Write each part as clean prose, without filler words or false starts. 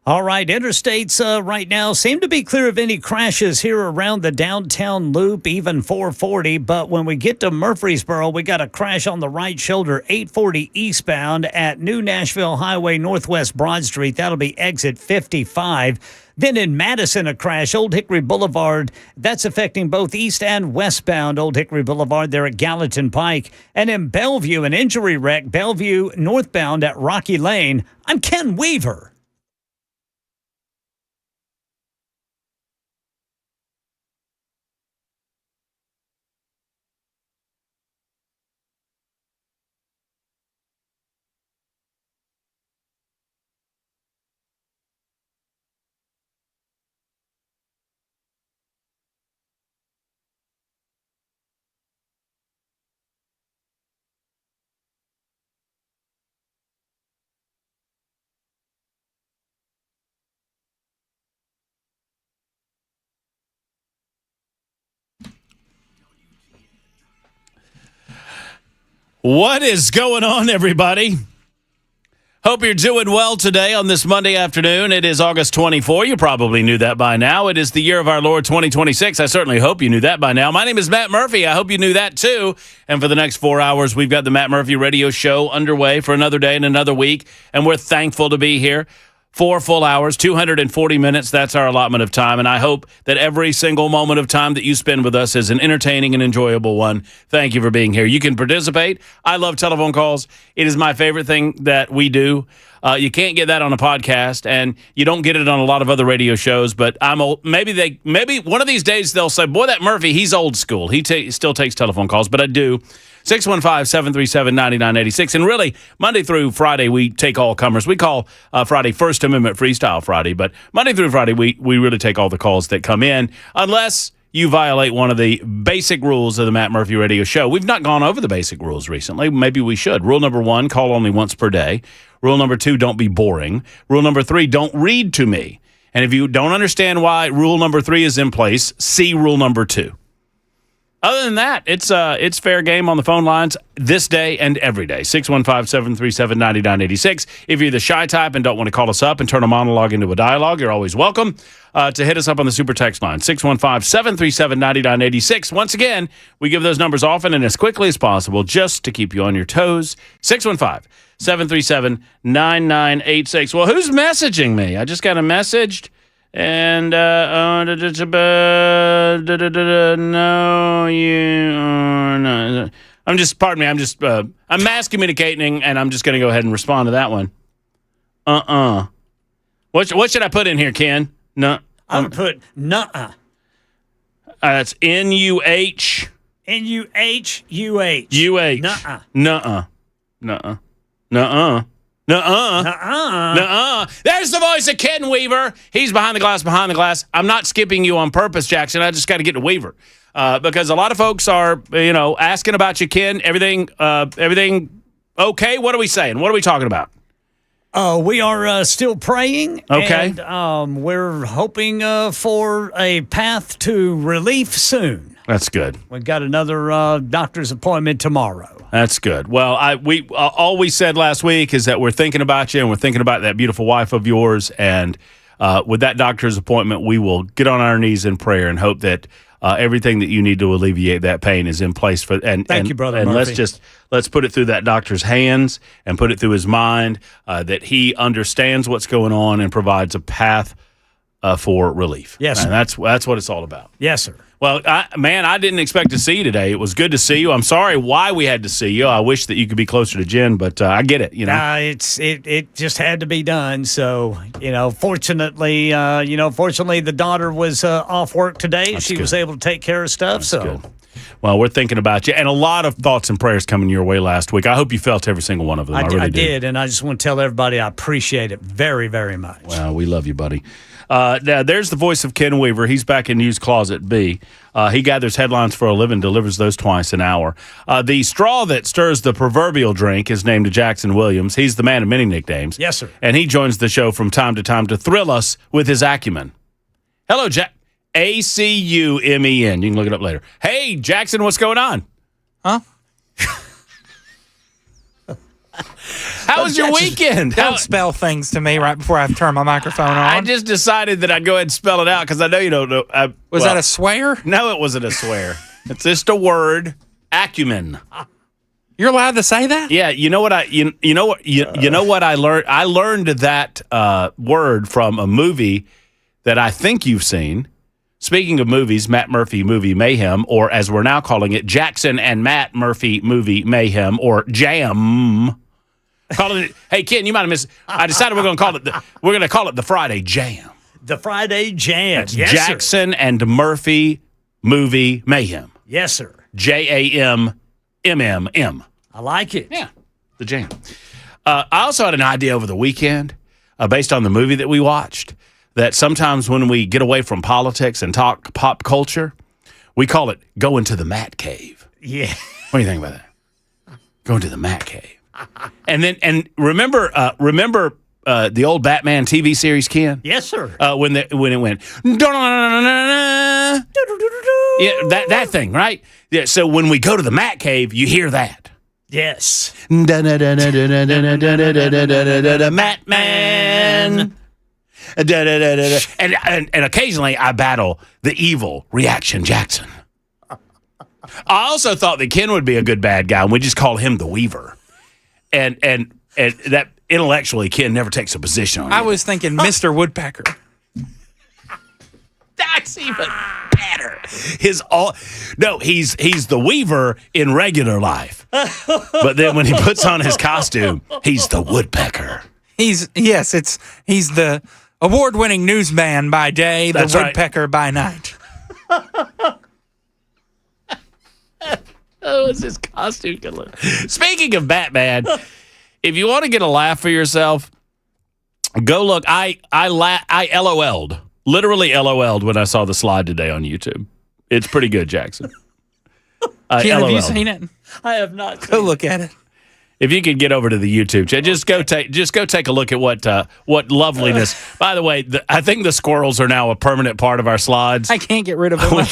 All right, interstates right now seem to be clear of any crashes here around the downtown loop, even 440. But when we get to Murfreesboro, we got a crash on the right shoulder, 840 eastbound at New Nashville Highway, Northwest Broad Street. That'll be exit 55. Then in Madison, a crash, Old Hickory Boulevard. That's affecting both east and westbound Old Hickory Boulevard there at Gallatin Pike. And in Bellevue, an injury wreck, Bellevue northbound at Rocky Lane. I'm Ken Weaver. What is going on, everybody? Hope you're doing well today on this Monday afternoon. It is August 24. You probably knew that by now. It is the year of our Lord 2026. I certainly hope you knew that by now. My name is Matt Murphy. I hope you knew that too. And for the next 4 hours, we've got the Matt Murphy Radio Show underway for another day and another week. And we're thankful to be here. 4 full hours, 240 minutes. That's our allotment of time. And I hope that every single moment of time that you spend with us is an entertaining and enjoyable one. Thank you for being here. You can participate. I love telephone calls. It is my favorite thing that we do. You can't get that on a podcast, and you don't get it on a lot of other radio shows. But I'm old. Maybe one of these days they'll say, "Boy, that Murphy, he's old school. He still takes telephone calls." But I do. 615-737-9986. And really, Monday through Friday, we take all comers. We call Friday First Amendment Freestyle Friday. But Monday through Friday, we really take all the calls that come in, unless you violate one of the basic rules of the Matt Murphy Radio Show. We've not gone over the basic rules recently. Maybe we should. Rule number 1, call only once per day. Rule number 2, don't be boring. Rule number 3, don't read to me. And if you don't understand why rule number 3 is in place, see rule number 2. Other than that, it's fair game on the phone lines this day and every day. 615-737-9986. If you're the shy type and don't want to call us up and turn a monologue into a dialogue, you're always welcome to hit us up on the super text line, 615-737-9986. Once again, we give those numbers often and as quickly as possible just to keep you on your toes. 615-737-9986. Well, who's messaging me? I just got a message. And no, you are not. Pardon me. I'm mass communicating, and I'm just going to go ahead and respond to that one. What should I put in here, Ken? No, I would put nuh-uh. That's N-U-H. N-U-H-U-H. U-H. Nuh-uh. Nuh-uh. Nuh-uh. Nuh-uh. Nuh-uh. Nuh-uh. Nuh-uh. There's the voice of Ken Weaver. He's behind the glass. I'm not skipping you on purpose, Jackson. I just got to get to Weaver. Because a lot of folks are, asking about you, Ken. Everything okay? What are we saying? What are we talking about? We are still praying. Okay. And we're hoping for a path to relief soon. That's good. We've got another doctor's appointment tomorrow. That's good. Well, all we said last week is that we're thinking about you and we're thinking about that beautiful wife of yours. And with that doctor's appointment, we will get on our knees in prayer and hope that everything that you need to alleviate that pain is in place for. Thank you, Brother And Murphy. let's put it through that doctor's hands and put it through his mind that he understands what's going on and provides a path for relief. Yes, sir. And that's what it's all about. Yes, sir. Well, I didn't expect to see you today. It was good to see you. I'm sorry why we had to see you. I wish that you could be closer to Jen, but I get it. It just had to be done. So, fortunately, the daughter was off work today. That's she good. was able to take care of stuff. That's so good. Well, we're thinking about you, and a lot of thoughts and prayers coming your way last week. I hope you felt every single one of them. I really did, and I just want to tell everybody I appreciate it very, very much. Well, we love you, buddy. Now, there's the voice of Ken Weaver. He's back in News Closet B. He gathers headlines for a living, delivers those twice an hour. The straw that stirs the proverbial drink is named Jackson Williams. He's the man of many nicknames. Yes, sir. And he joins the show from time to time to thrill us with his acumen. Hello, Jack. A-C-U-M-E-N. You can look it up later. Hey, Jackson, what's going on? Huh? How was your weekend? Don't spell things to me right before I turn my microphone on. I just decided that I'd go ahead and spell it out because I know you don't know. Was that a swear? No, it wasn't a swear. It's just a word. Acumen. You're allowed to say that? Yeah, you know what you know what I learned? I learned that word from a movie that I think you've seen. Speaking of movies, Matt Murphy Movie Mayhem, or as we're now calling it, Jackson and Matt Murphy Movie Mayhem, or Jam. Hey Ken, you might have missed. I decided we're going to call it the Friday Jam. The Friday Jam. That's Yes, Jackson and Murphy Movie Mayhem. Yes, sir. JAMMM. I like it. Yeah, the Jam. I also had an idea over the weekend, based on the movie that we watched, that sometimes when we get away from politics and talk pop culture, we call it going to the Matt Cave. Yeah. What do you think about that? Going to the Matt Cave. And remember the old Batman TV series, Ken? Yes, sir. When it went, yeah, that thing, right? Yeah. So when we go to the Matt Cave, you hear that. Yes. Matt Man. And occasionally I battle the evil Reaction Jackson. I also thought that Ken would be a good bad guy, and we just call him the Weaver. And that intellectually, Ken never takes a position on it. I was thinking Mr. Woodpecker. That's even better. He's the Weaver in regular life. But then when he puts on his costume, he's the Woodpecker. He's the award-winning newsman by day, the That's right. Woodpecker by night. Oh, what's his costume gonna look? Speaking of Batman, if you want to get a laugh for yourself, go look. I LOL'd. Literally LOL'd when I saw the slide today on YouTube. It's pretty good, Jackson. Ken, have you seen it? I have not seen Go look at it. If you could get over to the YouTube chat, just go take a look at what loveliness. By the way, I think the squirrels are now a permanent part of our slides. I can't get rid of them. we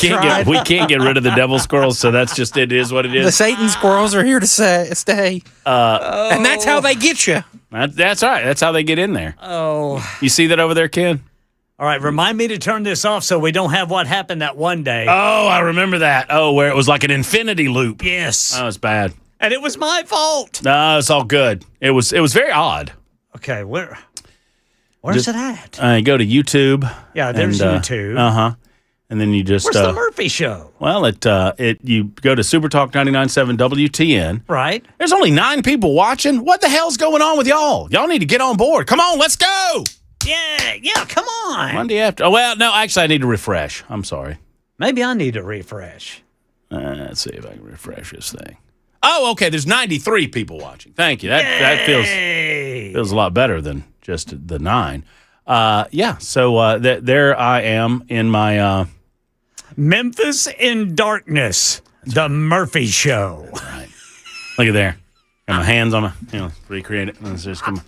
can't get rid of the devil squirrels, so that's just it is what it The is. Satan squirrels are here to stay. And that's how they get you. That's all right. That's how they get in there. Oh. You see that over there, Ken? All right, remind me to turn this off so we don't have what happened that one day. Oh, I remember that. Oh, where it was like an infinity loop. Yes. Oh, it's bad. And it was my fault. No, it's all good. It was very odd. Okay, where's it at? Go to YouTube. Yeah, there's YouTube. And then you just Where's the Murphy Show? Well, you go to Super Talk 99.7 WTN. Right. There's only 9 people watching. What the hell's going on with y'all? Y'all need to get on board. Come on, let's go. Yeah, come on. Monday after. Oh, well, no, actually, I need to refresh. I'm sorry. Maybe I need to refresh. Let's see if I can refresh this thing. Oh, okay. There's 93 people watching. Thank you. That feels a lot better than just the 9. Yeah. So there I am in my Memphis in Darkness, the Murphy Show. Right. Look at there. Got my hands on recreate it. Let's just come.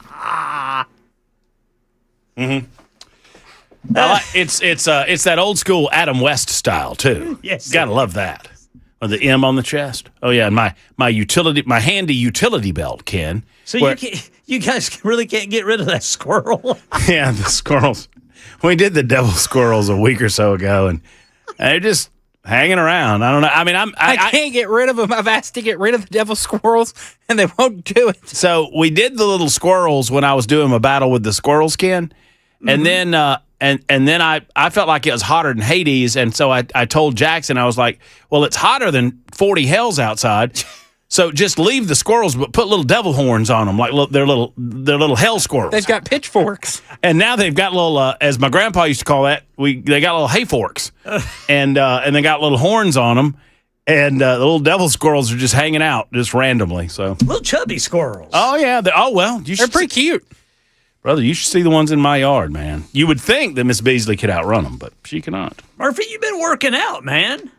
It's that old school Adam West style too. Yes, gotta love that. With the M on the chest. Oh yeah, and my handy utility belt, Ken. So you guys really can't get rid of that squirrel. Yeah, the squirrels. We did the devil squirrels a week or so ago, and they're just hanging around. I don't know. I mean, I can't get rid of them. I've asked to get rid of the devil squirrels, and they won't do it. So we did the little squirrels when I was doing my battle with the squirrels, Ken. And then and then I felt like it was hotter than Hades, and so I told Jackson, I was like, well, it's hotter than 40 hells outside, so just leave the squirrels, but put little devil horns on them, like they're little hell squirrels. They've got pitchforks, and now they've got little, as my grandpa used to call that, they got little hay forks, and they got little horns on them, and the little devil squirrels are just hanging out just randomly. So Little chubby squirrels. oh yeah, they're pretty cute. Brother, you should see the ones in my yard, man. You would think that Miss Beasley could outrun them, but she cannot. Murphy, you've been working out, man.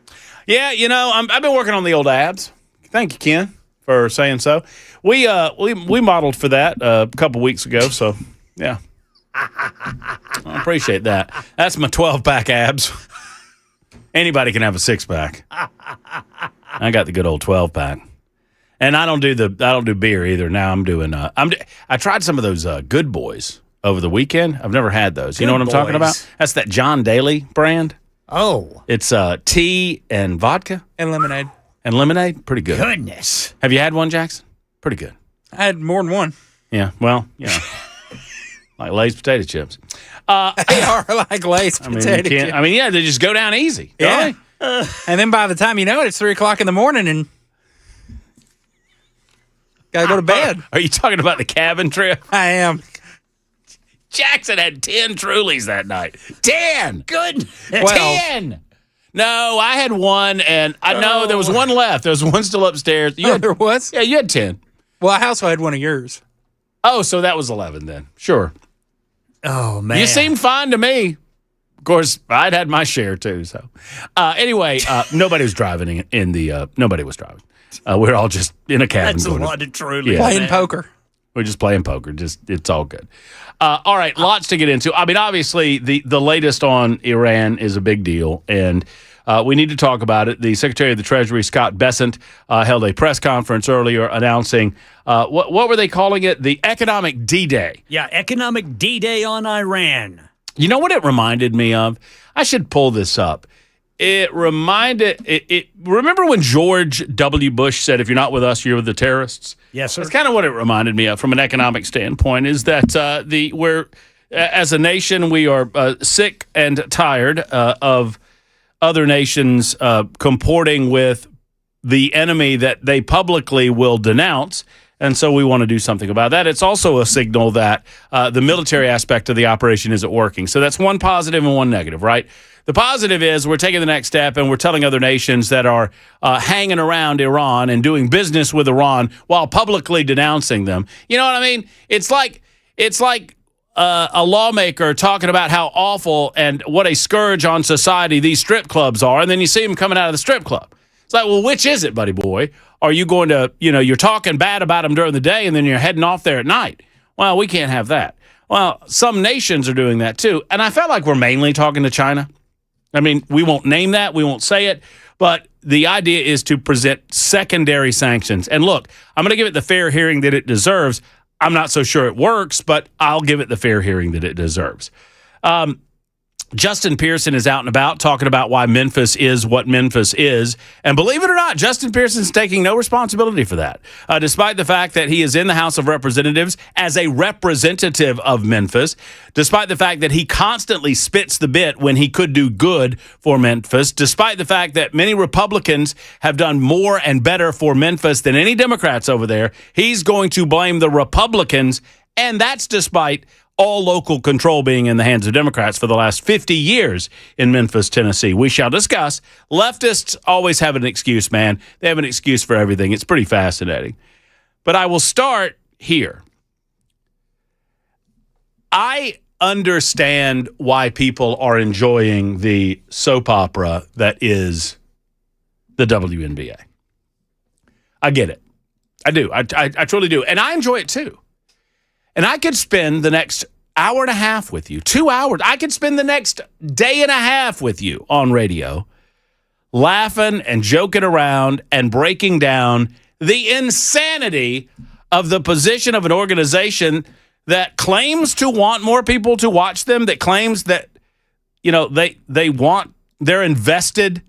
Yeah, I've been working on the old abs. Thank you, Ken, for saying so. We modeled for that a couple weeks ago, so yeah. I appreciate that. That's my 12-pack abs. Anybody can have a 6-pack. I got the good old 12-pack. And I don't do beer either. Now I'm doing I tried some of those Good Boys over the weekend. I've never had those. You know what I'm talking about? That's that John Daly brand. Oh. It's tea and vodka And lemonade. and lemonade. Pretty good. Goodness. Have you had one, Jackson? Pretty good. I had more than one. Yeah. Well, like Lay's potato chips. They are like Lay's potato chips. Yeah, they just go down easy. Don't Yeah. And then by the time you know it, it's 3 o'clock in the morning and gotta go to bed. Are you talking about the cabin trip? I am. Jackson had 10 Trulies that night. 10! Good. 10! No, I had one, and I know there was one left. There was one still upstairs. There was? Yeah, you had 10. Well, I also had one of yours. Oh, so that was 11 then. Sure. Oh, man. You seemed fine to me. Of course, I'd had my share too. So, anyway, nobody was driving nobody was driving. We're all just in a cabin. That's a lot of truly. Yeah. Playing poker. We're just playing poker. It's all good. All right, lots to get into. I mean, obviously, the latest on Iran is a big deal, and we need to talk about it. The Secretary of the Treasury, Scott Bessent, held a press conference earlier announcing what were they calling it? The economic D-Day. Yeah, economic D-Day on Iran. You know what it reminded me of? I should pull this up. Remember when George W. Bush said, "If you're not with us, you're with the terrorists"? Yes, sir. That's kind of what it reminded me of from an economic standpoint. Is that as a nation we are sick and tired of other nations comporting with the enemy that they publicly will denounce. And so we want to do something about that. It's also a signal that the military aspect of the operation isn't working. So that's one positive and one negative, right? The positive is we're taking the next step and we're telling other nations that are hanging around Iran and doing business with Iran while publicly denouncing them. You know what I mean? It's like a lawmaker talking about how awful and what a scourge on society these strip clubs are, and then you see them coming out of the strip club. It's like, well, which is it, buddy boy? Are you going to, you're talking bad about them during the day and then you're heading off there at night? Well, we can't have that. Well, some nations are doing that too. And I felt like we're mainly talking to China. I mean, we won't name that. We won't say it. But the idea is to present secondary sanctions. And look, I'm going to give it the fair hearing that it deserves. I'm not so sure it works, but I'll give it the fair hearing that it deserves. Justin Pearson is out and about talking about why Memphis is what Memphis is. And believe it or not, Justin Pearson's taking no responsibility for that, despite the fact that he is in the House of Representatives as a representative of Memphis, despite the fact that he constantly spits the bit when he could do good for Memphis, despite the fact that many Republicans have done more and better for Memphis than any Democrats over there. He's going to blame the Republicans, and that's despite all local control being in the hands of Democrats for the last 50 years in Memphis, Tennessee. We shall discuss. Leftists always have an excuse, man. They have an excuse for everything. It's pretty fascinating. But I will start here. I understand why people are enjoying the soap opera that is the WNBA. I get it. I do. I truly do. And I enjoy it too. And I could spend the next hour and a half with you, 2 hours. I could spend the next day and a half with you on radio, laughing and joking around and breaking down the insanity of the position of an organization that claims to want more people to watch them, that claims that, they're invested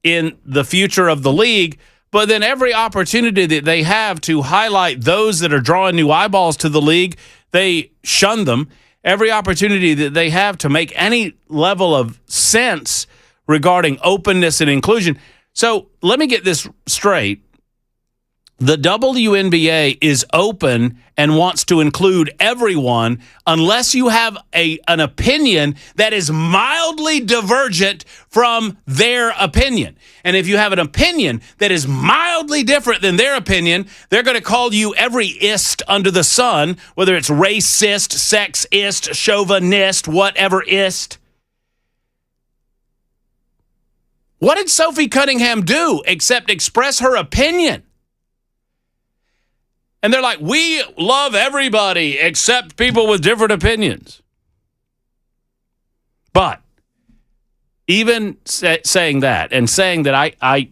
in the future of the league. But then every opportunity that they have to highlight those that are drawing new eyeballs to the league, they shun them. Every opportunity that they have to make any level of sense regarding openness and inclusion. So let me get this straight. The WNBA is open and wants to include everyone unless you have an opinion that is mildly divergent from their opinion. And if you have an opinion that is mildly different than their opinion, they're going to call you every ist under the sun, whether it's racist, sexist, chauvinist, whatever ist. What did Sophie Cunningham do except express her opinion? And they're like, we love everybody except people with different opinions. But even saying that and saying that I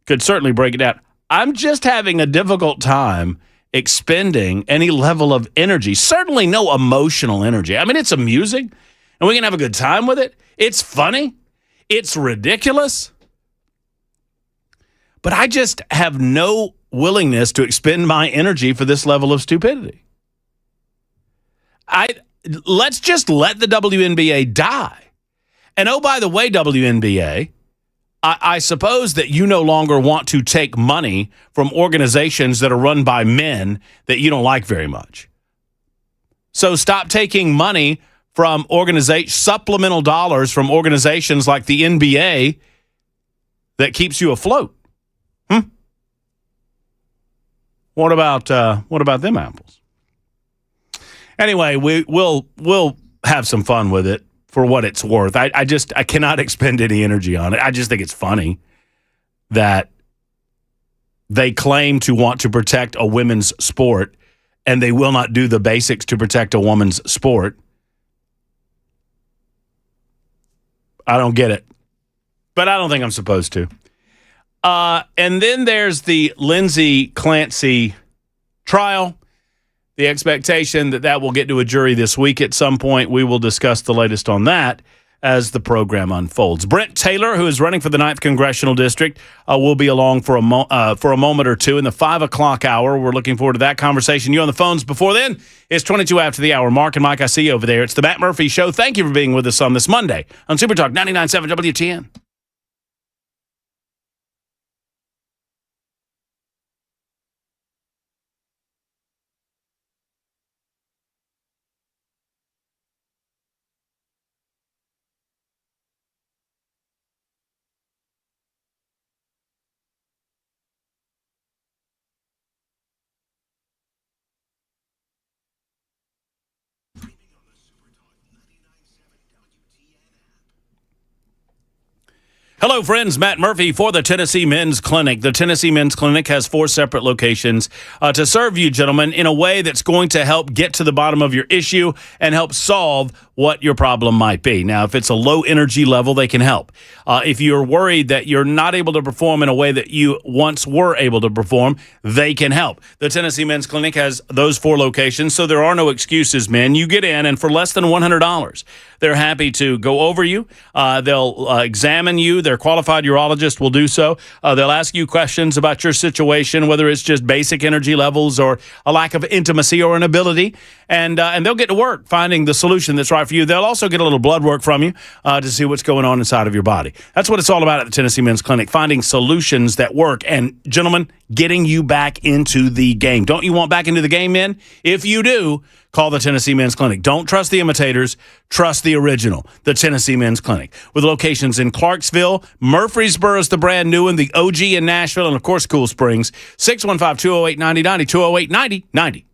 could certainly break it down, I'm just having a difficult time expending any level of energy, certainly no emotional energy. I mean, it's amusing and we can have a good time with it. It's funny. It's ridiculous. But I just have no willingness to expend my energy for this level of stupidity. Let's just let the WNBA die. And oh, by the way, WNBA, I suppose that you no longer want to take money from organizations that are run by men that you don't like very much. So stop taking money from supplemental dollars from organizations like the NBA that keeps you afloat. What about them apples? Anyway, we'll have some fun with it for what it's worth. I cannot expend any energy on it. I just think it's funny that they claim to want to protect a women's sport and they will not do the basics to protect a woman's sport. I don't get it, but I don't think I'm supposed to. And then there's the Lindsey Clancy trial. The expectation that will get to a jury this week at some point. We will discuss the latest on that as the program unfolds. Brent Taylor, who is running for the 9th Congressional District, will be along for a moment or two in the 5 o'clock hour. We're looking forward to that conversation. You on the phones before then. It's 22 after the hour. Mark and Mike, I see you over there. It's the Matt Murphy Show. Thank you for being with us on this Monday on Super Talk 99.7 WTN. Hello, friends. Matt Murphy for the Tennessee Men's Clinic. The Tennessee Men's Clinic has 4 separate locations to serve you, gentlemen, in a way that's going to help get to the bottom of your issue and help solve what your problem might be. Now, if it's a low energy level, they can help. If you're worried that you're not able to perform in a way that you once were able to perform, they can help. The Tennessee Men's Clinic has those 4 locations, so there are no excuses, men. You get in, and for less than $100, they're happy to go over you. They'll examine you. Their qualified urologist will do so. They'll ask you questions about your situation, whether it's just basic energy levels or a lack of intimacy or an ability, and they'll get to work finding the solution that's right for you. They'll also get a little blood work from you to see what's going on inside of your body. That's what it's all about at the Tennessee Men's Clinic, finding solutions that work. And, gentlemen, getting you back into the game. Don't you want back into the game, men? If you do, call the Tennessee Men's Clinic. Don't trust the imitators. Trust the original, the Tennessee Men's Clinic. With locations in Clarksville, Murfreesboro is the brand new one, the OG in Nashville, and, of course, Cool Springs. 615-208-9090, 208-9090.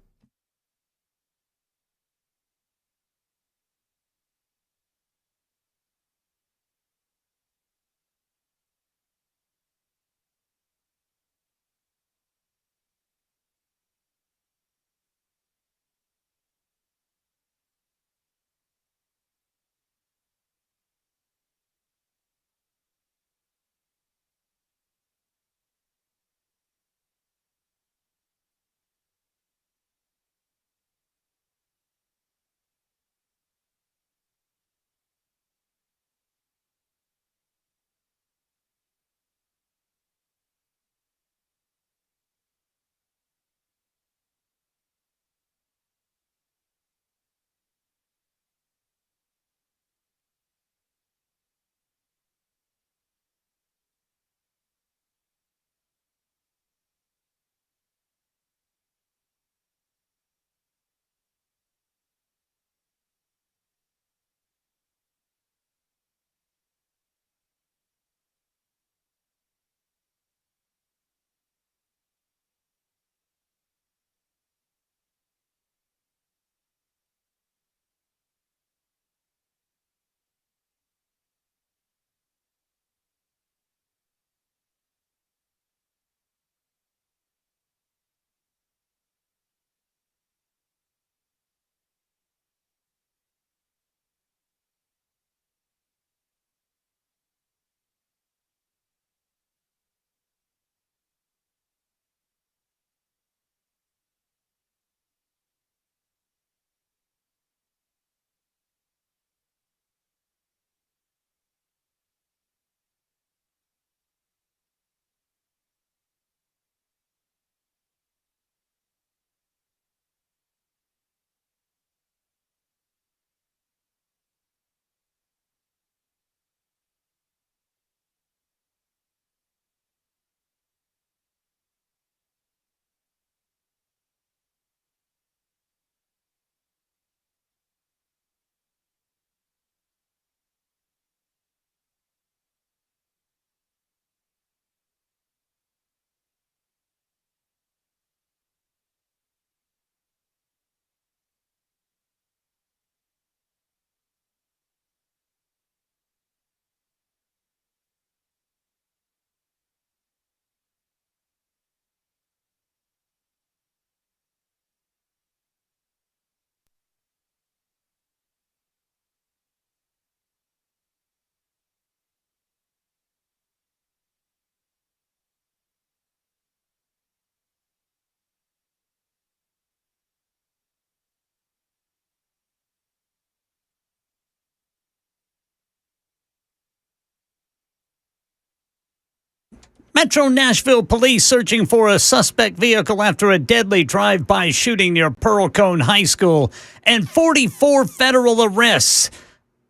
Metro Nashville police searching for a suspect vehicle after a deadly drive-by shooting near Pearl-Cone High School, and 44 federal arrests.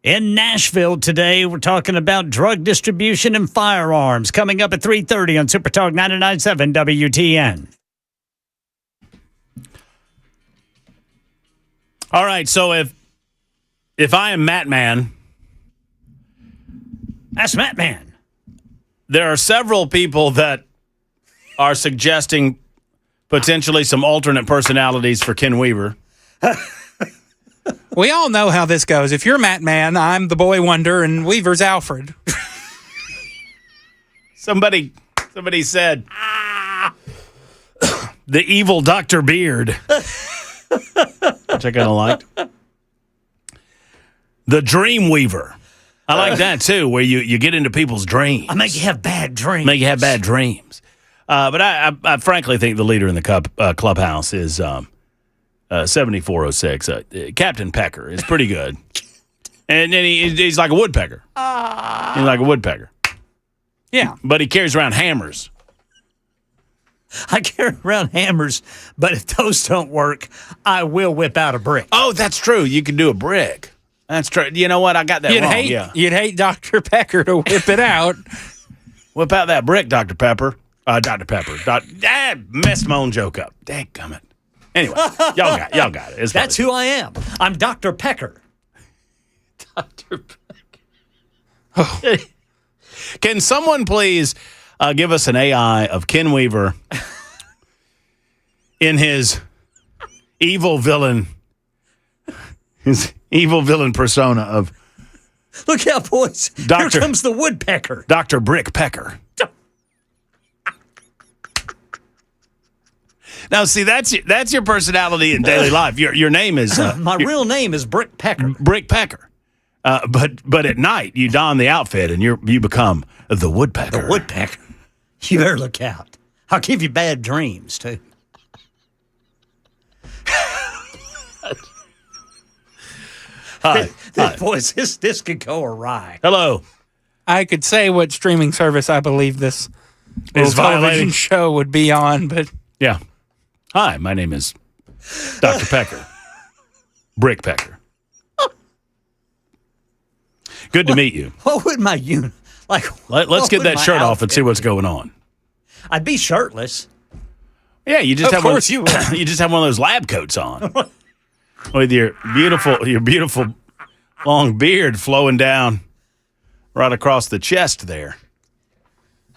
In Nashville today, we're talking about drug distribution and firearms. Coming up at 3:30 on Super Talk 99.7 WTN. All right, so if I am Matt Man, that's Matt Man. There are several people that are suggesting potentially some alternate personalities for Ken Weaver. We all know how this goes. If you're Matt Man, I'm the Boy Wonder, and Weaver's Alfred. Somebody said, the evil Dr. Beard. Which I kind of liked. The Dream Weaver. I like that, too, where you get into people's dreams. I make you have bad dreams. Make you have bad dreams. But I frankly think the leader in the clubhouse is 7406. Captain Pecker is pretty good. And then he's like a woodpecker. He's like a woodpecker. Yeah. But he carries around hammers. I carry around hammers, but if those don't work, I will whip out a brick. Oh, that's true. You can do a brick. That's true. You know what? I got that wrong. You'd hate Dr. Pecker to whip it out. Whip out that brick, Dr. Pepper. Dr. Pepper. Messed my own joke up. Dadgummit. Anyway, y'all got it. That's who I am. I'm Dr. Pecker. Dr. Pecker. Oh. Can someone please give us an AI of Ken Weaver in his evil villain persona of Look out, boys. Here comes the woodpecker. Dr. Brick Pecker. Now, see, that's your personality in daily life. Your name is my real name is Brick Pecker. Brick Pecker. But at night you don the outfit and you become the woodpecker. The woodpecker. You better look out. I'll give you bad dreams too. Hi. Boys, this could go awry. Hello. I could say what streaming service I believe this television show would be on, but yeah. Hi, my name is Dr. Pecker. Brick Pecker. Good to meet you. What would my unit like? Let's get that shirt off and see what's going on. I'd be shirtless. Yeah, you just of have course you would. You just have one of those lab coats on with your beautiful long beard flowing down right across the chest there.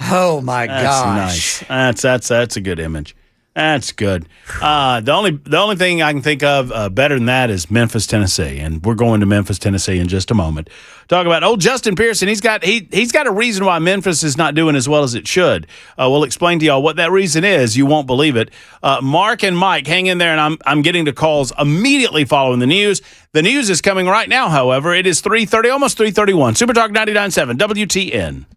Oh my gosh, nice. That's a good image. That's good. The only thing I can think of better than that is Memphis, Tennessee, and we're going to Memphis, Tennessee in just a moment. Talk about old Justin Pearson. He's got a reason why Memphis is not doing as well as it should. We'll explain to y'all what that reason is. You won't believe it. Mark and Mike, hang in there, and I'm getting to calls immediately following the news. The news is coming right now. However, it is 3:30, almost 3:31. Super Talk 99.7 WTN.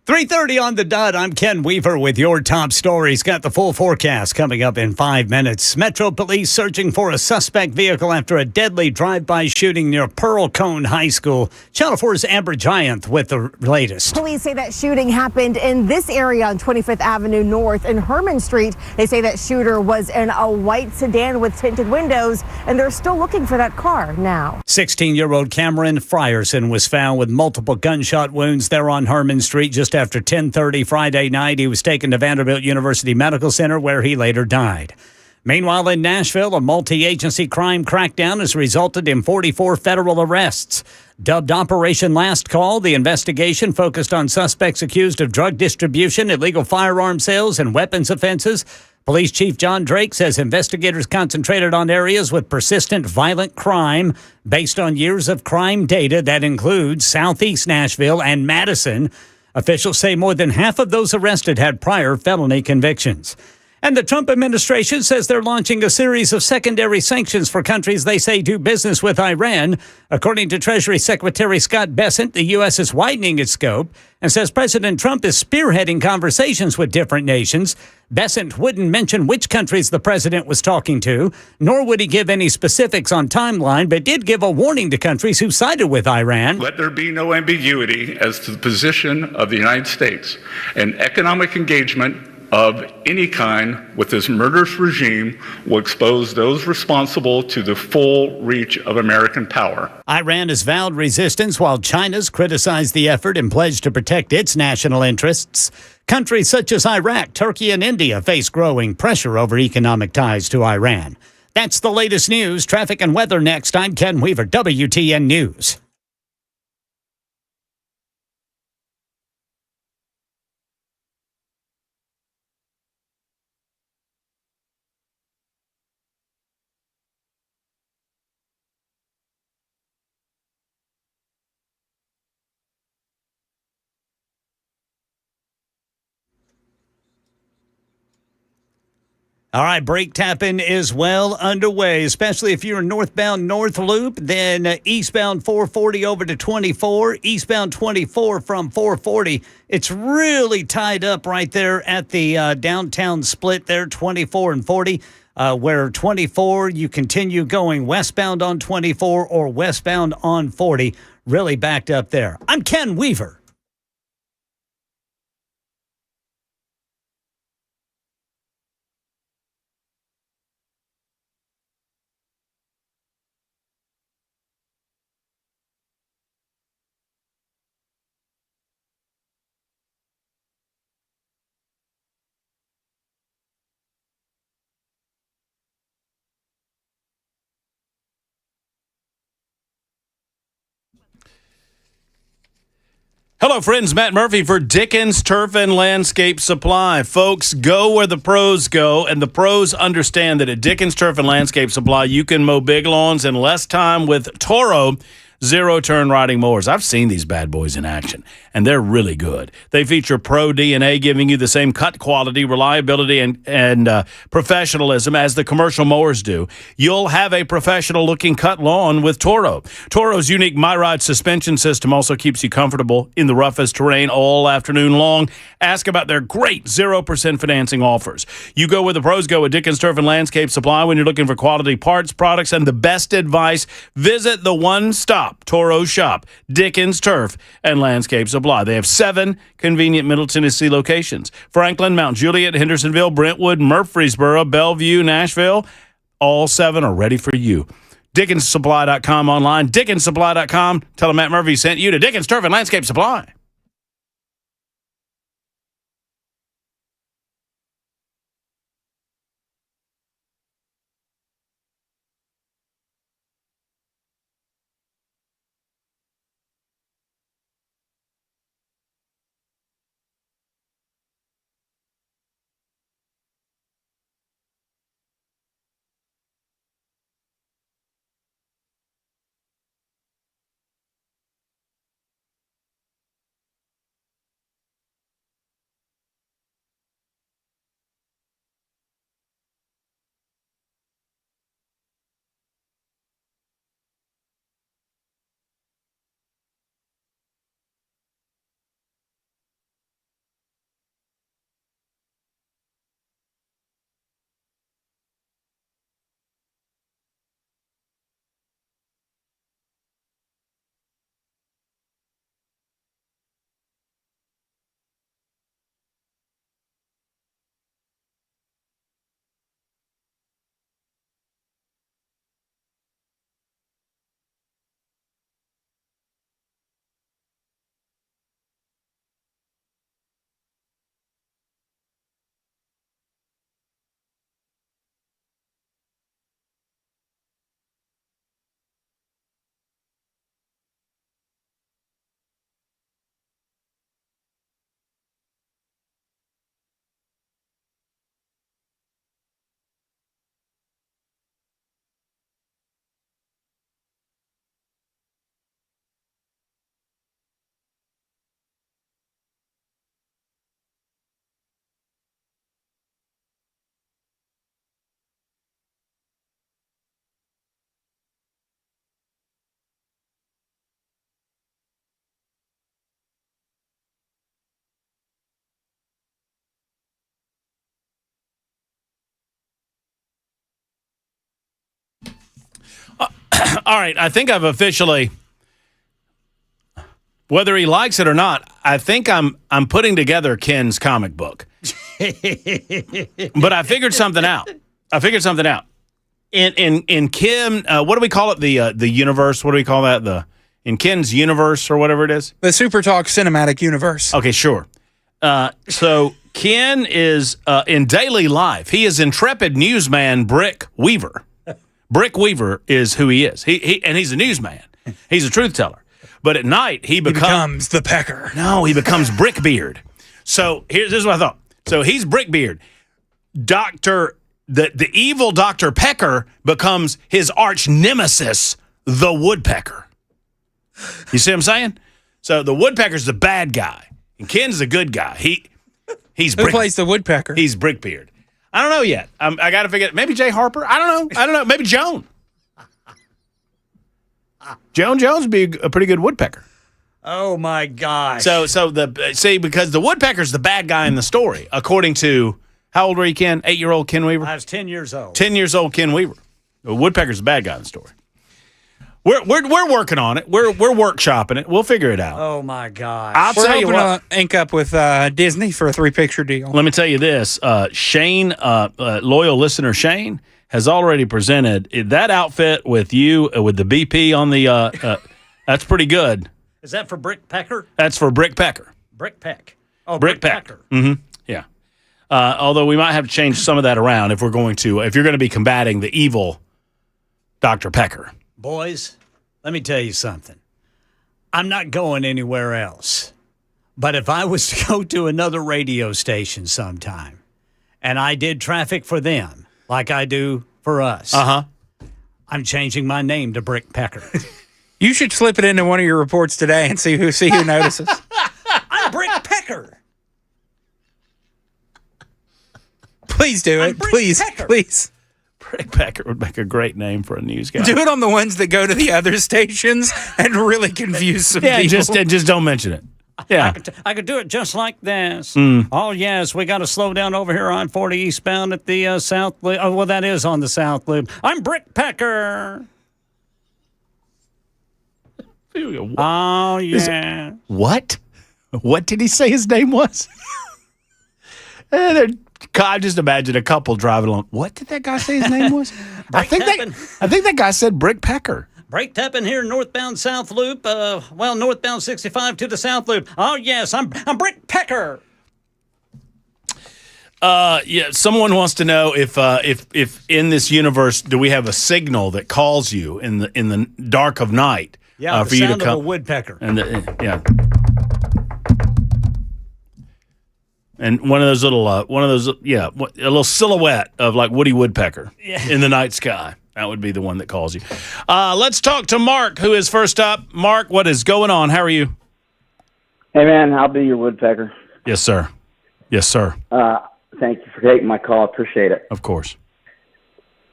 3:30 on the dot. I'm Ken Weaver with your top stories. Got the full forecast coming up in 5 minutes. Metro Police searching for a suspect vehicle after a deadly drive-by shooting near Pearl-Cone High School. Channel 4's Amber Giant with the latest. Police say that shooting happened in this area on 25th Avenue North and Herman Street. They say that shooter was in a white sedan with tinted windows, and they're still looking for that car now. 16-year-old Cameron Frierson was found with multiple gunshot wounds there on Herman Street just after 10:30 Friday night. He was taken to Vanderbilt University Medical Center where he later died. Meanwhile, in Nashville, a multi-agency crime crackdown has resulted in 44 federal arrests. Dubbed Operation Last Call, the investigation focused on suspects accused of drug distribution, illegal firearm sales, and weapons offenses. Police Chief John Drake says investigators concentrated on areas with persistent violent crime based on years of crime data that includes Southeast Nashville and Madison. Officials say more than half of those arrested had prior felony convictions. And the Trump administration says they're launching a series of secondary sanctions for countries they say do business with Iran. According to Treasury Secretary Scott Bessent, the U.S. is widening its scope and says President Trump is spearheading conversations with different nations. Bessent wouldn't mention which countries the president was talking to, nor would he give any specifics on timeline, but did give a warning to countries who sided with Iran. Let there be no ambiguity as to the position of the United States. And economic engagement of any kind with this murderous regime will expose those responsible to the full reach of American power. Iran has vowed resistance while China's criticized the effort and pledged to protect its national interests. Countries such as Iraq, Turkey, and India face growing pressure over economic ties to Iran. That's the latest news. Traffic and weather next. I'm Ken Weaver, WTN News. All right, brake tapping is well underway, especially if you're northbound North Loop, then eastbound 440 over to 24, eastbound 24 from 440. It's really tied up right there at the downtown split there, 24 and 40, where 24, you continue going westbound on 24 or westbound on 40, really backed up there. I'm Ken Weaver. Hello, friends. Matt Murphy for Dickens Turf and Landscape Supply. Folks, go where the pros go, and the pros understand that at Dickens Turf and Landscape Supply, you can mow big lawns in less time with Toro zero-turn riding mowers. I've seen these bad boys in action, and they're really good. They feature Pro DNA, giving you the same cut quality, reliability, and professionalism as the commercial mowers do. You'll have a professional-looking cut lawn with Toro. Toro's unique MyRide suspension system also keeps you comfortable in the roughest terrain all afternoon long. Ask about their great 0% financing offers. You go where the pros go at Dickens Turf and Landscape Supply when you're looking for quality parts, products, and the best advice. Visit the one-stop Toro shop, Dickens Turf and Landscape Supply. They have 7 convenient Middle Tennessee locations: Franklin, Mount Juliet, Hendersonville, Brentwood, Murfreesboro, Bellevue, Nashville. All 7 are ready for you. DickensSupply.com online, DickensSupply.com. Tell them Matt Murphy sent you to Dickens Turf and Landscape Supply. All right, I think I've officially, whether he likes it or not, I think I'm putting together Ken's comic book. But I figured something out. In Ken, what do we call it? The universe. What do we call that? In Ken's universe or whatever it is. The Super Talk Cinematic Universe. Okay, sure. So Ken is in daily life. He is intrepid newsman Brick Weaver. Brick Weaver is who he is. And he's a newsman. He's a truth teller. But at night he becomes the Pecker. No, he becomes Brickbeard. So this is what I thought. So he's Brickbeard. The evil Dr. Pecker becomes his arch nemesis, the Woodpecker. You see what I'm saying? So the Woodpecker's the bad guy, and Ken's the good guy. He's Who plays the Woodpecker? He's Brickbeard. I don't know yet. I got to figure it. Maybe Jay Harper. I don't know. Maybe Joan. Joan Jones would be a pretty good Woodpecker. Oh my gosh! So because the Woodpecker's the bad guy in the story, according to how old were you, Ken? 8-year-old Ken Weaver. I was 10 years old. 10 years old Ken Weaver. The Woodpecker's the bad guy in the story. We're working on it. We're workshopping it. We'll figure it out. Oh my gosh! I'll We're tell you hoping what. to ink up with Disney for a 3-picture deal. Let me tell you this. Shane, loyal listener Shane, has already presented that outfit with you with the BP on the. That's pretty good. Is that for Brick Pecker? That's for Brick Pecker. Brick Peck. Oh, Brick Pecker. Mm-hmm. Yeah. Although we might have to change some of that around if you're going to be combating the evil Dr. Pecker. Boys, let me tell you something. I'm not going anywhere else. But if I was to go to another radio station sometime and I did traffic for them like I do for us, I'm changing my name to Brick Pecker. You should slip it into one of your reports today and see who notices. I'm Brick Pecker. Please do it. Please. Brick Pecker would make a great name for a news guy. Do it on the ones that go to the other stations and really confuse some people. Just don't mention it. Yeah. I could do it just like this. Oh, yes, we got to slow down over here on 40 eastbound at the South Loop. Oh, well, that is on the South Loop. I'm Brick Pecker. Oh, yeah. What? What did he say his name was? I just imagine a couple driving along. What did that guy say his name was? I think that guy said Brick Pecker. Brake tapping here, northbound South Loop. Northbound 65 to the South Loop. Oh, yes, I'm Brick Pecker. Someone wants to know if in this universe do we have a signal that calls you in the dark of night? Yeah, for you to sound come. of a woodpecker. And one of those little, a little silhouette of like Woody Woodpecker in the night sky. That would be the one that calls you. Let's talk to Mark, who is first up. Mark, what is going on? How are you? Hey, man, I'll be your woodpecker. Yes, sir. Yes, sir. Thank you for taking my call. Appreciate it. Of course.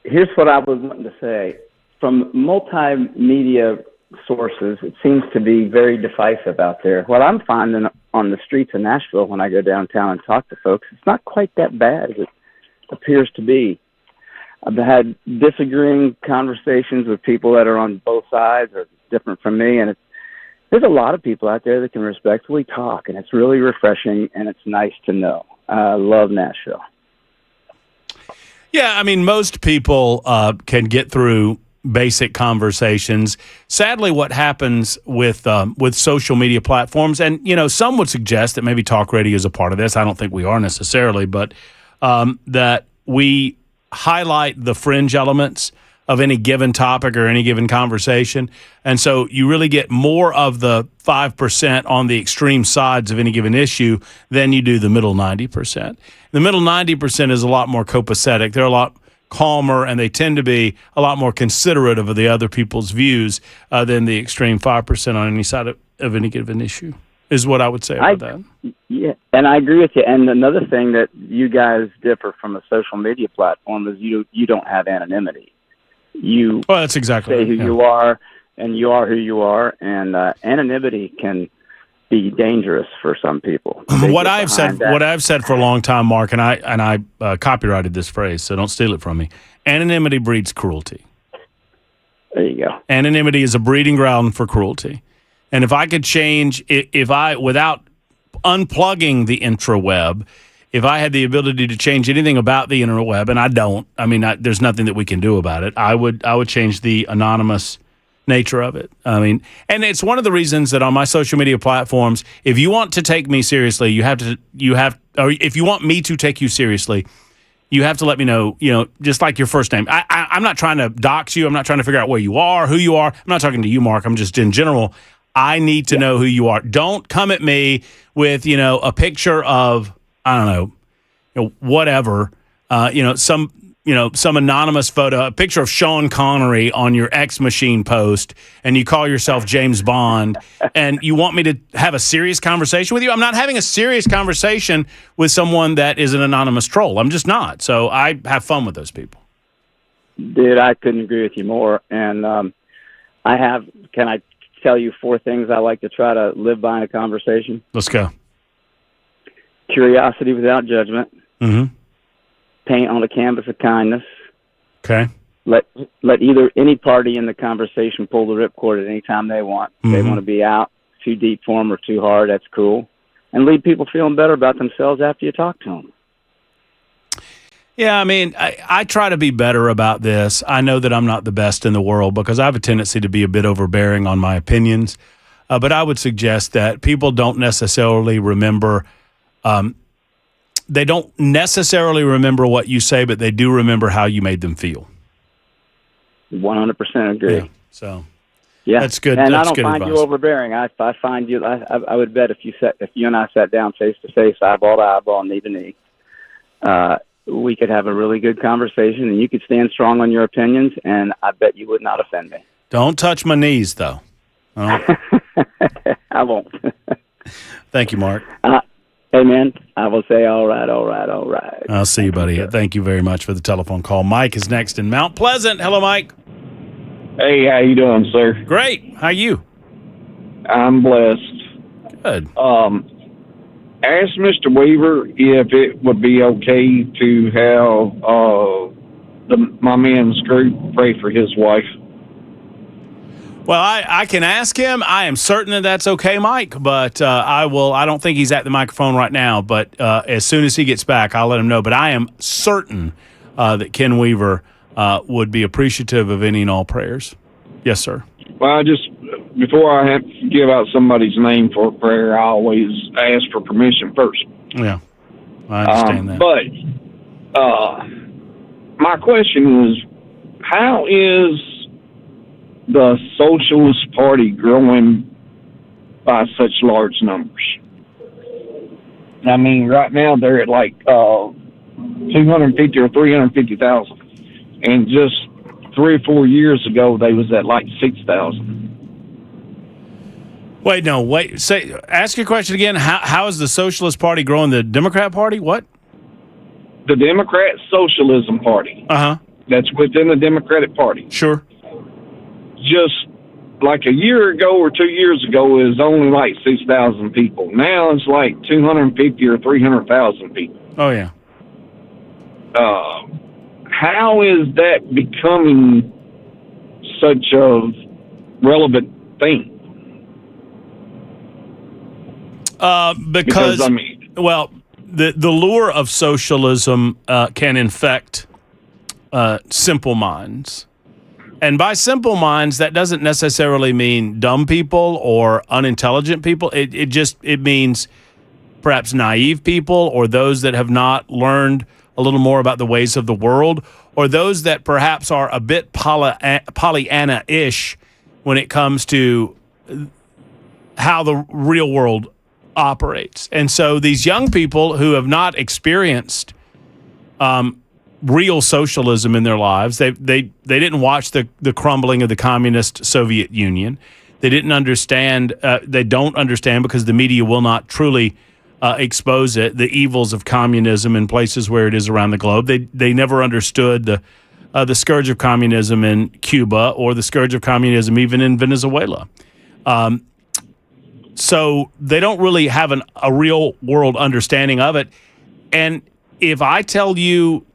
Here's what I was wanting to say. From multimedia sources, it seems to be very divisive out there. What I'm finding on the streets of Nashville when I go downtown and talk to folks, it's not quite that bad as it appears to be. I've had disagreeing conversations with people that are on both sides or different from me, and there's a lot of people out there that can respectfully talk, and it's really refreshing, and it's nice to know. I love Nashville. Yeah, I mean, most people can get through basic conversations. Sadly, what happens with social media platforms, and some would suggest that maybe talk radio is a part of this. I don't think we are necessarily, but that we highlight the fringe elements of any given topic or any given conversation. And so you really get more of the 5% on the extreme sides of any given issue than you do the middle 90%. The middle 90% is a lot more copacetic. They're a lot calmer, and they tend to be a lot more considerate of the other people's views than the extreme 5% on any side of any given issue, is what I would say about that. Yeah, and I agree with you. And another thing that you guys differ from a social media platform is you don't have anonymity. That's exactly say right. who you are, and you are who you are, and anonymity can be dangerous for some people. What I've said for a long time, Mark, and I copyrighted this phrase, so don't steal it from me. Anonymity breeds cruelty. There you go. Anonymity is a breeding ground for cruelty. And if I could change, without unplugging the intraweb, if I had the ability to change anything about the interweb, and I don't, there's nothing that we can do about it, I would change the anonymous nature of it. And it's one of the reasons that on my social media platforms, if you want to take me seriously, or if you want me to take you seriously, you have to let me know, just like your first name. I'm not trying to dox you. I'm not trying to figure out where you are, who you are. I'm not talking to you, Mark. I'm just in general. I need to know who you are. Don't come at me with, a picture of, I don't know, whatever, some anonymous photo, a picture of Sean Connery on your X Machine post, and you call yourself James Bond, and you want me to have a serious conversation with you? I'm not having a serious conversation with someone that is an anonymous troll. I'm just not. So I have fun with those people. Dude, I couldn't agree with you more. And can I tell you 4 things I like to try to live by in a conversation? Let's go. Curiosity without judgment. Mm-hmm. Paint on a canvas of kindness. Okay. Let any party in the conversation pull the ripcord at any time they want. Mm-hmm. They want to be out too deep for them or too hard. That's cool. And leave people feeling better about themselves after you talk to them. Yeah, I try to be better about this. I know that I'm not the best in the world because I have a tendency to be a bit overbearing on my opinions. But I would suggest that people don't necessarily remember. They don't necessarily remember what you say, but they do remember how you made them feel. 100% agree. Yeah, so yeah, that's good. And that's I don't good find advice. you overbearing. I find you. I would bet if you and I sat down face to face, eyeball to eyeball, knee to knee, we could have a really good conversation, and you could stand strong on your opinions, and I bet you would not offend me. Don't touch my knees, though. I won't. Thank you, Mark. Hey, man, I will say all right. I'll see you, buddy. Thank you very much for the telephone call. Mike is next in Mount Pleasant. Hello, Mike. Hey, how you doing, sir? Great. How you? I'm blessed. Good. Ask Mr. Weaver if it would be okay to have my man Screw pray for his wife. Well, I can ask him. I am certain that that's okay, Mike, but I will. I don't think he's at the microphone right now, but as soon as he gets back, I'll let him know. But I am certain that Ken Weaver would be appreciative of any and all prayers. Yes, sir. Well, before I have to give out somebody's name for a prayer, I always ask for permission first. Yeah, I understand that. But my question is, how is the Socialist Party growing by such large numbers? Right now they're at like 250 or 350,000, and just 3 or 4 years ago they was at like 6,000. Wait. Ask your question again. How is the Socialist Party growing? The Democrat Party? What? The Democrat Socialism Party. That's within the Democratic Party. Sure. Just like a year ago or 2 years ago, it was only like 6,000 people. Now it's like 250 or 300,000 people. Oh, yeah. How is that becoming such a relevant thing? Because the lure of socialism can infect simple minds. And by simple minds, that doesn't necessarily mean dumb people or unintelligent people. It means perhaps naive people, or those that have not learned a little more about the ways of the world, or those that perhaps are a bit Pollyanna-ish when it comes to how the real world operates. And so these young people who have not experienced real socialism in their lives, they didn't watch the crumbling of the communist Soviet Union. They didn't understand. They don't understand because the media will not truly expose it, the evils of communism in places where it is around the globe. They never understood the scourge of communism in Cuba or the scourge of communism even in Venezuela. So they don't really have a real world understanding of it. And if I tell you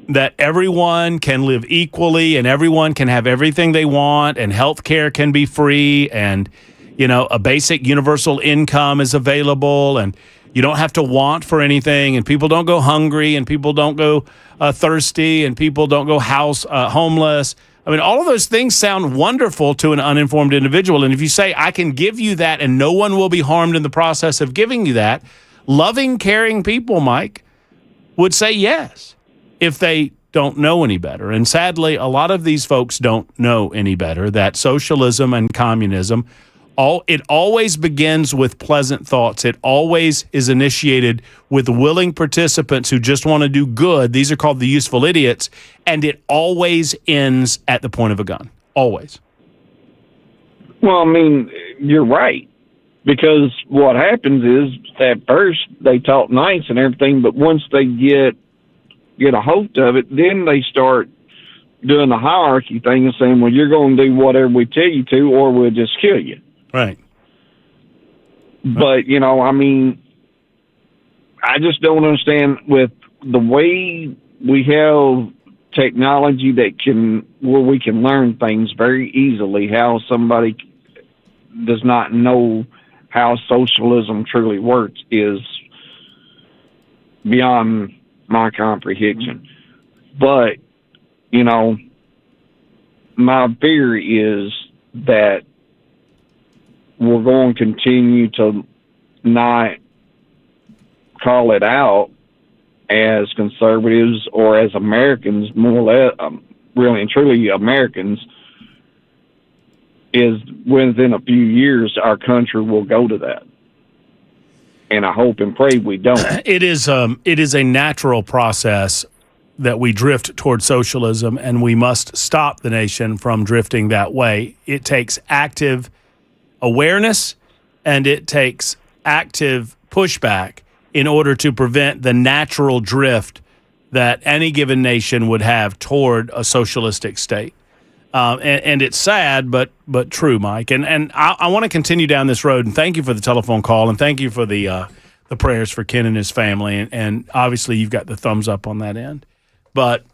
that everyone can live equally and everyone can have everything they want and health care can be free and, a basic universal income is available and you don't have to want for anything and people don't go hungry and people don't go thirsty and people don't go homeless. I mean, all of those things sound wonderful to an uninformed individual. And if you say, I can give you that and no one will be harmed in the process of giving you that, loving, caring people, Mike, would say yes if they don't know any better. And sadly, a lot of these folks don't know any better, that socialism and communism, it always begins with pleasant thoughts. It always is initiated with willing participants who just want to do good. These are called the useful idiots. And it always ends at the point of a gun. Always. Well, I mean, you're right. Because what happens is, at first, they talk nice and everything, but once they get a hold of it, then they start doing the hierarchy thing and saying, well, you're going to do whatever we tell you to, or we'll just kill you. Right. But, I mean, I just don't understand with the way we have technology where we can learn things very easily, how somebody does not know how socialism truly works is beyond my comprehension. But, my fear is that we're going to continue to not call it out as conservatives or as Americans, more or less, really and truly Americans, is within a few years our country will go to that. And I hope and pray we don't. It is a natural process that we drift toward socialism, and we must stop the nation from drifting that way. It takes active awareness, and it takes active pushback in order to prevent the natural drift that any given nation would have toward a socialistic state. And it's sad, but true, Mike. And I want to continue down this road, and thank you for the telephone call, and thank you for the prayers for Ken and his family. And obviously you've got the thumbs up on that end. But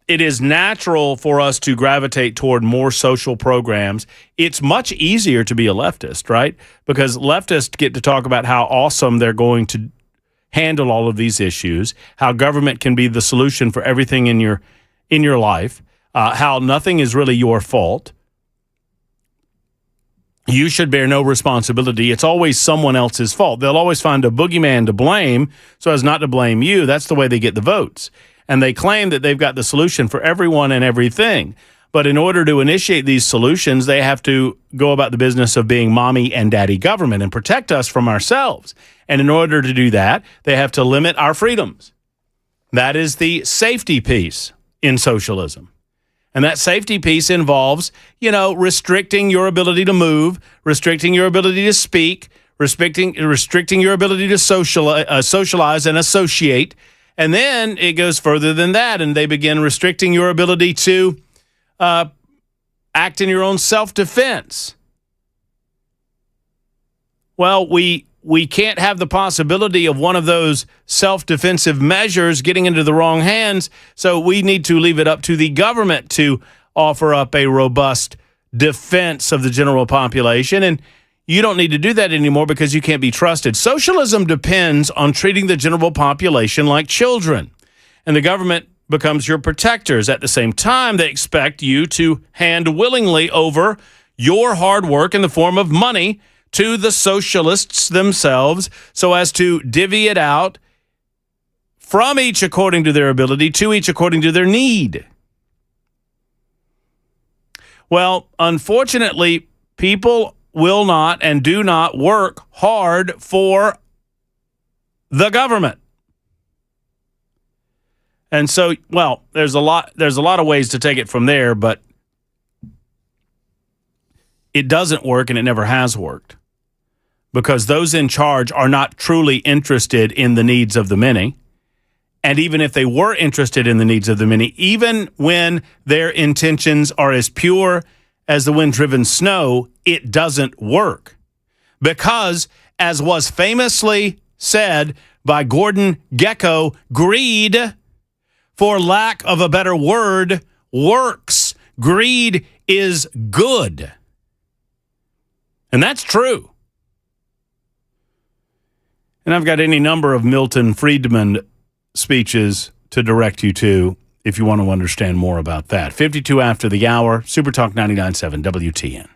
it is natural for us to gravitate toward more social programs. It's much easier to be a leftist, right? Because leftists get to talk about how awesome they're going to handle all of these issues, how government can be the solution for everything in your life, how nothing is really your fault. You should bear no responsibility. It's always someone else's fault. They'll always find a boogeyman to blame so as not to blame you. That's the way they get the votes. And they claim that they've got the solution for everyone and everything. But in order to initiate these solutions, they have to go about the business of being mommy and daddy government and protect us from ourselves. And in order to do that, they have to limit our freedoms. That is the safety piece in socialism. And that safety piece involves, restricting your ability to move, restricting your ability to speak, restricting your ability to socialize and associate. And then it goes further than that, and they begin restricting your ability to act in your own self-defense. Well, we can't have the possibility of one of those self-defensive measures getting into the wrong hands, so we need to leave it up to the government to offer up a robust defense of the general population, and you don't need to do that anymore because you can't be trusted. Socialism depends on treating the general population like children, and the government becomes your protectors. At the same time, they expect you to hand willingly over your hard work in the form of money to the socialists themselves so as to divvy it out from each according to their ability, to each according to their need. Well, unfortunately, people will not and do not work hard for the government. And so, well, there's a lot of ways to take it from there, but it doesn't work and it never has worked because those in charge are not truly interested in the needs of the many. And even if they were interested in the needs of the many, even when their intentions are as pure as the wind-driven snow, it doesn't work. Because, as was famously said by Gordon Gekko, greed for lack of a better word, works. Greed is good. And that's true. And I've got any number of Milton Friedman speeches to direct you to if you want to understand more about that. 52 after the hour, Super Talk 99.7 WTN.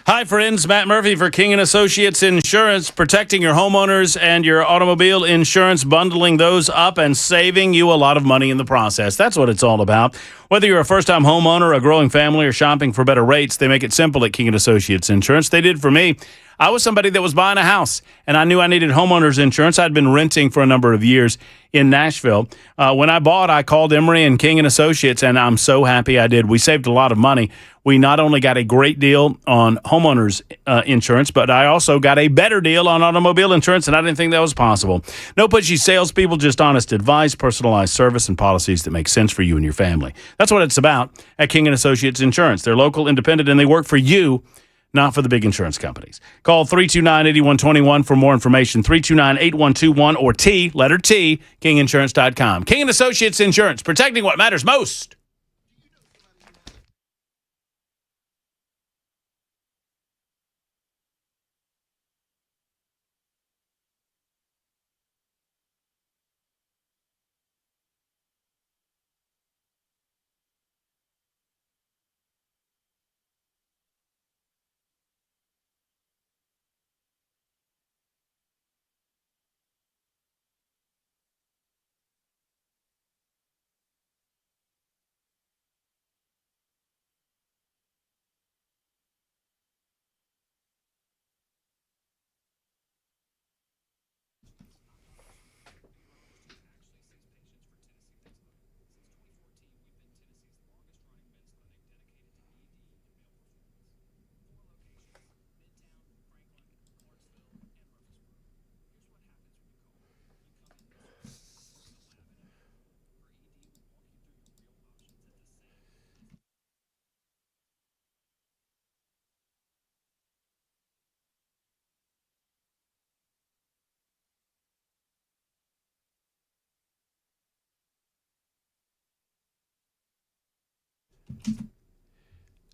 Hi, friends. Matt Murphy for King & Associates Insurance, protecting your homeowners and your automobile insurance, bundling those up and saving you a lot of money in the process. That's what it's all about. Whether you're a first-time homeowner, a growing family, or shopping for better rates, they make it simple at King & Associates Insurance. They did for me. I was somebody that was buying a house, and I knew I needed homeowners insurance. I'd been renting for a number of years in Nashville. When I bought, I called Emery and King & Associates, and I'm so happy I did. We saved a lot of money. We not only got a great deal on homeowners insurance, but I also got a better deal on automobile insurance, and I didn't think that was possible. No pushy salespeople, just honest advice, personalized service, and policies that make sense for you and your family. That's what it's about at King & Associates Insurance. They're local, independent, and they work for you, not for the big insurance companies. Call 329-8121 for more information, 329-8121 or T, letter T, kinginsurance.com. King & Associates Insurance, protecting what matters most.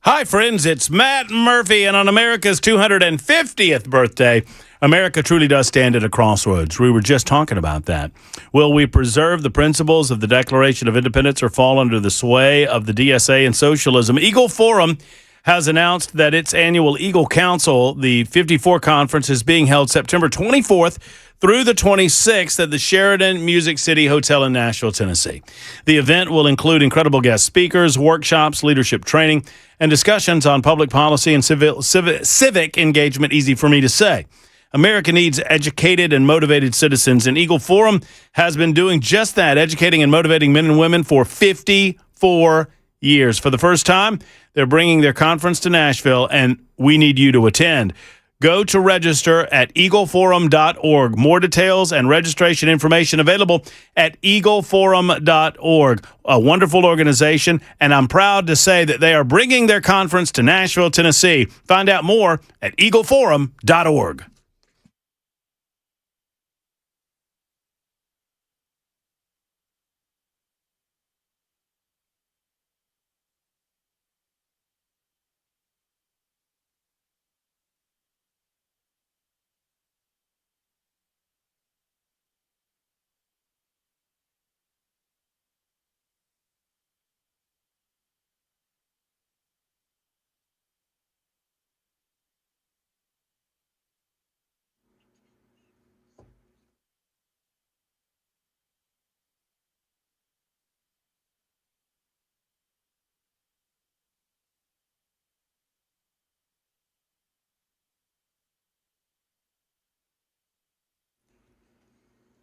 Hi, friends. It's Matt Murphy, and on America's 250th birthday, America truly does stand at a crossroads. We were just talking about that. Will we preserve the principles of the Declaration of Independence or fall under the sway of the DSA and socialism? Eagle Forum has announced that its annual Eagle Council, the 54 conference, is being held September 24th through the 26th at the Sheraton Music City Hotel in Nashville, Tennessee. The event will include incredible guest speakers, workshops, leadership training, and discussions on public policy and civic engagement, easy for me to say. America needs educated and motivated citizens, and Eagle Forum has been doing just that, educating and motivating men and women for 54 years. For the first time, they're bringing their conference to Nashville, and we need you to attend. Go to register at eagleforum.org. More details and registration information available at eagleforum.org. A wonderful organization, and I'm proud to say that they are bringing their conference to Nashville, Tennessee. Find out more at eagleforum.org.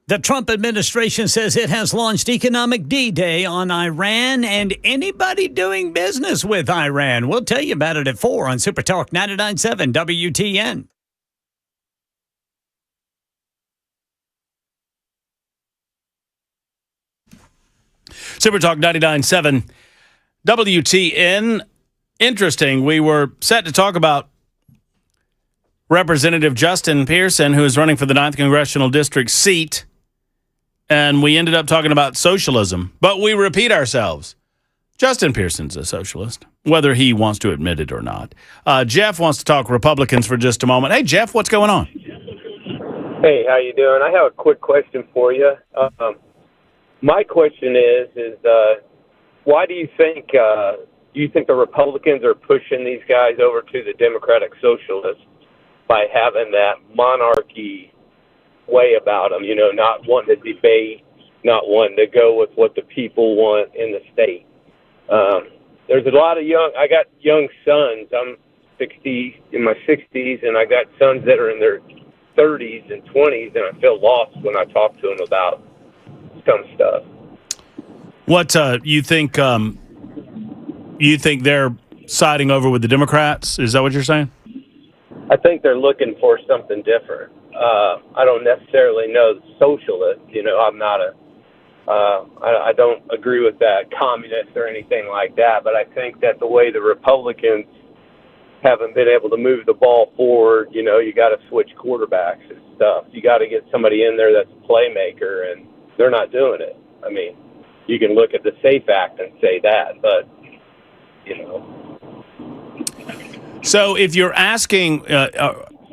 The Trump administration says it has launched economic D-Day on Iran and anybody doing business with Iran. We'll tell you about it at 4 on Super Talk 99.7 WTN. Super Talk 99.7 WTN. Interesting. We were set to talk about Representative Justin Pearson, who is running for the 9th Congressional District seat, and we ended up talking about socialism. But we repeat ourselves. Justin Pearson's a socialist, whether he wants to admit it or not. Jeff wants to talk Republicans for just a moment. Hey, Jeff, what's going on? Hey, how you doing? I have a quick question for you. My question is why do you think the Republicans are pushing these guys over to the Democratic Socialists by having that monarchy way about them? You know, not wanting to debate, not wanting to go with what the people want in the state. There's a lot of I got young sons. I'm in my 60s, and I got sons that are in their 30s and 20s, and I feel lost when I talk to them about some stuff. What you think? You think they're siding over with the Democrats? Is that what you're saying? I think they're looking for something different. I don't necessarily know socialist. You know, I'm not I don't agree with that communist or anything like that, but I think that the way the Republicans haven't been able to move the ball forward, you know, you got to switch quarterbacks and stuff. You got to get somebody in there that's a playmaker, and they're not doing it. I mean, you can look at the SAFE Act and say that, but, you know. So if you're asking,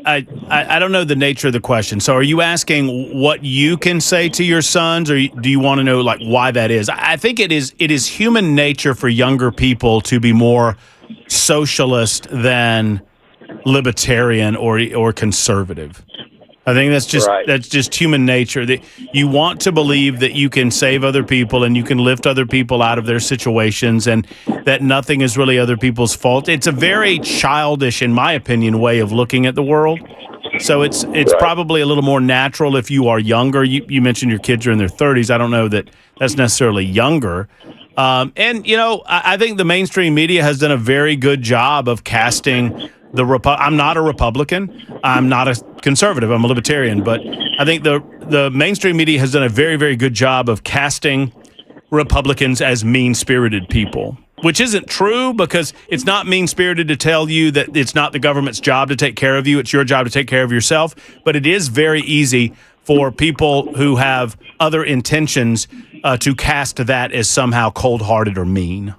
I don't know the nature of the question. So are you asking what you can say to your sons, or do you want to know, like, why that is? I think it is human nature for younger people to be more socialist than libertarian or conservative. I think that's just human nature. That you want to believe that you can save other people and you can lift other people out of their situations, and that nothing is really other people's fault. It's a very childish, in my opinion, way of looking at the world. So it's probably a little more natural if you are younger. You mentioned your kids are in their 30s. I don't know that that's necessarily younger. And, you know, I think the mainstream media has done a very good job of casting I'm not a Republican. I'm not a conservative. I'm a libertarian. But I think the mainstream media has done a very, very good job of casting Republicans as mean-spirited people, which isn't true, because it's not mean-spirited to tell you that it's not the government's job to take care of you. It's your job to take care of yourself. But it is very easy for people who have other intentions to cast that as somehow cold-hearted or mean.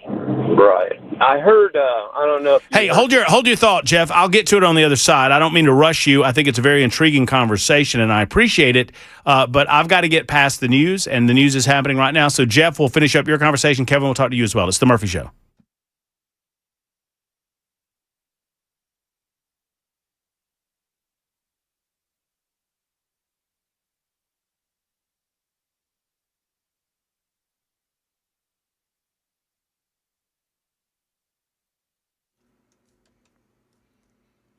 Right. I heard, I don't know if... Hey, hold your thought, Jeff. I'll get to it on the other side. I don't mean to rush you. I think it's a very intriguing conversation, and I appreciate it. But I've got to get past the news, and the news is happening right now. So, Jeff, we'll finish up your conversation. Kevin will talk to you as well. It's The Murphy Show.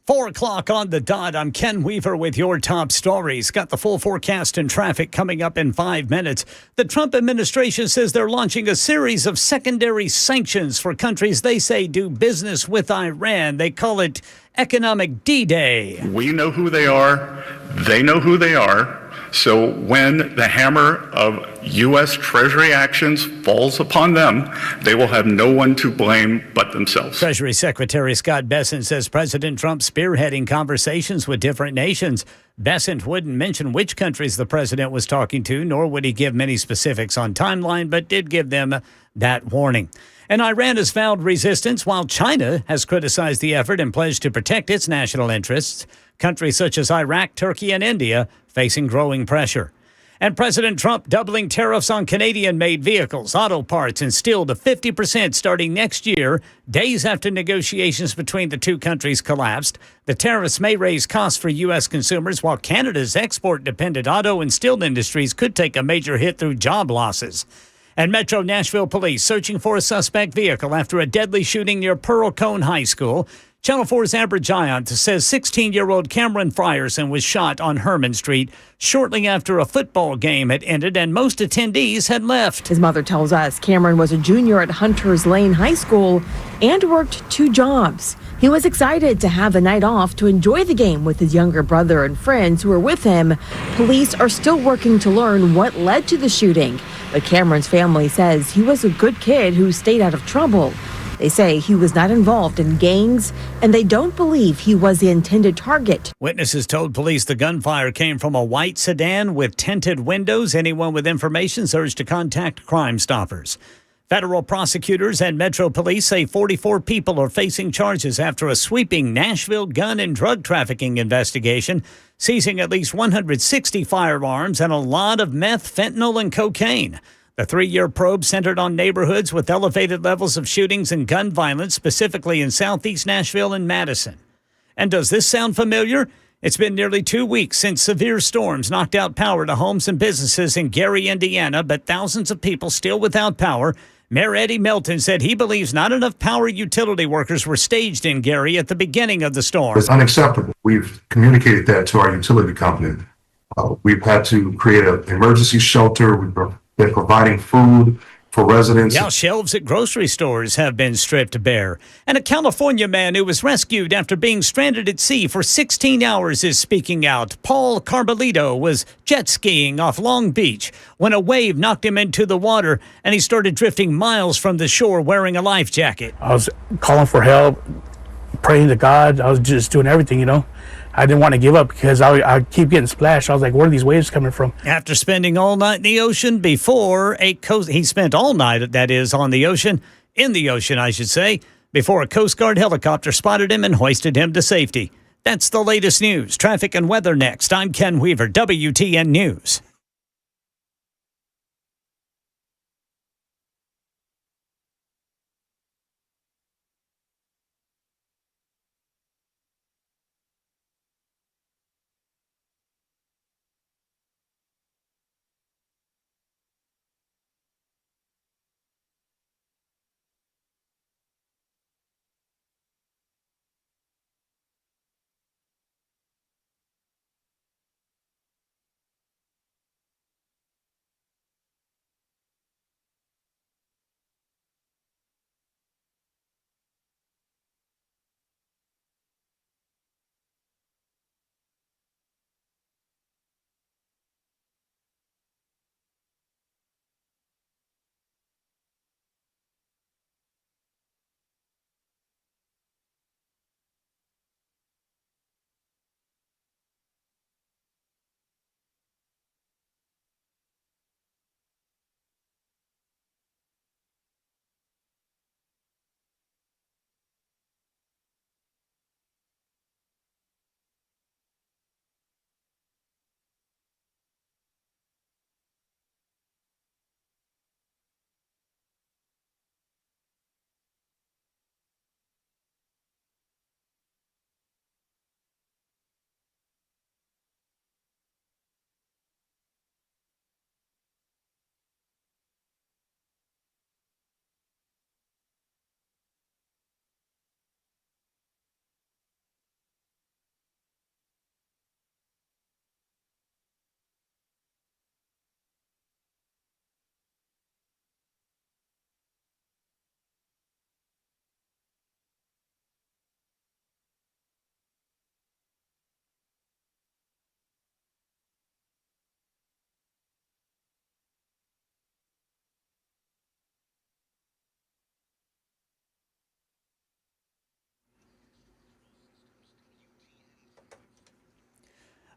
Four o'clock on the dot. I'm Ken Weaver with your top stories. Got the full forecast and traffic coming up in 5 minutes. The Trump administration says they're launching a series of secondary sanctions for countries they say do business with Iran. They call it Economic D-Day. We know who they are. They know who they are. So when the hammer of U.S. Treasury actions falls upon them, they will have no one to blame but themselves. Treasury Secretary Scott Bessent says President Trump spearheading conversations with different nations. Bessent wouldn't mention which countries the president was talking to, nor would he give many specifics on timeline, but did give them that warning. And Iran has vowed resistance, while China has criticized the effort and pledged to protect its national interests. Countries such as Iraq, Turkey, and India facing growing pressure. And President Trump doubling tariffs on Canadian-made vehicles, auto parts, and steel to 50% starting next year, days after negotiations between the two countries collapsed. The tariffs may raise costs for U.S. consumers, while Canada's export-dependent auto and steel industries could take a major hit through job losses. And Metro Nashville police searching for a suspect vehicle after a deadly shooting near Pearl Cone High School. Channel 4's Amber Giant says 16-year-old Cameron Frierson was shot on Herman Street shortly after a football game had ended and most attendees had left. His mother tells us Cameron was a junior at Hunters Lane High School and worked 2 jobs. He was excited to have a night off to enjoy the game with his younger brother and friends who were with him. Police are still working to learn what led to the shooting. But Cameron's family says he was a good kid who stayed out of trouble. They say he was not involved in gangs, and they don't believe he was the intended target. Witnesses told police the gunfire came from a white sedan with tinted windows. Anyone with information is urged to contact Crime Stoppers. Federal prosecutors and Metro Police say 44 people are facing charges after a sweeping Nashville gun and drug trafficking investigation, seizing at least 160 firearms and a lot of meth, fentanyl, and cocaine. The 3-year probe centered on neighborhoods with elevated levels of shootings and gun violence, specifically in southeast Nashville and Madison. And does this sound familiar? It's been nearly 2 weeks since severe storms knocked out power to homes and businesses in Gary, Indiana, but thousands of people still without power. Mayor Eddie Melton said he believes not enough power utility workers were staged in Gary at the beginning of the storm. It's unacceptable. We've communicated that to our utility company. We've had to create an emergency shelter. We've been providing food for residents. Yeah, shelves at grocery stores have been stripped bare. And a California man who was rescued after being stranded at sea for 16 hours is speaking out. Paul Carbolito was jet skiing off Long Beach when a wave knocked him into the water and he started drifting miles from the shore wearing a life jacket. I was calling for help, praying to God. I was just doing everything, you know. I didn't want to give up because I keep getting splashed. I was like, where are these waves coming from? After spending all night in the ocean he spent all night, that is, in the ocean, I should say, before a Coast Guard helicopter spotted him and hoisted him to safety. That's the latest news. Traffic and weather next. I'm Ken Weaver, WTN News.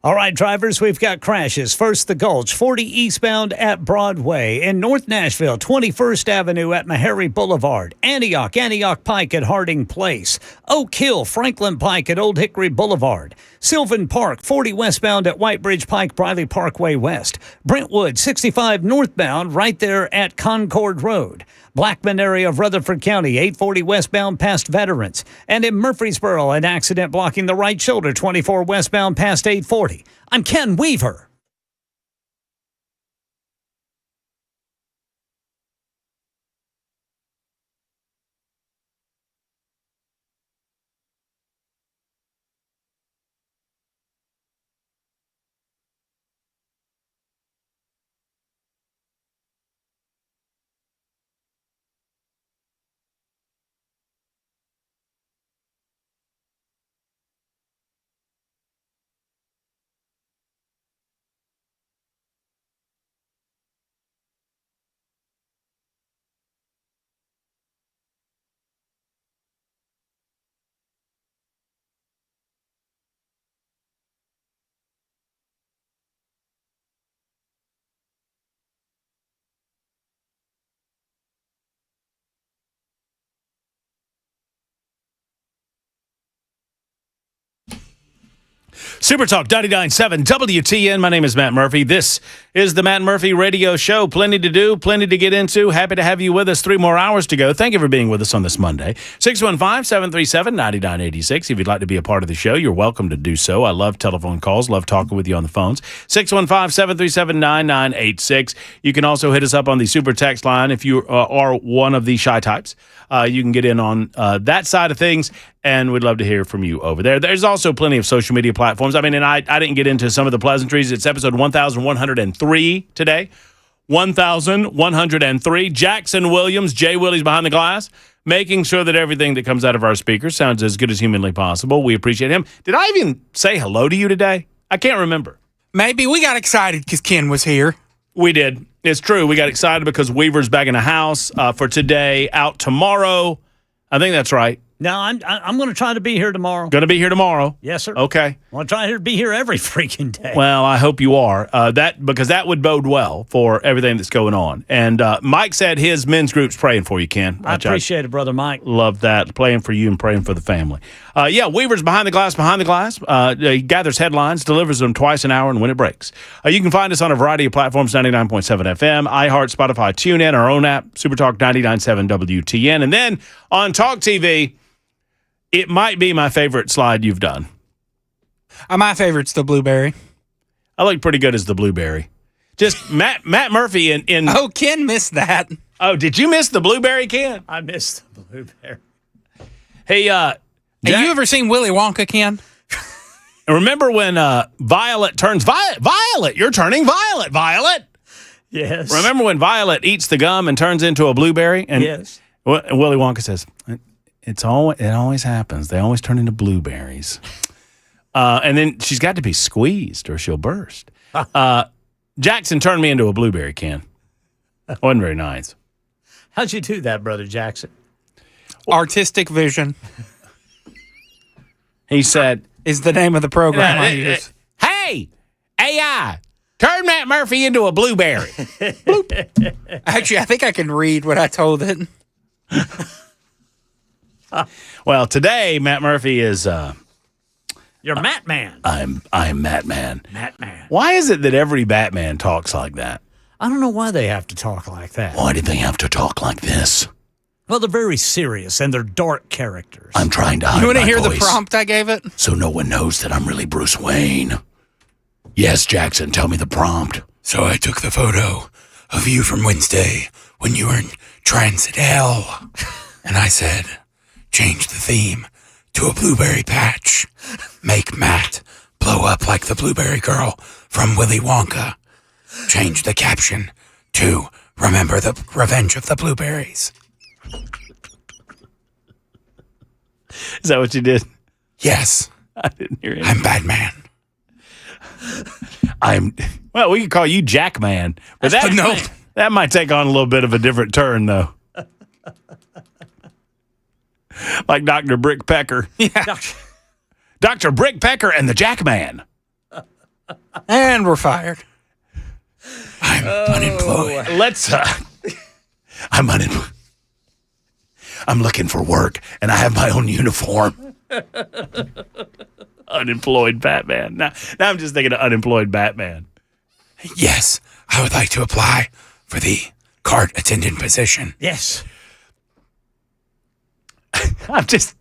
All right, drivers, we've got crashes. First, the Gulch, 40 eastbound at Broadway. In North Nashville, 21st Avenue at Meharry Boulevard. Antioch Pike at Harding Place. Oak Hill, Franklin Pike at Old Hickory Boulevard. Sylvan Park, 40 westbound at White Bridge Pike, Briley Parkway West. Brentwood, 65 northbound right there at Concord Road. Blackman area of Rutherford County, 840 westbound past Veterans. And in Murfreesboro, an accident blocking the right shoulder, 24 westbound past 840. I'm Ken Weaver. Super Talk 99.7 WTN. My name is Matt Murphy. This is the Matt Murphy Radio Show. Plenty to do, plenty to get into. Happy to have you with us. 3 more hours to go. Thank you for being with us on this Monday. 615-737-9986. If you'd like to be a part of the show, you're welcome to do so. I love telephone calls. Love talking with you on the phones. 615-737-9986. You can also hit us up on the super text line if you are one of the shy types. You can get in on that side of things, and we'd love to hear from you over there. There's also plenty of social media platforms. I mean, and I didn't get into some of the pleasantries. It's episode 1103 today. 1103. Jackson Williams, Jay Willie's behind the glass, making sure that everything that comes out of our speakers sounds as good as humanly possible. We appreciate him. Did I even say hello to you today? I can't remember. Maybe we got excited because Ken was here. We did. It's true. We got excited because Weaver's back in the house for today, out tomorrow. I think that's right. No, I'm going to try to be here tomorrow. Going to be here tomorrow? Yes, sir. Okay. I want to try to be here every freaking day. Well, I hope you are. Because that would bode well for everything that's going on. And Mike said his men's group's praying for you, Ken. I appreciate it, Brother Mike. Love that. Praying for you and praying for the family. Weaver's behind the glass. He gathers headlines, delivers them twice an hour, and when it breaks. You can find us on a variety of platforms, 99.7 FM, iHeart, Spotify, TuneIn, our own app, Supertalk 99.7 WTN. And then on Talk TV, it might be my favorite slide you've done. My favorite's the blueberry. I look pretty good as the blueberry. Just Matt Murphy in. Oh, Ken missed that. Oh, did you miss the blueberry, Ken? I missed the blueberry. Hey, have you ever seen Willy Wonka, Ken? Remember when Violet turns Violet? You're turning Violet. Yes. Remember when Violet eats the gum and turns into a blueberry? And yes. Willy Wonka says, it always happens. They always turn into blueberries. And then she's got to be squeezed or she'll burst. Jackson turned me into a blueberry, Ken. Wasn't very nice. How'd you do that, Brother Jackson? Artistic vision. He said, is the name of the program I use. Hey, AI, turn Matt Murphy into a blueberry. Actually, I think I can read what I told it. Well, today Matt Murphy is. You're Matt Man. I'm Matt Man. Matt Man. Why is it that every Batman talks like that? I don't know why they have to talk like that. Why do they have to talk like this? Well, they're very serious and they're dark characters. I'm trying to hide You want to my hear voice the prompt I gave it? so no one knows that I'm really Bruce Wayne. Yes, Jackson, tell me the prompt. So I took the photo of you from Wednesday when you were in transit hell. And I said, change the theme to a blueberry patch. Make Matt blow up like the blueberry girl from Willy Wonka. Change the caption to remember the revenge of the blueberries. Is that what you did? Yes. I didn't hear it. I'm Batman. Well, we could call you Jackman. But that might take on a little bit of a different turn, though. Like Dr. Brick Pecker. Yeah. Dr. Brick Pecker and the Jackman. And we're fired. I'm unemployed. I'm unemployed. I'm looking for work, and I have my own uniform. Unemployed Batman. Now I'm just thinking of unemployed Batman. Yes, I would like to apply for the cart attendant position. Yes. I'm just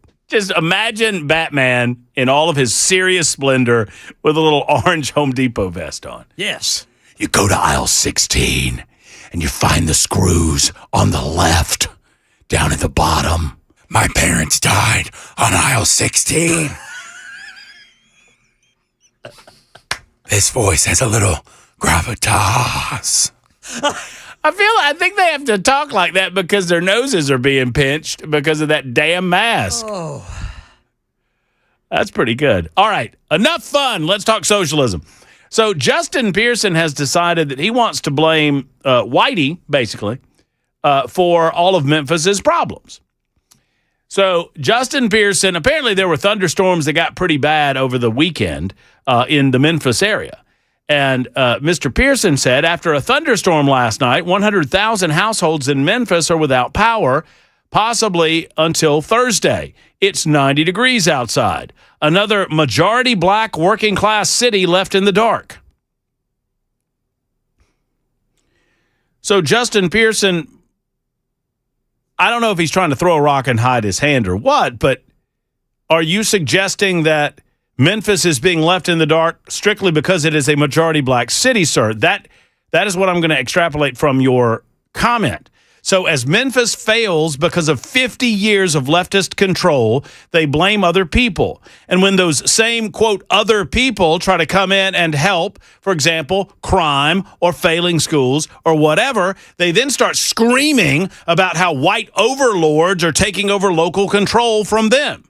imagine Batman in all of his serious splendor with a little orange Home Depot vest on. Yes. You go to aisle 16, and you find the screws on the left. Down at the bottom. My parents died on aisle 16. This voice has a little gravitas. I think they have to talk like that because their noses are being pinched because of that damn mask. Oh. That's pretty good. All right, enough fun. Let's talk socialism. So Justin Pearson has decided that he wants to blame Whitey, basically, for all of Memphis's problems. So Justin Pearson, apparently there were thunderstorms that got pretty bad over the weekend in the Memphis area. And Mr. Pearson said, after a thunderstorm last night, 100,000 households in Memphis are without power. possibly until Thursday. It's 90 degrees outside. Another majority black working class city left in the dark. So Justin Pearson, I don't know if he's trying to throw a rock and hide his hand or what, but are you suggesting that Memphis is being left in the dark strictly because it is a majority black city, sir? That is what I'm going to extrapolate from your comment. So as Memphis fails because of 50 years of leftist control, they blame other people. And when those same, quote, other people try to come in and help, for example, crime or failing schools or whatever, they then start screaming about how white overlords are taking over local control from them.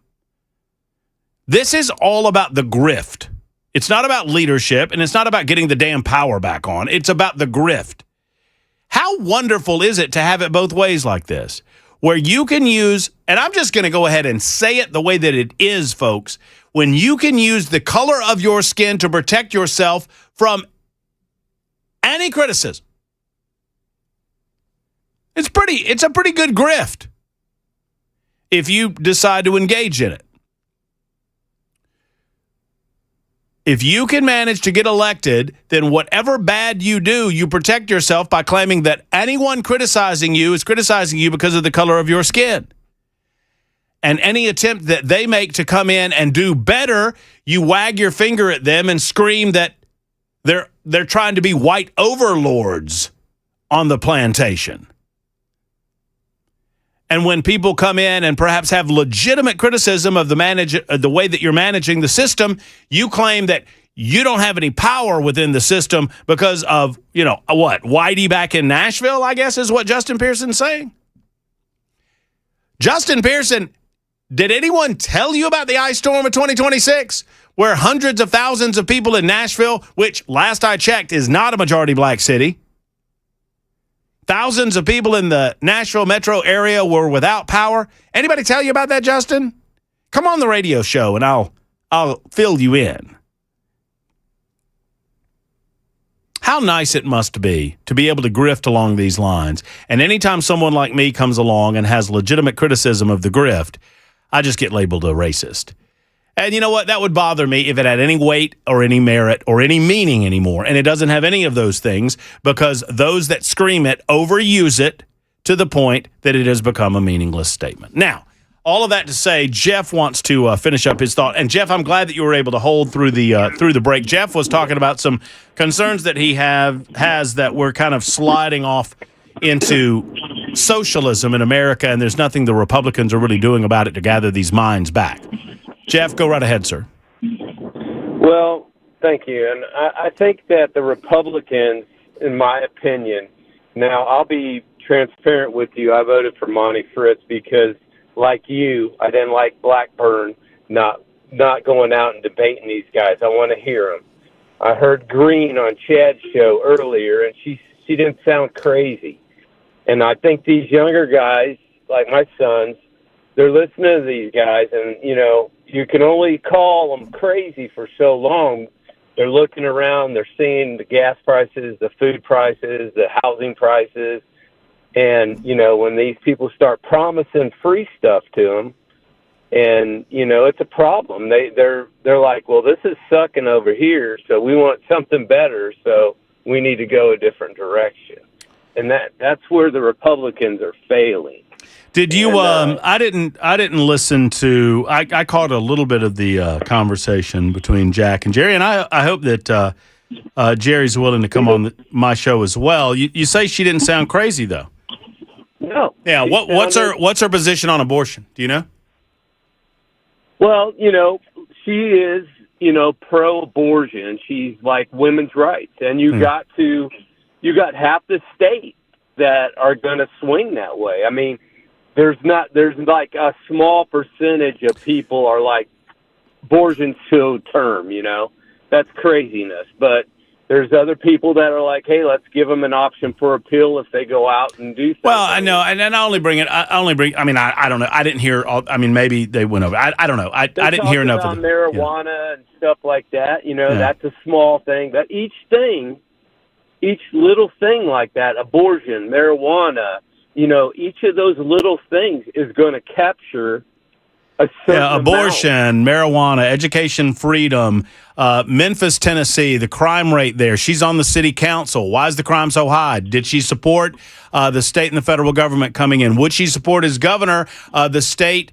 This is all about the grift. It's not about leadership, and it's not about getting the damn power back on. It's about the grift. How wonderful is it to have it both ways like this, where you can use, and I'm just going to go ahead and say it the way that it is, folks, when you can use the color of your skin to protect yourself from any criticism. It's a pretty good grift if you decide to engage in it. If you can manage to get elected, then whatever bad you do, you protect yourself by claiming that anyone criticizing you is criticizing you because of the color of your skin. And any attempt that they make to come in and do better, you wag your finger at them and scream that they're trying to be white overlords on the plantation. And when people come in and perhaps have legitimate criticism of the way that you're managing the system, you claim that you don't have any power within the system because of, Whitey back in Nashville, I guess is what Justin Pearson's saying. Justin Pearson, did anyone tell you about the ice storm of 2026, where hundreds of thousands of people in Nashville, which last I checked is not a majority black city, thousands of people in the Nashville metro area were without power? Anybody tell you about that, Justin? Come on the radio show and I'll fill you in. How nice it must be to be able to grift along these lines. And anytime someone like me comes along and has legitimate criticism of the grift, I just get labeled a racist. And you know what? That would bother me if it had any weight or any merit or any meaning anymore. And it doesn't have any of those things because those that scream it overuse it to the point that it has become a meaningless statement. Now, all of that to say, Jeff wants to finish up his thought. And Jeff, I'm glad that you were able to hold through the break. Jeff was talking about some concerns that he has that we're kind of sliding off into socialism in America, and there's nothing the Republicans are really doing about it to gather these minds back. Jeff, go right ahead, sir. Well, thank you. And I think that the Republicans, in my opinion, now I'll be transparent with you. I voted for Monty Fritz because, like you, I didn't like Blackburn not going out and debating these guys. I want to hear them. I heard Green on Chad's show earlier, and she didn't sound crazy. And I think these younger guys, like my sons, they're listening to these guys, and, you can only call them crazy for so long. They're looking around, they're seeing the gas prices, the food prices, the housing prices, and, when these people start promising free stuff to them, and, it's a problem. They're like, well, this is sucking over here, so we want something better, so we need to go a different direction. And that's where the Republicans are failing. Did you? I didn't listen to. I caught a little bit of the conversation between Jack and Jerry, and I hope that Jerry's willing to come on my show as well. You say she didn't sound crazy though. No. Yeah. What's her position on abortion? Do you know? Well, she is pro-abortion. She's like women's rights, and you got half the state that are going to swing that way. I mean. There's like a small percentage of people are like abortion's to term, that's craziness. But there's other people that are like, hey, let's give them an option for appeal if they go out and do something. Well, I know, and I only bring it. I don't know. I didn't hear all. I mean, maybe they went over. I don't know. I didn't hear enough of the marijuana and stuff like that. That's a small thing. But each little thing like that, abortion, marijuana, each of those little things is going to capture a certain abortion, marijuana, education freedom, Memphis, Tennessee, the crime rate there. She's on the city council. Why is the crime so high? Did she support the state and the federal government coming in? Would she support as governor the state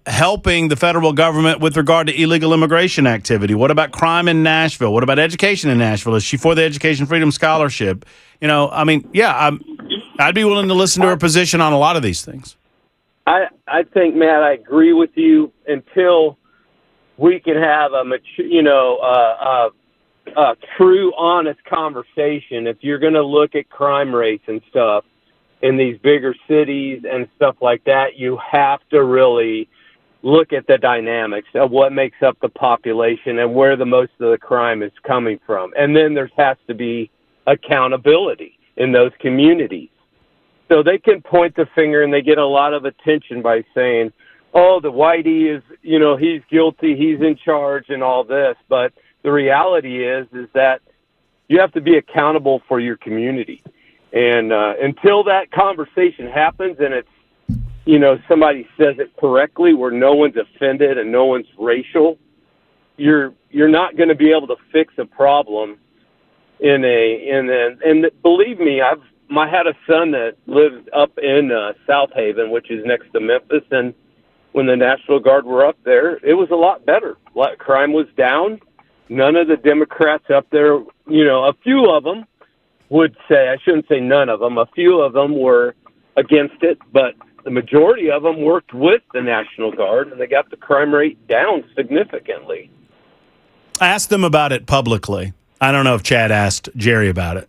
helping the federal government with regard to illegal immigration activity? What about crime in Nashville? What about education in Nashville? Is she for the Education Freedom Scholarship? I'd be willing to listen to her position on a lot of these things. I think, Matt, I agree with you until we can have a true, honest conversation. If you're going to look at crime rates and stuff in these bigger cities and stuff like that, you have to really look at the dynamics of what makes up the population and where the most of the crime is coming from. And then there has to be accountability in those communities. So they can point the finger and they get a lot of attention by saying, oh, the whitey is, he's guilty, he's in charge and all this. But the reality is that you have to be accountable for your community. And until that conversation happens and it's, somebody says it correctly where no one's offended and no one's racial, you're not going to be able to fix a problem and believe me, I had a son that lives up in South Haven, which is next to Memphis, and when the National Guard were up there, it was a lot better. Crime was down. None of the Democrats up there, a few of them would say, I shouldn't say none of them, a few of them were against it, but the majority of them worked with the National Guard, and they got the crime rate down significantly. Ask them about it publicly. I don't know if Chad asked Jerry about it.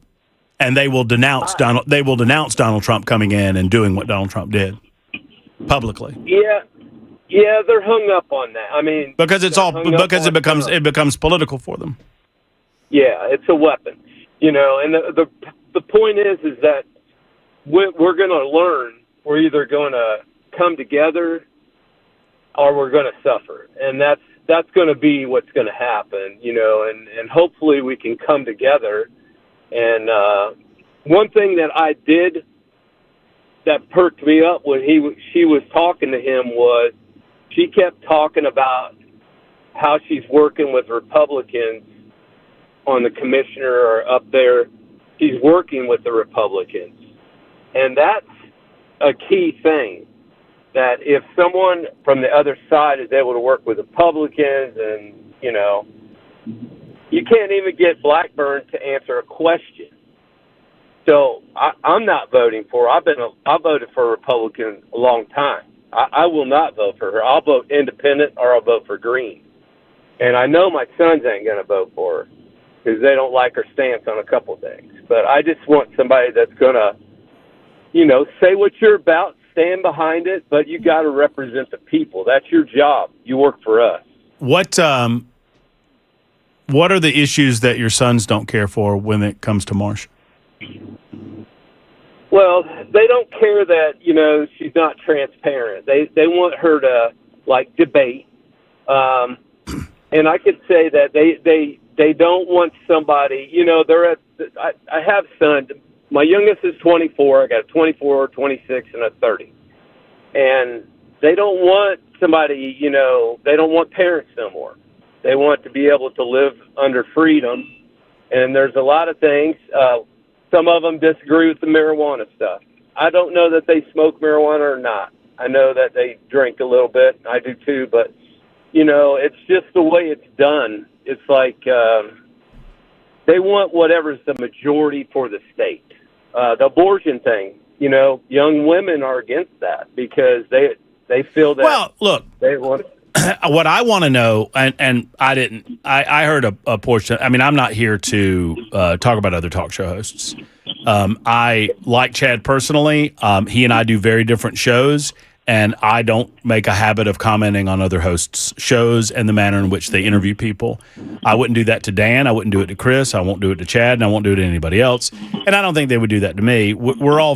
And they will denounce Donald. They will denounce Donald Trump coming in and doing what Donald Trump did publicly. Yeah, they're hung up on that. I mean, because it becomes political for them. Yeah, it's a weapon, and the point is that we're going to learn. We're either going to come together or we're going to suffer, and that's going to be what's going to happen, and hopefully we can come together. And one thing that I did that perked me up when she was talking to him was she kept talking about how she's working with Republicans on the commissioner or up there. She's working with the Republicans. And that's a key thing, that if someone from the other side is able to work with Republicans and, you can't even get Blackburn to answer a question. So I'm not voting for her. I voted for a Republican a long time. I will not vote for her. I'll vote independent or I'll vote for Green. And I know my sons ain't going to vote for her because they don't like her stance on a couple things. But I just want somebody that's going to, say what you're about, stand behind it, but you got to represent the people. That's your job. You work for us. What are the issues that your sons don't care for when it comes to Marsha? Well, they don't care that, she's not transparent. They want her to, debate. And I could say that they don't want somebody, I have sons. My youngest is 24. I got a 24, 26, and a 30. And they don't want somebody, they don't want parents no more. They want to be able to live under freedom. And there's a lot of things. Some of them disagree with the marijuana stuff. I don't know that they smoke marijuana or not. I know that they drink a little bit. I do too. But, it's just the way it's done. It's like they want whatever's the majority for the state. The abortion thing, young women are against that because they feel that. Well, look. They want. What I want to know, and I heard a portion. I mean, I'm not here to talk about other talk show hosts. I like Chad personally. He and I do very different shows, and I don't make a habit of commenting on other hosts' shows and the manner in which they interview people. I wouldn't do that to Dan. I wouldn't do it to Chris. I won't do it to Chad, and I won't do it to anybody else. And I don't think they would do that to me. We're all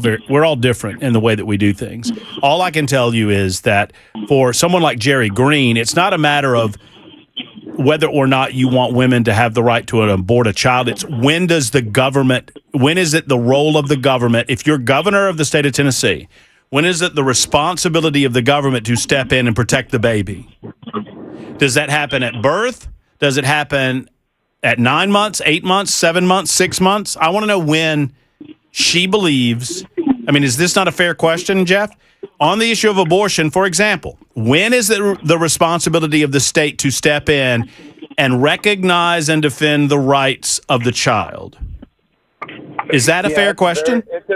different in the way that we do things. All I can tell you is that for someone like Jerry Green, it's not a matter of whether or not you want women to have the right to abort a child. It's when does the government when is it the role of the government, if you're governor of the state of Tennessee, when is it the responsibility of the government to step in and protect the baby? Does that happen at birth? Does it happen at 9 months, 8 months, 7 months, 6 months? I want to know when she believes. I mean, is this not a fair question, Jeff? On the issue of abortion, for example, when is it the responsibility of the state to step in and recognize and defend the rights of the child? Is that a fair question? It's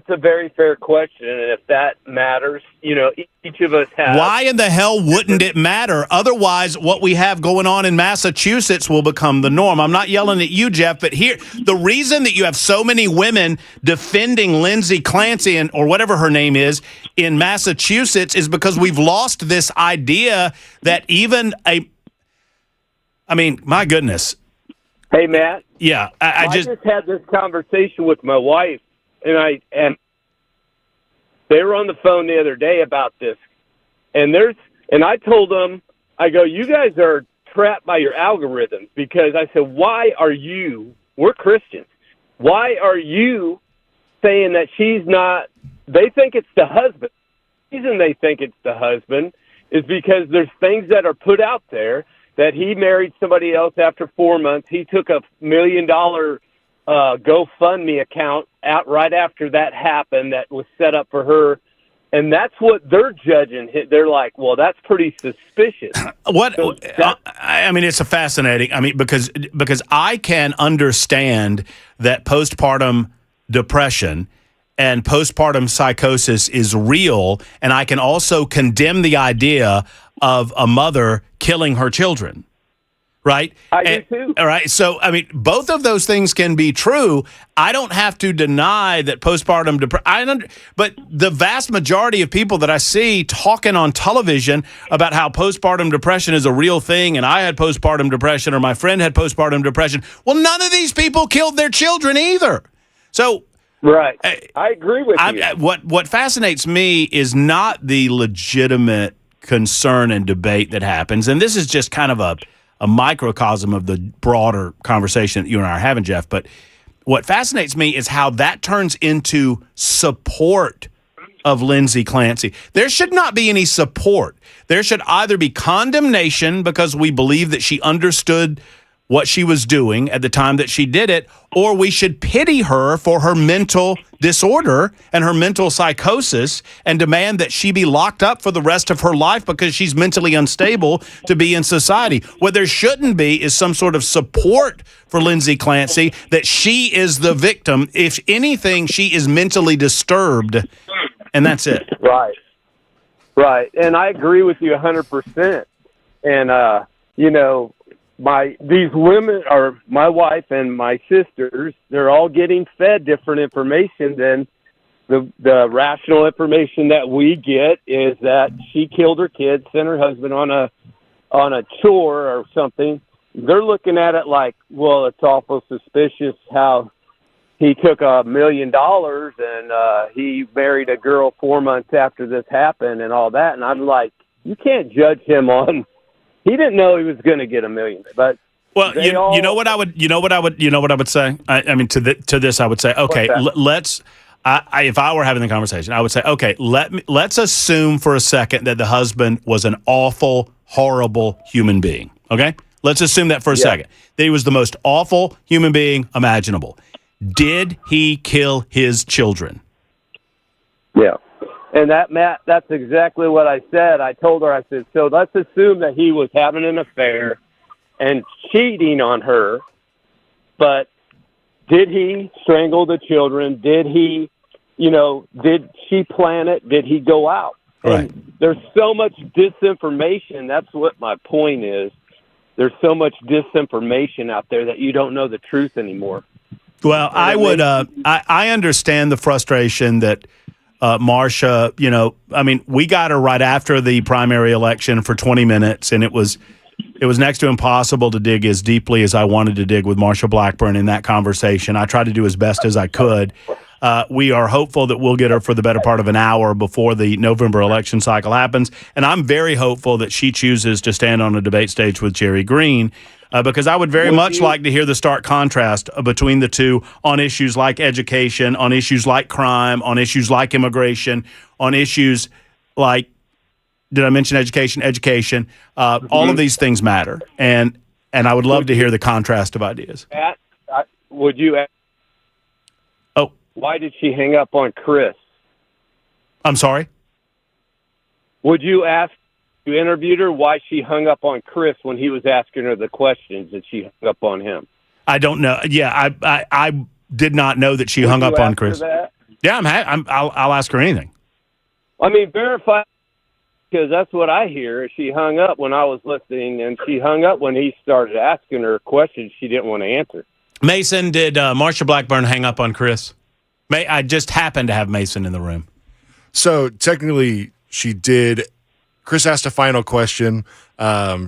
a very fair question, and if that matters, each of us has. Why in the hell wouldn't it matter? Otherwise, what we have going on in Massachusetts will become the norm. I'm not yelling at you, Jeff, but here, the reason that you have so many women defending Lindsay Clancy or whatever her name is in Massachusetts is because we've lost this idea that even my goodness. Hey, Matt. Yeah, I just had this conversation with my wife, and they were on the phone the other day about this, and I told them, I go, you guys are trapped by your algorithms, because I said, we're Christians, why are you saying that she's not? They think it's the husband. The reason they think it's the husband is because there's things that are put out there that he married somebody else after 4 months. He took $1 million GoFundMe account out right after that happened that was set up for her. And that's what they're judging. They're like, well, that's pretty suspicious. It's a fascinating, because I can understand that postpartum depression and postpartum psychosis is real, and I can also condemn the idea of a mother killing her children, right? I do too. All right, so, both of those things can be true. I don't have to deny that postpartum depression, but the vast majority of people that I see talking on television about how postpartum depression is a real thing, and I had postpartum depression, or my friend had postpartum depression, well, none of these people killed their children either. So... Right. I agree with you. What fascinates me is not the legitimate concern and debate that happens, and this is just kind of a microcosm of the broader conversation that you and I are having, Jeff, but what fascinates me is how that turns into support of Lindsay Clancy. There should not be any support. There should either be condemnation because we believe that she understood what she was doing at the time that she did it, or we should pity her for her mental disorder and her mental psychosis and demand that she be locked up for the rest of her life because she's mentally unstable to be in society. What there shouldn't be is some sort of support for Lindsay Clancy, that she is the victim. If anything, she is mentally disturbed, and that's it. Right. And I agree with you 100%. And, these women are my wife and my sisters. They're all getting fed different information than the rational information that we get is that she killed her kids, sent her husband on a chore or something. They're looking at it like, well, it's awful suspicious how he took $1 million and he married a girl 4 months after this happened and all that. And I'm like, you can't judge him on. He didn't know he was going to get $1 million, but well, you know what I would say. To this, I would say, okay, let's. If I were having the conversation, I would say, okay, let's assume for a second that the husband was an awful, horrible human being. Okay, let's assume that for a second, that he was the most awful human being imaginable. Did he kill his children? Yeah. And Matt, that's exactly what I said. I told her, I said, so let's assume that he was having an affair and cheating on her, but did he strangle the children? Did he, did she plan it? Did he go out? Right. And there's so much disinformation. That's what my point is. There's so much disinformation out there that you don't know the truth anymore. Well, I understand the frustration that Marsha, we got her right after the primary election for 20 minutes, and it was next to impossible to dig as deeply as I wanted to dig with Marsha Blackburn in that conversation. I tried to do as best as I could. We are hopeful that we'll get her for the better part of an hour before the November election cycle happens, and I'm very hopeful that she chooses to stand on a debate stage with Jerry Green because I would very much like to hear the stark contrast between the two on issues like education, on issues like crime, on issues like immigration, on issues like, did I mention education? Education. All of these things matter, and I would love to hear the contrast of ideas. Would you ask, why did she hang up on Chris? I'm sorry? Would you ask, you interviewed her, why she hung up on Chris when he was asking her the questions and she hung up on him? I don't know. Yeah, I did not know that she hung up on Chris. That? Yeah, I'll ask her anything. I mean, verify, because that's what I hear. She hung up when I was listening, and she hung up when he started asking her questions she didn't want to answer. Mason, did Marsha Blackburn hang up on Chris? I just happened to have Mason in the room. So technically, she did. Chris asked a final question.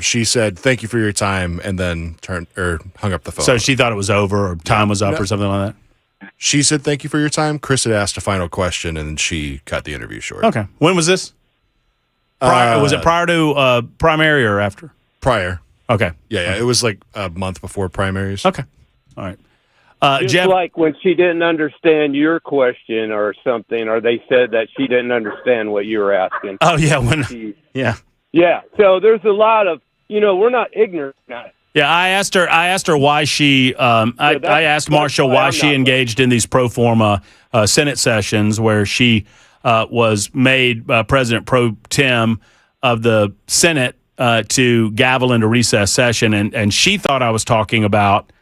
She said, "Thank you for your time," and then hung up the phone. So she thought it was over, or time was up, or something like that. She said, "Thank you for your time." Chris had asked a final question, and then she cut the interview short. Okay. When was this? Was it prior to primary or after? Prior. Okay. Yeah. It was like a month before primaries. Okay. All right. Just Jeff, like when she didn't understand your question or something, or they said that she didn't understand what you were asking. Oh, yeah. Yeah. Yeah. So there's a lot of, we're not ignorant. Yeah, I asked her why she. I asked Marsha why she engaged in these pro forma Senate sessions where she was made president pro tem of the Senate to gavel into recess session, and she thought I was talking about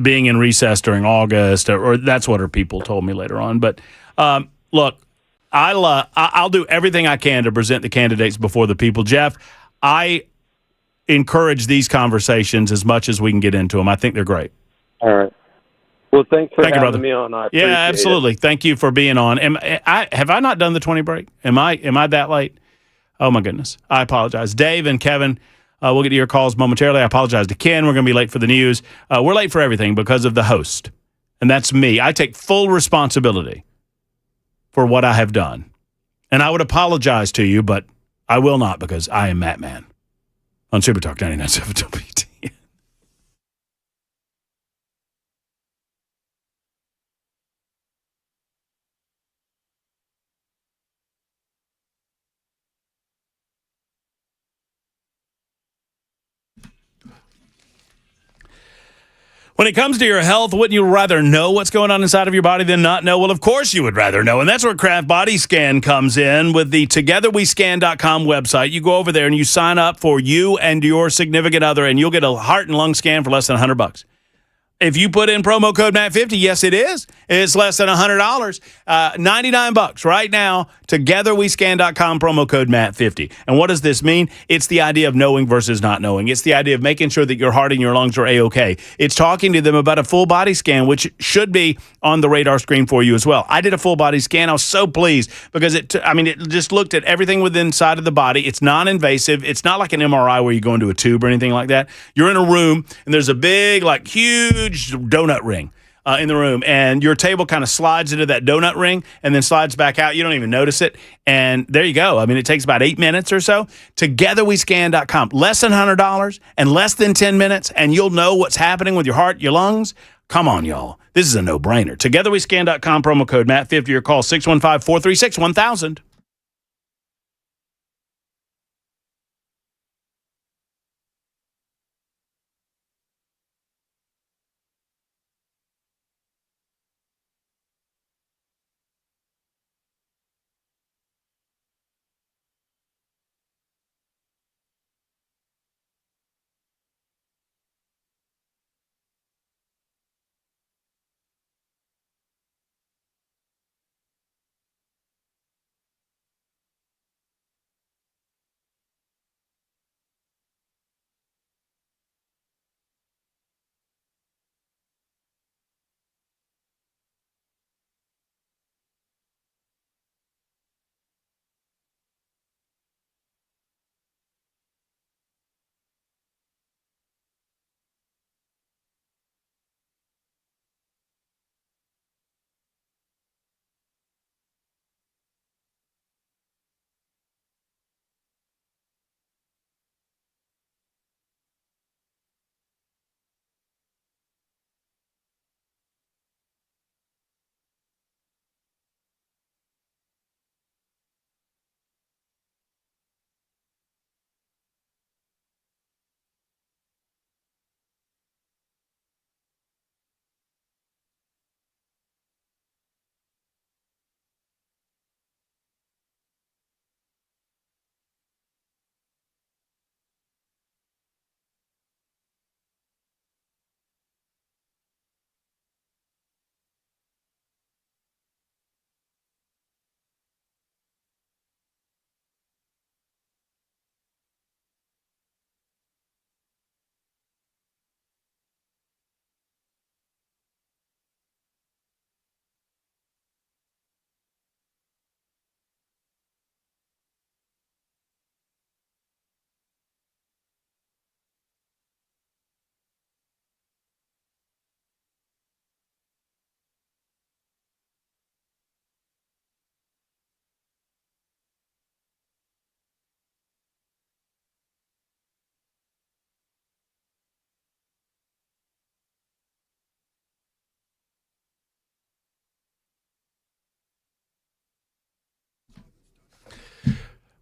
being in recess during August, or that's what her people told me later on. But look, I'll do everything I can to present the candidates before the people. Jeff, I encourage these conversations as much as we can get into them. I think they're great. All right. Well, thanks for having brother. me on. I appreciate absolutely. it. Thank you for being on. Have I not done the 20 break? Am I that late? Oh, my goodness. I apologize. Dave and Kevin, we'll get to your calls momentarily. I apologize to Ken. We're going to be late for the news. We're late for everything because of the host, and that's me. I take full responsibility for what I have done, and I would apologize to you, but I will not because I am Matt Man on Super Talk 99.7 WT. When it comes to your health, wouldn't you rather know what's going on inside of your body than not know? Well, of course you would rather know. And that's where Kraft Body Scan comes in with the TogetherWeScan.com website. You go over there and you sign up for you and your significant other, and you'll get a heart and lung scan for less than $100. If you put in promo code MAT50, yes, it is. It's less than $100. $99 right now. TogetherWeScan.com, promo code MAT50. And what does this mean? It's the idea of knowing versus not knowing. It's the idea of making sure that your heart and your lungs are A-OK. It's talking to them about a full body scan, which should be on the radar screen for you as well. I did a full body scan. I was so pleased because it just looked at everything within inside of the body. It's non-invasive. It's not like an MRI where you go into a tube or anything like that. You're in a room and there's a big, huge donut ring in the room, and your table kind of slides into that donut ring and then slides back out. You don't even notice it, and there you go. It takes about 8 minutes or so. TogetherWeScan.com. Less than $100 and less than 10 minutes, and you'll know what's happening with your heart, your lungs. Come on, y'all. This is a no-brainer. TogetherWeScan.com, promo code MAT50, or call 615-436-1000.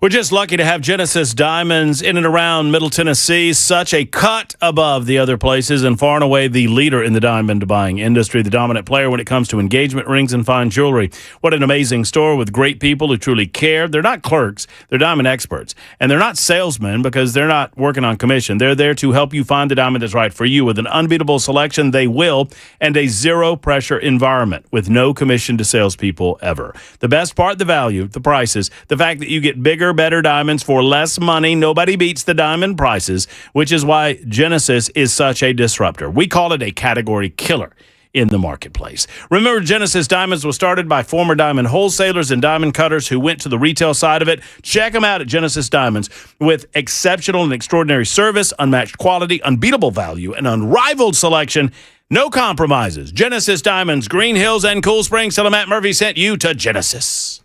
We're just lucky to have Genesis Diamonds in and around Middle Tennessee, such a cut above the other places and far and away the leader in the diamond buying industry, the dominant player when it comes to engagement rings and fine jewelry. What an amazing store with great people who truly care. They're not clerks, they're diamond experts. And they're not salesmen because they're not working on commission. They're there to help you find the diamond that's right for you. With an unbeatable selection, they will, and a zero-pressure environment with no commission to salespeople ever. The best part, the value, the prices, the fact that you get bigger, better diamonds for less money. Nobody beats the diamond prices, which is why Genesis is such a disruptor. We call it a category killer in the marketplace. Remember, Genesis Diamonds was started by former diamond wholesalers and diamond cutters who went to the retail side of it. Check them out at Genesis Diamonds with exceptional and extraordinary service, unmatched quality, unbeatable value, and unrivaled selection. No compromises. Genesis Diamonds, Green Hills and Cool Springs. Tell them Matt Murphy sent you to Genesis.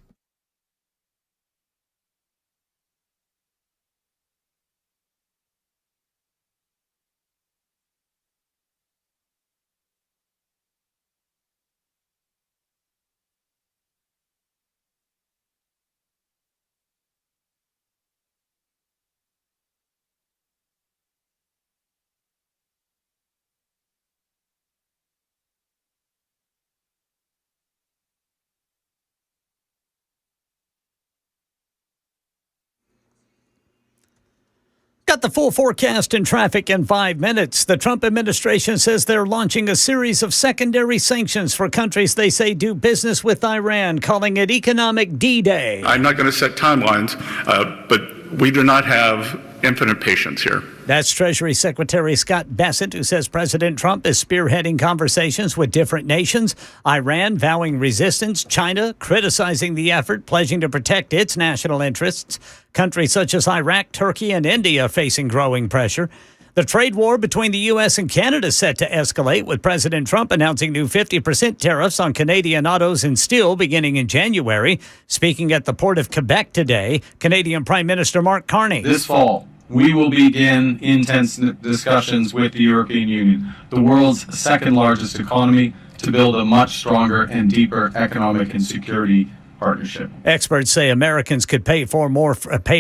Got the full forecast and traffic in 5 minutes. The Trump administration says they're launching a series of secondary sanctions for countries they say do business with Iran, calling it economic D-Day. I'm not going to set timelines, but we do not have infinite patience here. That's Treasury Secretary Scott Bessent, who says President Trump is spearheading conversations with different nations. Iran vowing resistance, China criticizing the effort, pledging to protect its national interests. Countries such as Iraq, Turkey, and India facing growing pressure. The trade war between the U.S. and Canada set to escalate, with President Trump announcing new 50% tariffs on Canadian autos and steel beginning in January. Speaking at the Port of Quebec today, Canadian Prime Minister Mark Carney. This fall, we will begin intense discussions with the European Union, the world's second largest economy, to build a much stronger and deeper economic and security partnership. Experts say Americans could pay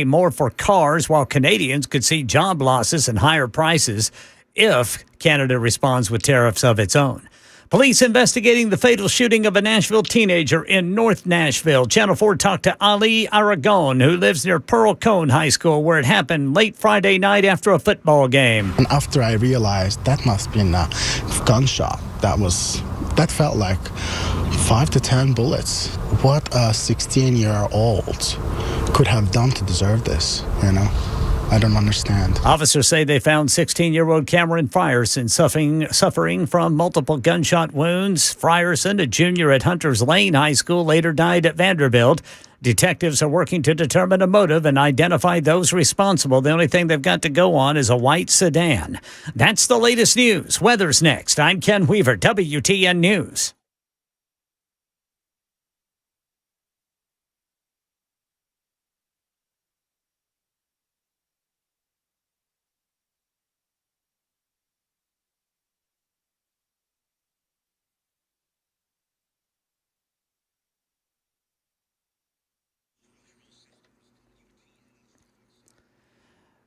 more for cars, while Canadians could see job losses and higher prices if Canada responds with tariffs of its own. Police investigating the fatal shooting of a Nashville teenager in North Nashville. Channel 4 talked to Ali Aragon, who lives near Pearl Cone High School, where it happened late Friday night after a football game. And after I realized that must be a gunshot, that felt like 5 to 10 bullets. What a 16-year-old could have done to deserve this, you know? I don't understand. Officers say they found 16-year-old Cameron Frierson suffering from multiple gunshot wounds. Frierson, a junior at Hunters Lane High School, later died at Vanderbilt. Detectives are working to determine a motive and identify those responsible. The only thing they've got to go on is a white sedan. That's the latest news. Weather's next. I'm Ken Weaver, WTN News.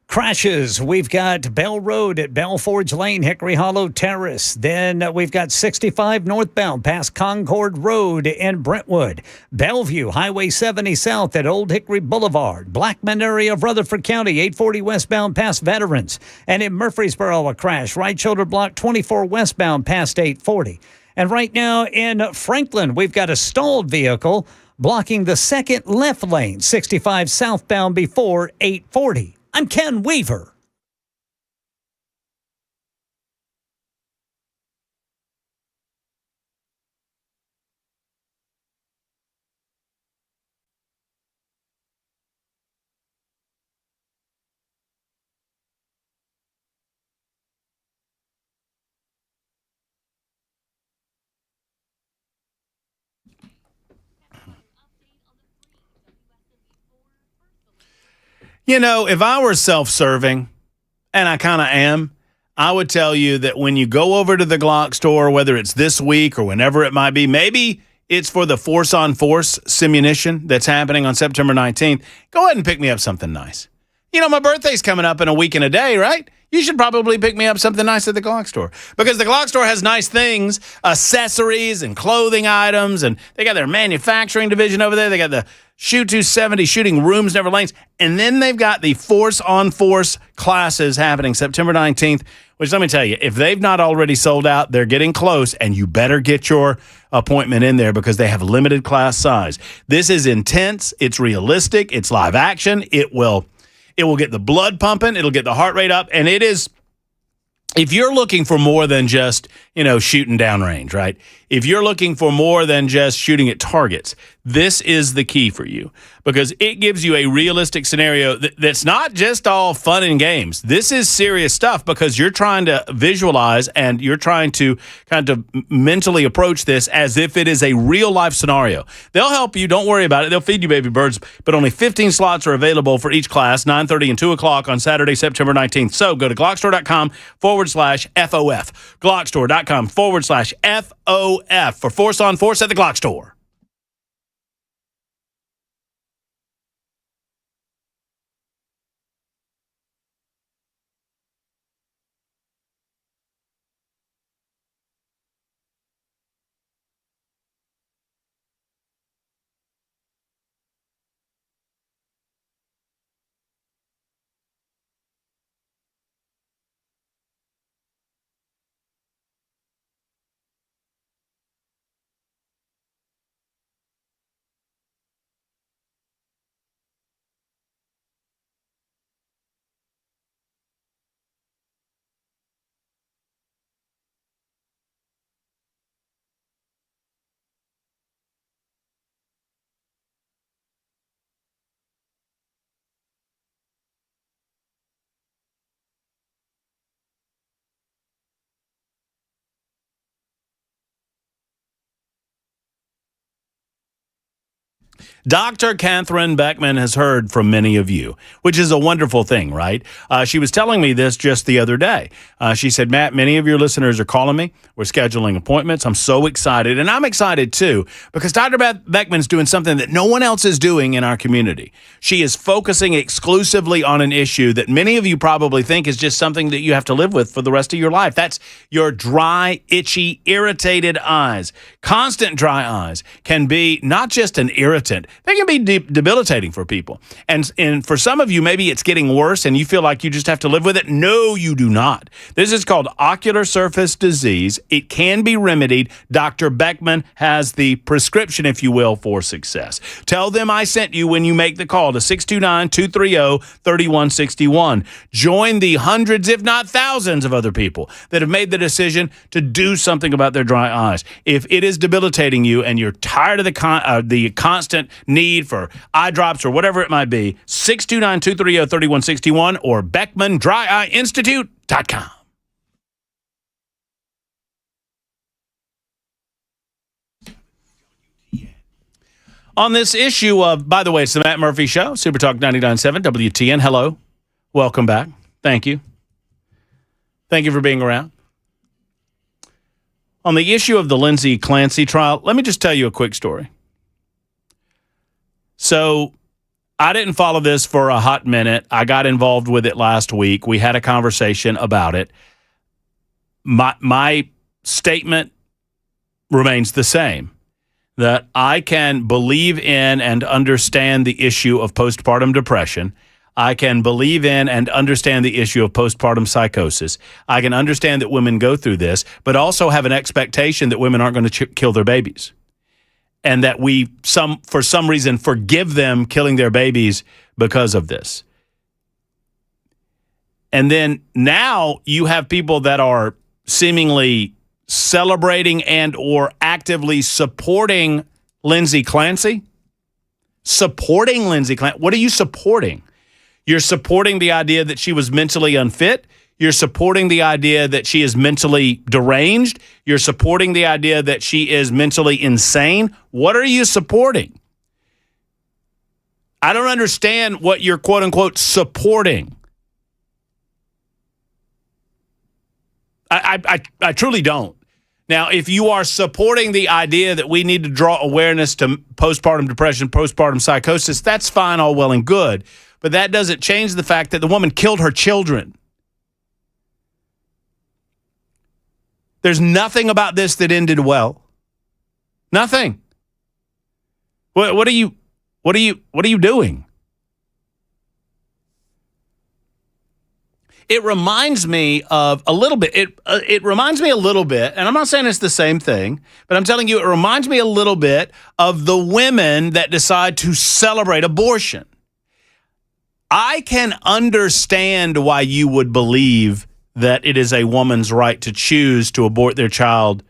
Crashes. We've got Bell Road at Bell Forge Lane, Hickory Hollow Terrace. Then we've got 65 northbound past Concord Road in Brentwood. Bellevue, Highway 70 south at Old Hickory Boulevard. Blackman area of Rutherford County, 840 westbound past Veterans. And in Murfreesboro, a crash. Right shoulder block 24 westbound past 840. And right now in Franklin, we've got a stalled vehicle blocking the second left lane, 65 southbound before 840. I'm Ken Weaver. You know, if I were self-serving, and I kind of am, I would tell you that when you go over to the Glock store, whether it's this week or whenever it might be, maybe It's for the Force on Force simunition that's happening on September 19th. Go ahead and pick me up something nice. You know, my birthday's coming up in a week and a day, right? You should probably pick me up something nice at the Glock store, because the Glock store has nice things, accessories and clothing items, and they got their manufacturing division over there. They got the Shoot 270 shooting rooms, never lanes, and then they've got the Force on Force classes happening September 19th, which, let me tell you, if they've not already sold out, they're getting close, and you better get your appointment in there because they have limited class size. This is intense. It's realistic. It's live action. It will get the blood pumping. It'll get the heart rate up. And it is, if you're looking for more than just, shooting downrange, right? If you're looking for more than just shooting at targets, this is the key for you, because it gives you a realistic scenario that's not just all fun and games. This is serious stuff, because you're trying to visualize and you're trying to kind of mentally approach this as if it is a real life scenario. They'll help you. Don't worry about it. They'll feed you baby birds, but only 15 slots are available for each class, 9:30 and 2 o'clock on Saturday, September 19th. So go to glockstore.com/FOF. glockstore.com/FOF for Force on Force at the Glock store. Dr. Catherine Beckman has heard from many of you, which is a wonderful thing, right? She was telling me this just the other day. She said, Matt, many of your listeners are calling me. We're scheduling appointments. I'm so excited. And I'm excited too, because Dr. Beckman's doing something that no one else is doing in our community. She is focusing exclusively on an issue that many of you probably think is just something that you have to live with for the rest of your life. That's your dry, itchy, irritated eyes. Constant dry eyes can be not just an irritant, they can be debilitating for people. And for some of you, maybe it's getting worse and you feel like you just have to live with it. No, you do not. This is called ocular surface disease. It can be remedied. Dr. Beckman has the prescription, if you will, for success. Tell them I sent you when you make the call to 629-230-3161. Join the hundreds, if not thousands, of other people that have made the decision to do something about their dry eyes. If it is debilitating you and you're tired of the constant need for eye drops or whatever it might be, 629-230-3161 or BeckmanDryEyeInstitute.com. On this issue of, by the way, it's the Matt Murphy Show, Super Talk 99.7 WTN. Hello. Welcome back. Thank you. Thank you for being around. On the issue of the Lindsay Clancy trial, let me just tell you a quick story. So I didn't follow this for a hot minute. I got involved with it last week. We had a conversation about it. My statement remains the same, that I can believe in and understand the issue of postpartum depression. I can believe in and understand the issue of postpartum psychosis. I can understand that women go through this, but also have an expectation that women aren't going to kill their babies. And that we, for some reason, forgive them killing their babies because of this. And then now you have people that are seemingly celebrating and or actively supporting Lindsay Clancy. Supporting Lindsay Clancy. What are you supporting? You're supporting the idea that she was mentally unfit. You're supporting the idea that she is mentally deranged. You're supporting the idea that she is mentally insane. What are you supporting? I don't understand what you're quote unquote supporting. I truly don't. Now, if you are supporting the idea that we need to draw awareness to postpartum depression, postpartum psychosis, that's fine, all well and good. But that doesn't change the fact that the woman killed her children. There's nothing about this that ended well. Nothing. What are you doing? It reminds me of a little bit. It reminds me a little bit, and I'm not saying it's the same thing, but I'm telling you, it reminds me a little bit of the women that decide to celebrate abortion. I can understand why you would believe that it is a woman's right to choose to abort their child,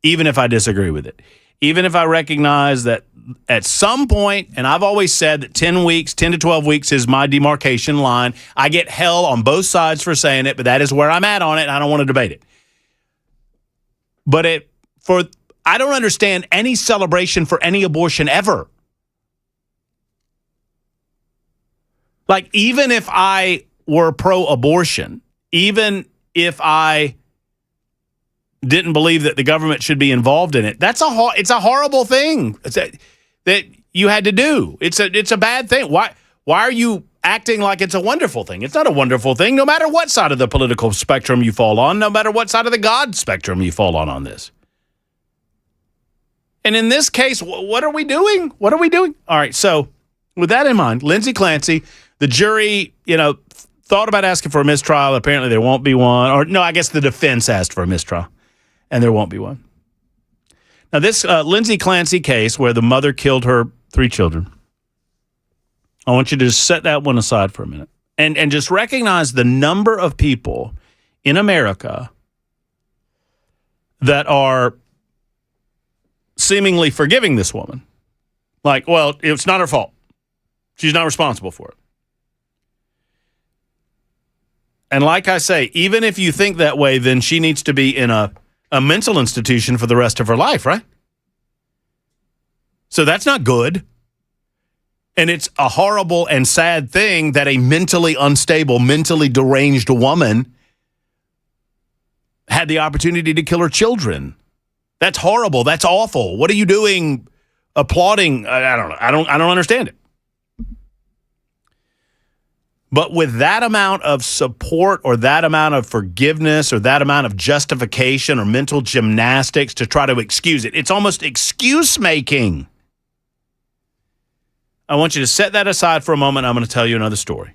even if I disagree with it. Even if I recognize that at some point, and I've always said that 10 to 12 weeks is my demarcation line. I get hell on both sides for saying it, but that is where I'm at on it, and I don't want to debate it. But I don't understand any celebration for any abortion ever. Like, even if I were pro-abortion, even if I didn't believe that the government should be involved in it, it's a horrible thing that you had to do. It's a bad thing. Why are you acting like it's a wonderful thing? It's not a wonderful thing, no matter what side of the political spectrum you fall on, no matter what side of the God spectrum you fall on this. And in this case, what are we doing? What are we doing? All right, so with that in mind, Lindsay Clancy, the jury, thought about asking for a mistrial. Apparently there won't be one. Or no, I guess the defense asked for a mistrial, and there won't be one. Now, this Lindsay Clancy case where the mother killed her 3 children, I want you to just set that one aside for a minute and just recognize the number of people in America that are seemingly forgiving this woman. Like, well, it's not her fault. She's not responsible for it. And like I say, even if you think that way, then she needs to be in a mental institution for the rest of her life, right? So that's not good. And it's a horrible and sad thing that a mentally unstable, mentally deranged woman had the opportunity to kill her children. That's horrible. That's awful. What are you doing applauding? I don't know. I don't understand it. But with that amount of support or that amount of forgiveness or that amount of justification or mental gymnastics to try to excuse it, it's almost excuse making. I want you to set that aside for a moment. I'm going to tell you another story.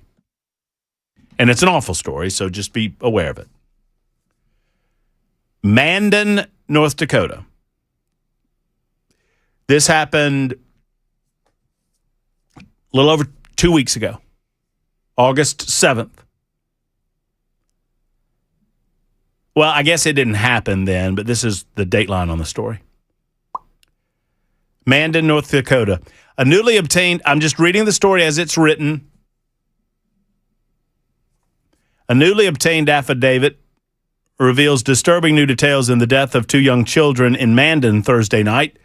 And it's an awful story, so just be aware of it. Mandan, North Dakota. This happened a little over 2 weeks ago. August 7th. Well, I guess it didn't happen then, but this is the dateline on the story. Mandan, North Dakota. A newly obtained, I'm just reading the story as it's written. A newly obtained affidavit reveals disturbing new details in the death of 2 young children in Mandan Thursday night,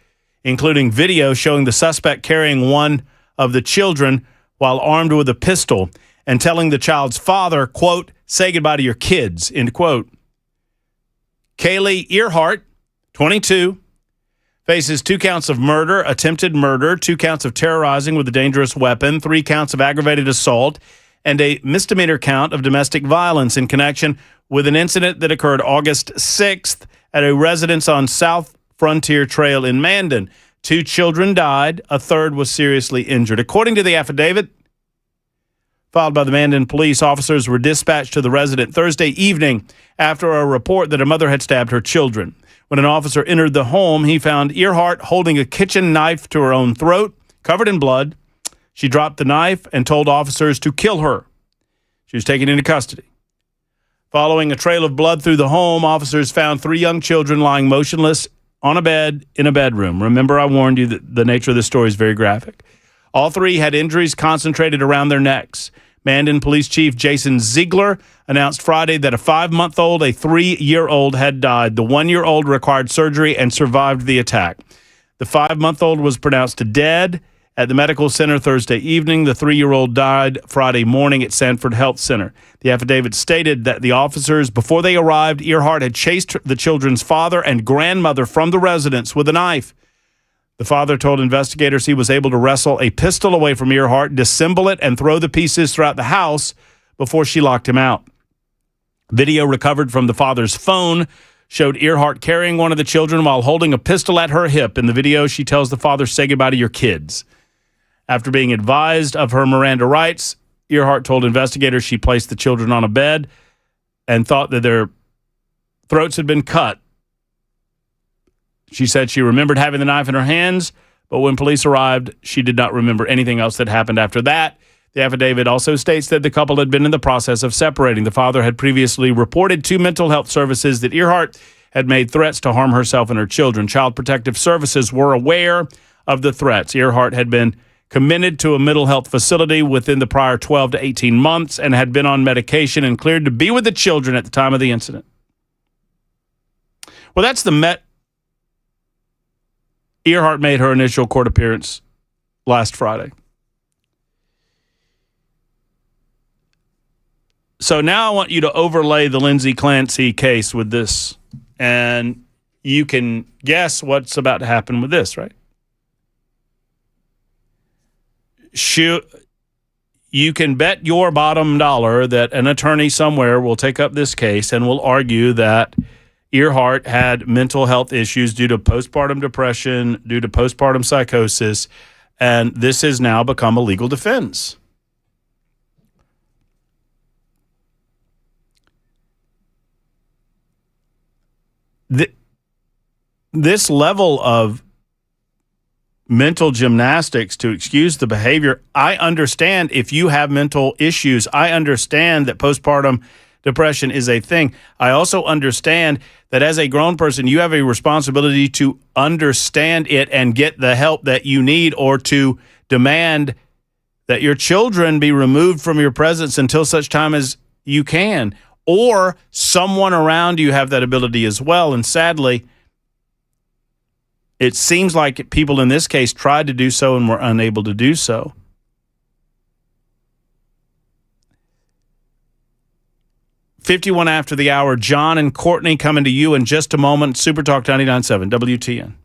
including video showing the suspect carrying one of the children while armed with a pistol and telling the child's father, quote, "Say goodbye to your kids," end quote. Kaylee Earhart, 22, faces 2 counts of murder, attempted murder, 2 counts of terrorizing with a dangerous weapon, 3 counts of aggravated assault, and a misdemeanor count of domestic violence in connection with an incident that occurred August 6th at a residence on South Frontier Trail in Mandan. 2 children died. A third was seriously injured. According to the affidavit filed by the Mandan police, officers were dispatched to the resident Thursday evening after a report that a mother had stabbed her children. When an officer entered the home, he found Earhart holding a kitchen knife to her own throat, covered in blood. She dropped the knife and told officers to kill her. She was taken into custody. Following a trail of blood through the home, officers found 3 young children lying motionless on a bed in a bedroom. Remember, I warned you that the nature of this story is very graphic. All 3 had injuries concentrated around their necks. Mandan Police Chief Jason Ziegler announced Friday that a 5-month-old, a 3-year-old had died. The 1-year-old required surgery and survived the attack. The 5-month-old was pronounced dead, at the medical center Thursday evening. The 3-year-old died Friday morning at Sanford Health Center. The affidavit stated that the officers, before they arrived, Earhart had chased the children's father and grandmother from the residence with a knife. The father told investigators he was able to wrestle a pistol away from Earhart, disassemble it, and throw the pieces throughout the house before she locked him out. Video recovered from the father's phone showed Earhart carrying one of the children while holding a pistol at her hip. In the video, she tells the father, "Say goodbye to your kids." After being advised of her Miranda rights, Earhart told investigators she placed the children on a bed and thought that their throats had been cut. She said she remembered having the knife in her hands, but when police arrived, she did not remember anything else that happened after that. The affidavit also states that the couple had been in the process of separating. The father had previously reported to mental health services that Earhart had made threats to harm herself and her children. Child Protective Services were aware of the threats. Earhart had been committed to a mental health facility within the prior 12 to 18 months and had been on medication and cleared to be with the children at the time of the incident. Well, that's the Met. Earhart made her initial court appearance last Friday. So now I want you to overlay the Lindsay Clancy case with this, and you can guess what's about to happen with this, right? You can bet your bottom dollar that an attorney somewhere will take up this case and will argue that Earhart had mental health issues due to postpartum depression, due to postpartum psychosis, and this has now become a legal defense. This level of mental gymnastics to excuse the behavior, I understand if you have mental issues. I understand that postpartum depression is a thing. I also understand that as a grown person, you have a responsibility to understand it and get the help that you need, or to demand that your children be removed from your presence until such time as you can, or someone around you have that ability as well. And sadly, it seems like people in this case tried to do so and were unable to do so. "51 after the hour, John and Courtney coming to you in just a moment. Super Talk 99.7 WTN.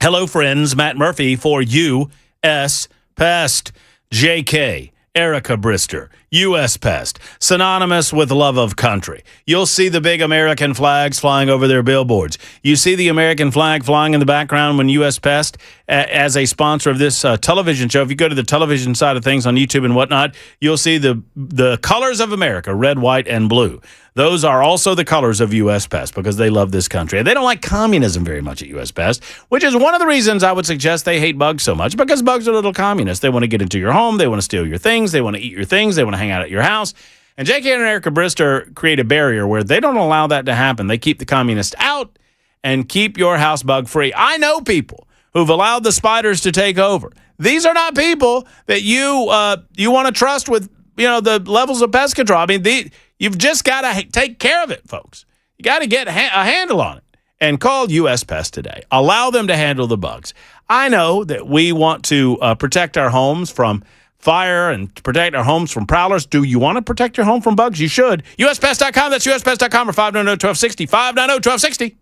Hello, friends. Matt Murphy for U.S. Pest. J.K. Erica Brister. U.S. Pest. Synonymous with love of country. You'll see the big American flags flying over their billboards. You see the American flag flying in the background when U.S. Pest, as a sponsor of this television show. If you go to the television side of things on YouTube and whatnot, you'll see the colors of America, red, white, and blue. Those are also the colors of U.S. Pest because they love this country. And they don't like communism very much at U.S. Pest, which is one of the reasons I would suggest they hate bugs so much, because bugs are little communists. They want to get into your home. They want to steal your things. They want to eat your things. They want to hang out at your house. And J.K. and Erica Brister create a barrier where they don't allow that to happen. They keep the communists out and keep your house bug free. I know people who've allowed the spiders to take over. These are not people that you want to trust with the levels of pest control. I mean, you've just got to take care of it, folks. You got to get a handle on it. And call U.S. Pest today. Allow them to handle the bugs. I know that we want to protect our homes from fire and protect our homes from prowlers. Do you want to protect your home from bugs? You should. USPest.com. That's USPest.com or 590-1260. 590-1260.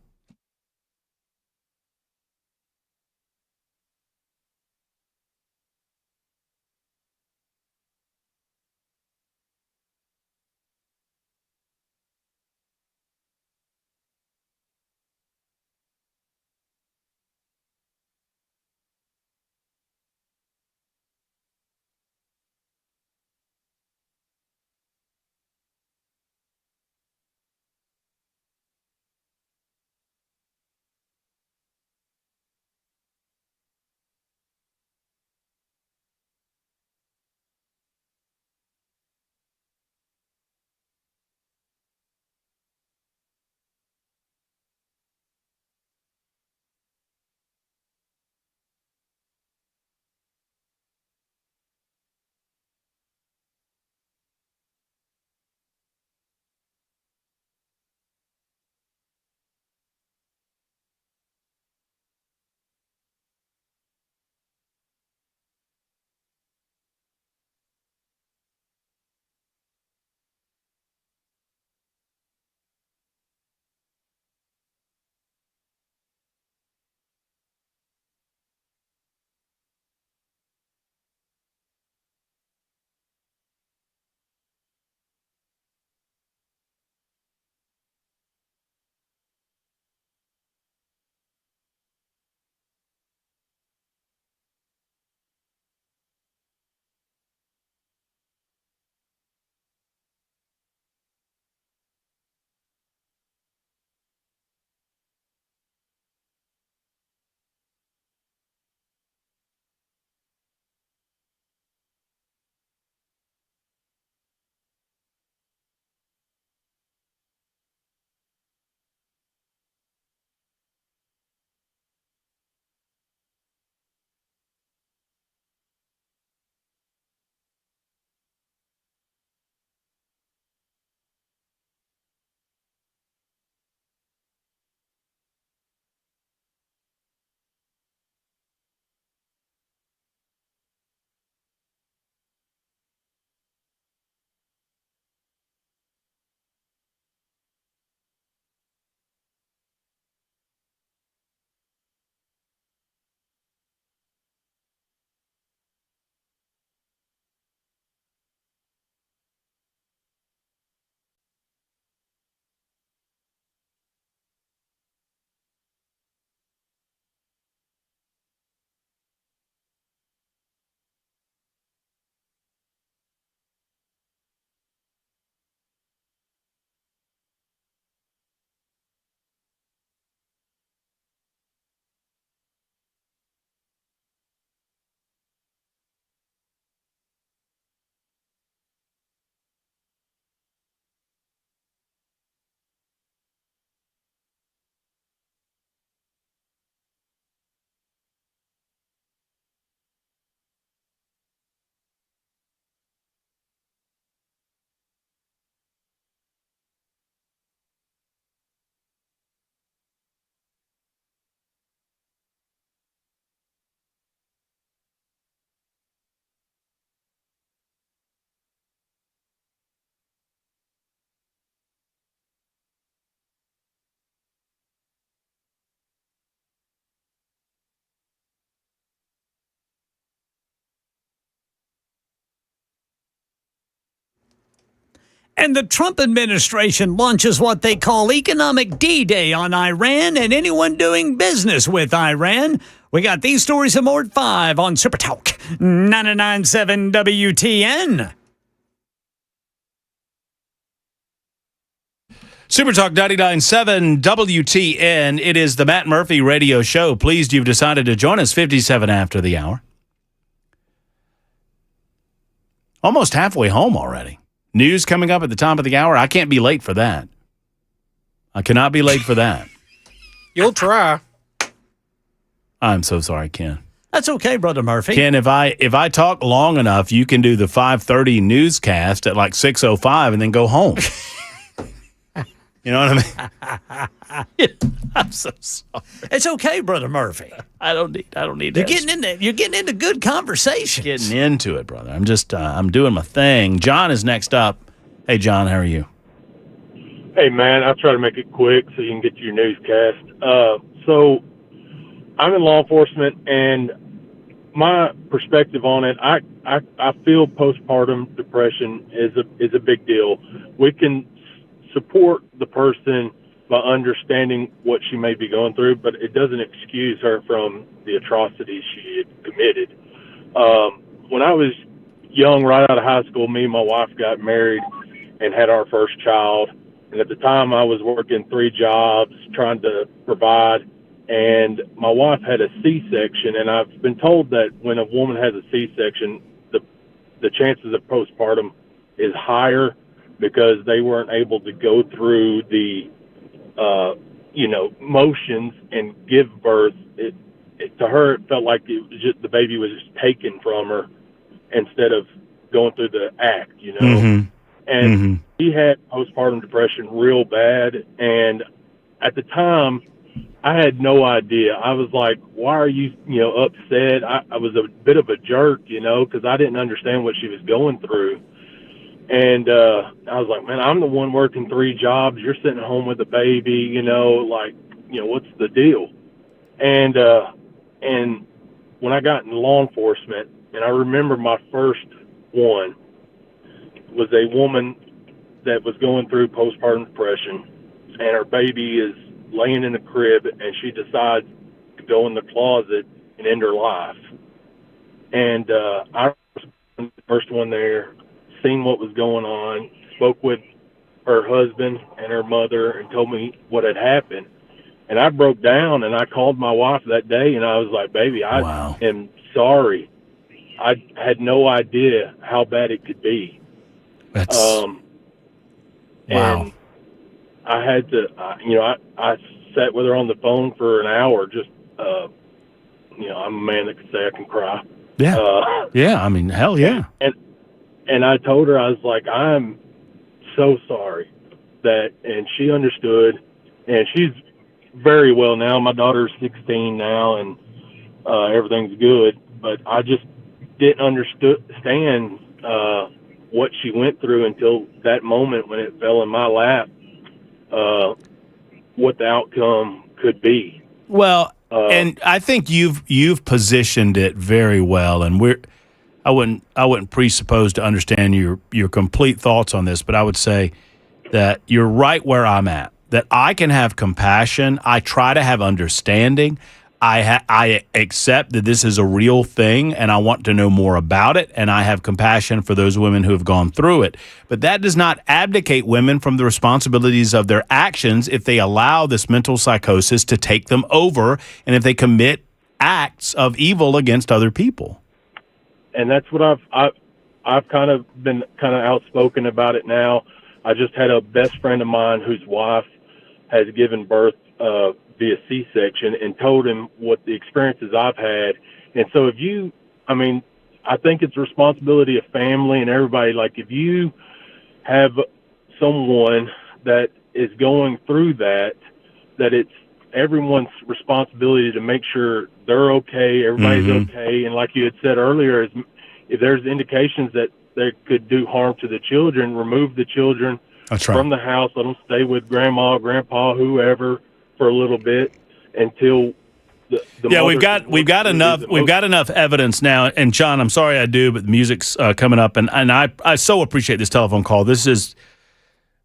And the Trump administration launches what they call Economic D-Day on Iran and anyone doing business with Iran. We got these stories and more at 5 on Super Talk 99.7 WTN. Super Talk 99.7 WTN. It is the Matt Murphy Radio Show. Pleased you've decided to join us 57 after the hour. Almost halfway home already. News coming up at the top of the hour. I can't be late for that. I cannot be late for that. You'll try. I'm so sorry, Ken. That's okay, Brother Murphy. Ken, if I talk long enough, you can do the 5:30 newscast at like 6:05 and then go home. You know what I mean? I'm so sorry. It's okay, Brother Murphy. I don't need You're getting into good conversations. Getting into it, brother. I'm just I'm doing my thing. John is next up. Hey, John, how are you? Hey, man, I'll try to make it quick so you can get to your newscast. So I'm in law enforcement, and my perspective on it, I feel postpartum depression is a big deal. We can support the person by understanding what she may be going through, but it doesn't excuse her from the atrocities she had committed. When I was young, right out of high school, me and my wife got married and had our first child. And at the time, I was working 3 jobs, trying to provide, and my wife had a C-section. And I've been told that when a woman has a C-section, the chances of postpartum is higher because they weren't able to go through the, motions and give birth. To her, it felt like it was just the baby was just taken from her instead of going through the act, Mm-hmm. And he had postpartum depression real bad. And at the time, I had no idea. I was like, why are you, upset? I was a bit of a jerk, because I didn't understand what she was going through. And I was like, man, I'm the one working 3 jobs. You're sitting at home with a baby, what's the deal? And when I got into law enforcement, and I remember my first one was a woman that was going through postpartum depression, and her baby is laying in the crib, and she decides to go in the closet and end her life. And I was the first one there, seen what was going on, spoke with her husband and her mother and told me what had happened. And I broke down, and I called my wife that day, and I was like, baby, I am sorry. I had no idea how bad it could be. That's and I had to, I sat with her on the phone for an hour. Just, I'm a man that can say I can cry. Yeah. Yeah. I mean, hell yeah. And I told her, I was like, I'm so sorry and she understood, and she's very well now. My daughter's 16 now, and everything's good, but I just didn't understand what she went through until that moment when it fell in my lap, what the outcome could be. Well, and I think you've positioned it very well, and I wouldn't presuppose to understand your complete thoughts on this, but I would say that you're right where I'm at. That I can have compassion. I try to have understanding. I accept that this is a real thing, and I want to know more about it, and I have compassion for those women who have gone through it. But that does not abdicate women from the responsibilities of their actions if they allow this mental psychosis to take them over, and if they commit acts of evil against other people. And that's what I've kind of been outspoken about it now. I just had a best friend of mine whose wife has given birth via C-section, and told him what the experiences I've had. And so I think it's a responsibility of family and everybody. Like, if you have someone that is going through that it's everyone's responsibility to make sure they're okay, everybody's okay. And like you had said earlier, if there's indications that they could do harm to the children, remove the children from the house, let them stay with grandma, grandpa, whoever, for a little bit until we've got enough evidence now. And John, I'm sorry I do, but the music's coming up, and I so appreciate this telephone call. This is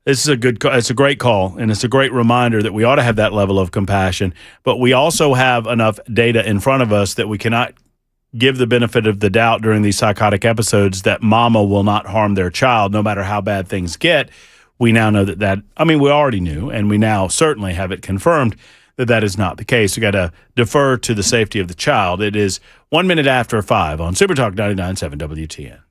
This is it's a great call, and it's a great reminder that we ought to have that level of compassion, but we also have enough data in front of us that we cannot give the benefit of the doubt during these psychotic episodes that mama will not harm their child no matter how bad things get. We now know we already knew, and we now certainly have it confirmed that is not the case. We got to defer to the safety of the child. It is 1 minute after 5 on Super Talk 99.7 WTN.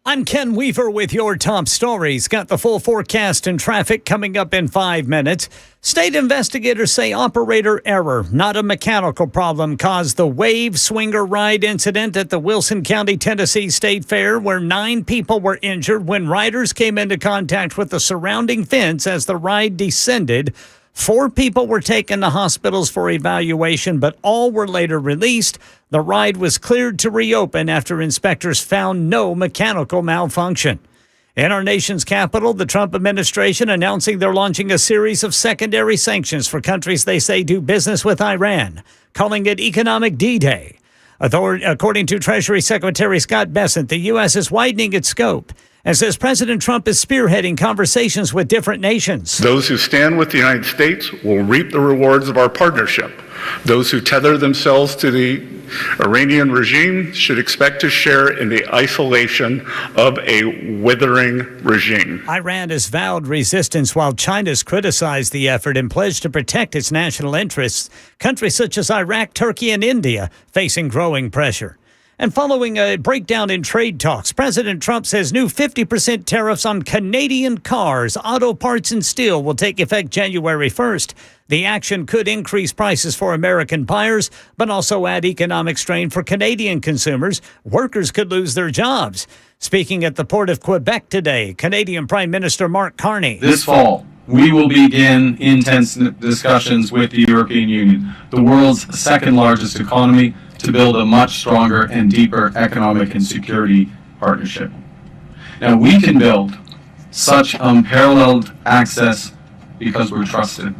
I'm Ken Weaver with your top stories. Got the full forecast and traffic coming up in 5 minutes. State investigators say operator error, not a mechanical problem, caused the wave swinger ride incident at the Wilson County, Tennessee State Fair, where 9 people were injured when riders came into contact with the surrounding fence as the ride descended. 4 people were taken to hospitals for evaluation, but all were later released. The ride was cleared to reopen after inspectors found no mechanical malfunction. In our nation's capital, the Trump administration announcing they're launching a series of secondary sanctions for countries they say do business with Iran, calling it Economic D-Day. According to Treasury Secretary Scott Bessent, the U.S. is widening its scope and says President Trump is spearheading conversations with different nations. Those who stand with the United States will reap the rewards of our partnership. Those who tether themselves to the Iranian regime should expect to share in the isolation of a withering regime. Iran has vowed resistance while China's criticized the effort and pledged to protect its national interests. Countries such as Iraq, Turkey, and India facing growing pressure. And following a breakdown in trade talks, President Trump says new 50% tariffs on Canadian cars, auto parts, and steel will take effect January 1st. The action could increase prices for American buyers, but also add economic strain for Canadian consumers. Workers could lose their jobs. Speaking at the Port of Quebec today, Canadian Prime Minister Mark Carney. This fall, we will begin intense discussions with the European Union, the world's second largest economy, to build a much stronger and deeper economic and security partnership. Now, we can build such unparalleled access because we're trusted,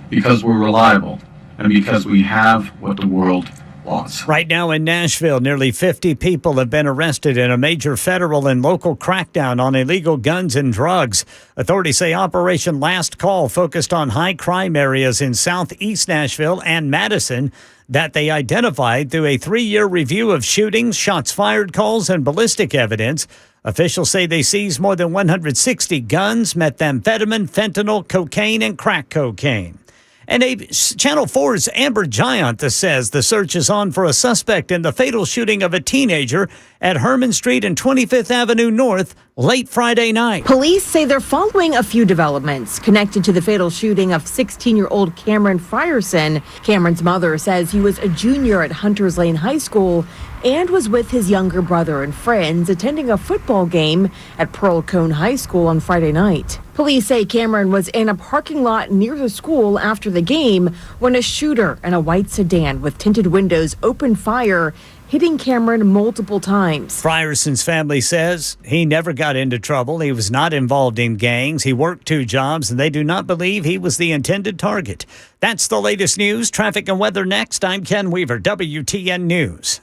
because we're reliable, and because we have what the world wants. Right now in Nashville, nearly 50 people have been arrested in a major federal and local crackdown on illegal guns and drugs. Authorities say Operation Last Call focused on high crime areas in southeast Nashville and Madison that they identified through a 3-year review of shootings, shots fired calls, and ballistic evidence. Officials say they seized more than 160 guns, methamphetamine, fentanyl, cocaine, and crack cocaine. And Channel 4's Amber Giant says the search is on for a suspect in the fatal shooting of a teenager at Herman Street and 25th Avenue North late Friday night. Police say they're following a few developments connected to the fatal shooting of 16-year-old Cameron Frierson. Cameron's mother says he was a junior at Hunters Lane High School and was with his younger brother and friends attending a football game at Pearl Cone High School on Friday night. Police say Cameron was in a parking lot near the school after the game when a shooter in a white sedan with tinted windows opened fire, hitting Cameron multiple times. Frierson's family says he never got into trouble. He was not involved in gangs. He worked 2 jobs, and they do not believe he was the intended target. That's the latest news. Traffic and weather next. I'm Ken Weaver, WTN News.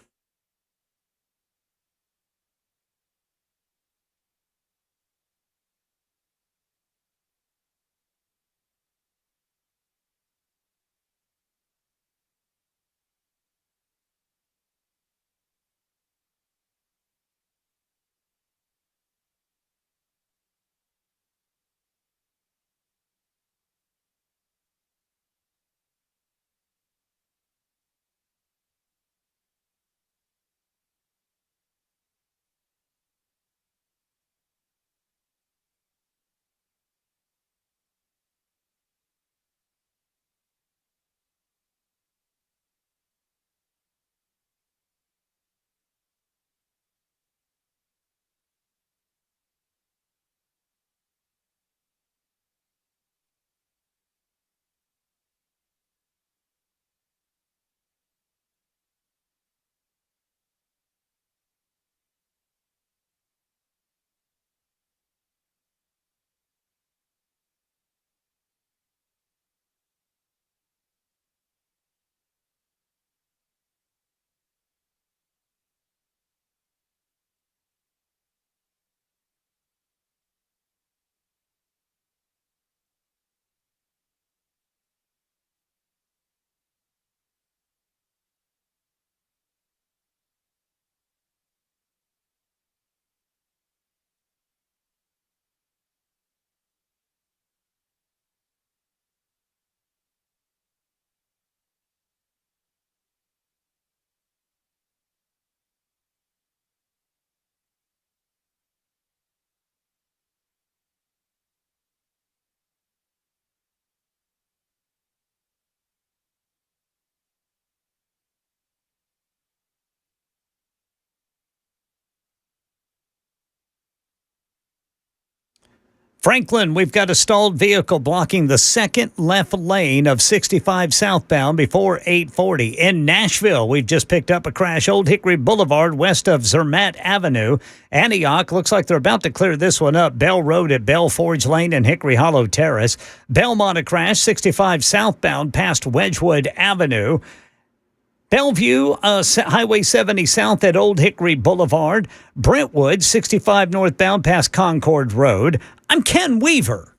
Franklin, we've got a stalled vehicle blocking the second left lane of 65 southbound before 840. In Nashville, we've just picked up a crash, Old Hickory Boulevard west of Zermatt Avenue. Antioch, looks like they're about to clear this one up. Bell Road at Bell Forge Lane and Hickory Hollow Terrace. Belmont, a crash, 65 southbound past Wedgwood Avenue. Bellevue, Highway 70 south at Old Hickory Boulevard. Brentwood, 65 northbound past Concord Road. I'm Ken Weaver.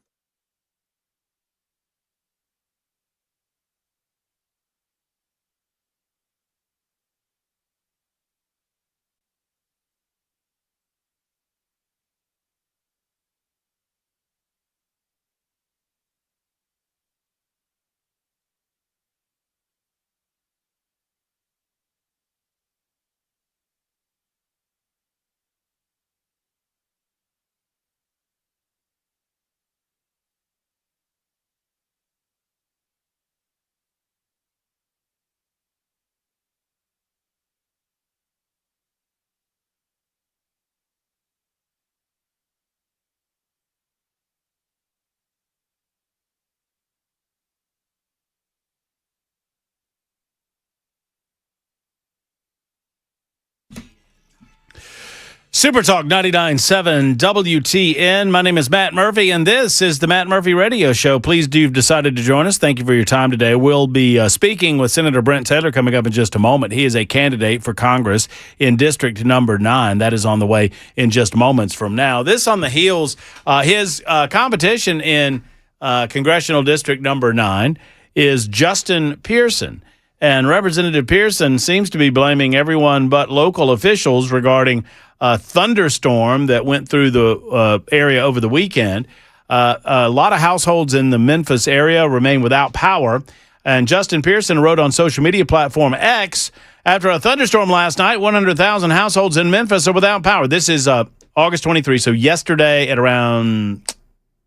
Super Talk 99.7 WTN. My name is Matt Murphy, and this is the Matt Murphy Radio Show. Please do you've decided to join us. Thank you for your time today. We'll be speaking with Senator Brent Taylor coming up in just a moment. He is a candidate for Congress in District Number 9. That is on the way in just moments from now. This on the heels, his competition in Congressional District Number 9 is Justin Pearson. And Representative Pearson seems to be blaming everyone but local officials regarding a thunderstorm that went through the area over the weekend. A lot of households in the Memphis area remain without power. And Justin Pearson wrote on social media platform X, after a thunderstorm last night, 100,000 households in Memphis are without power. This is August 23, so yesterday at around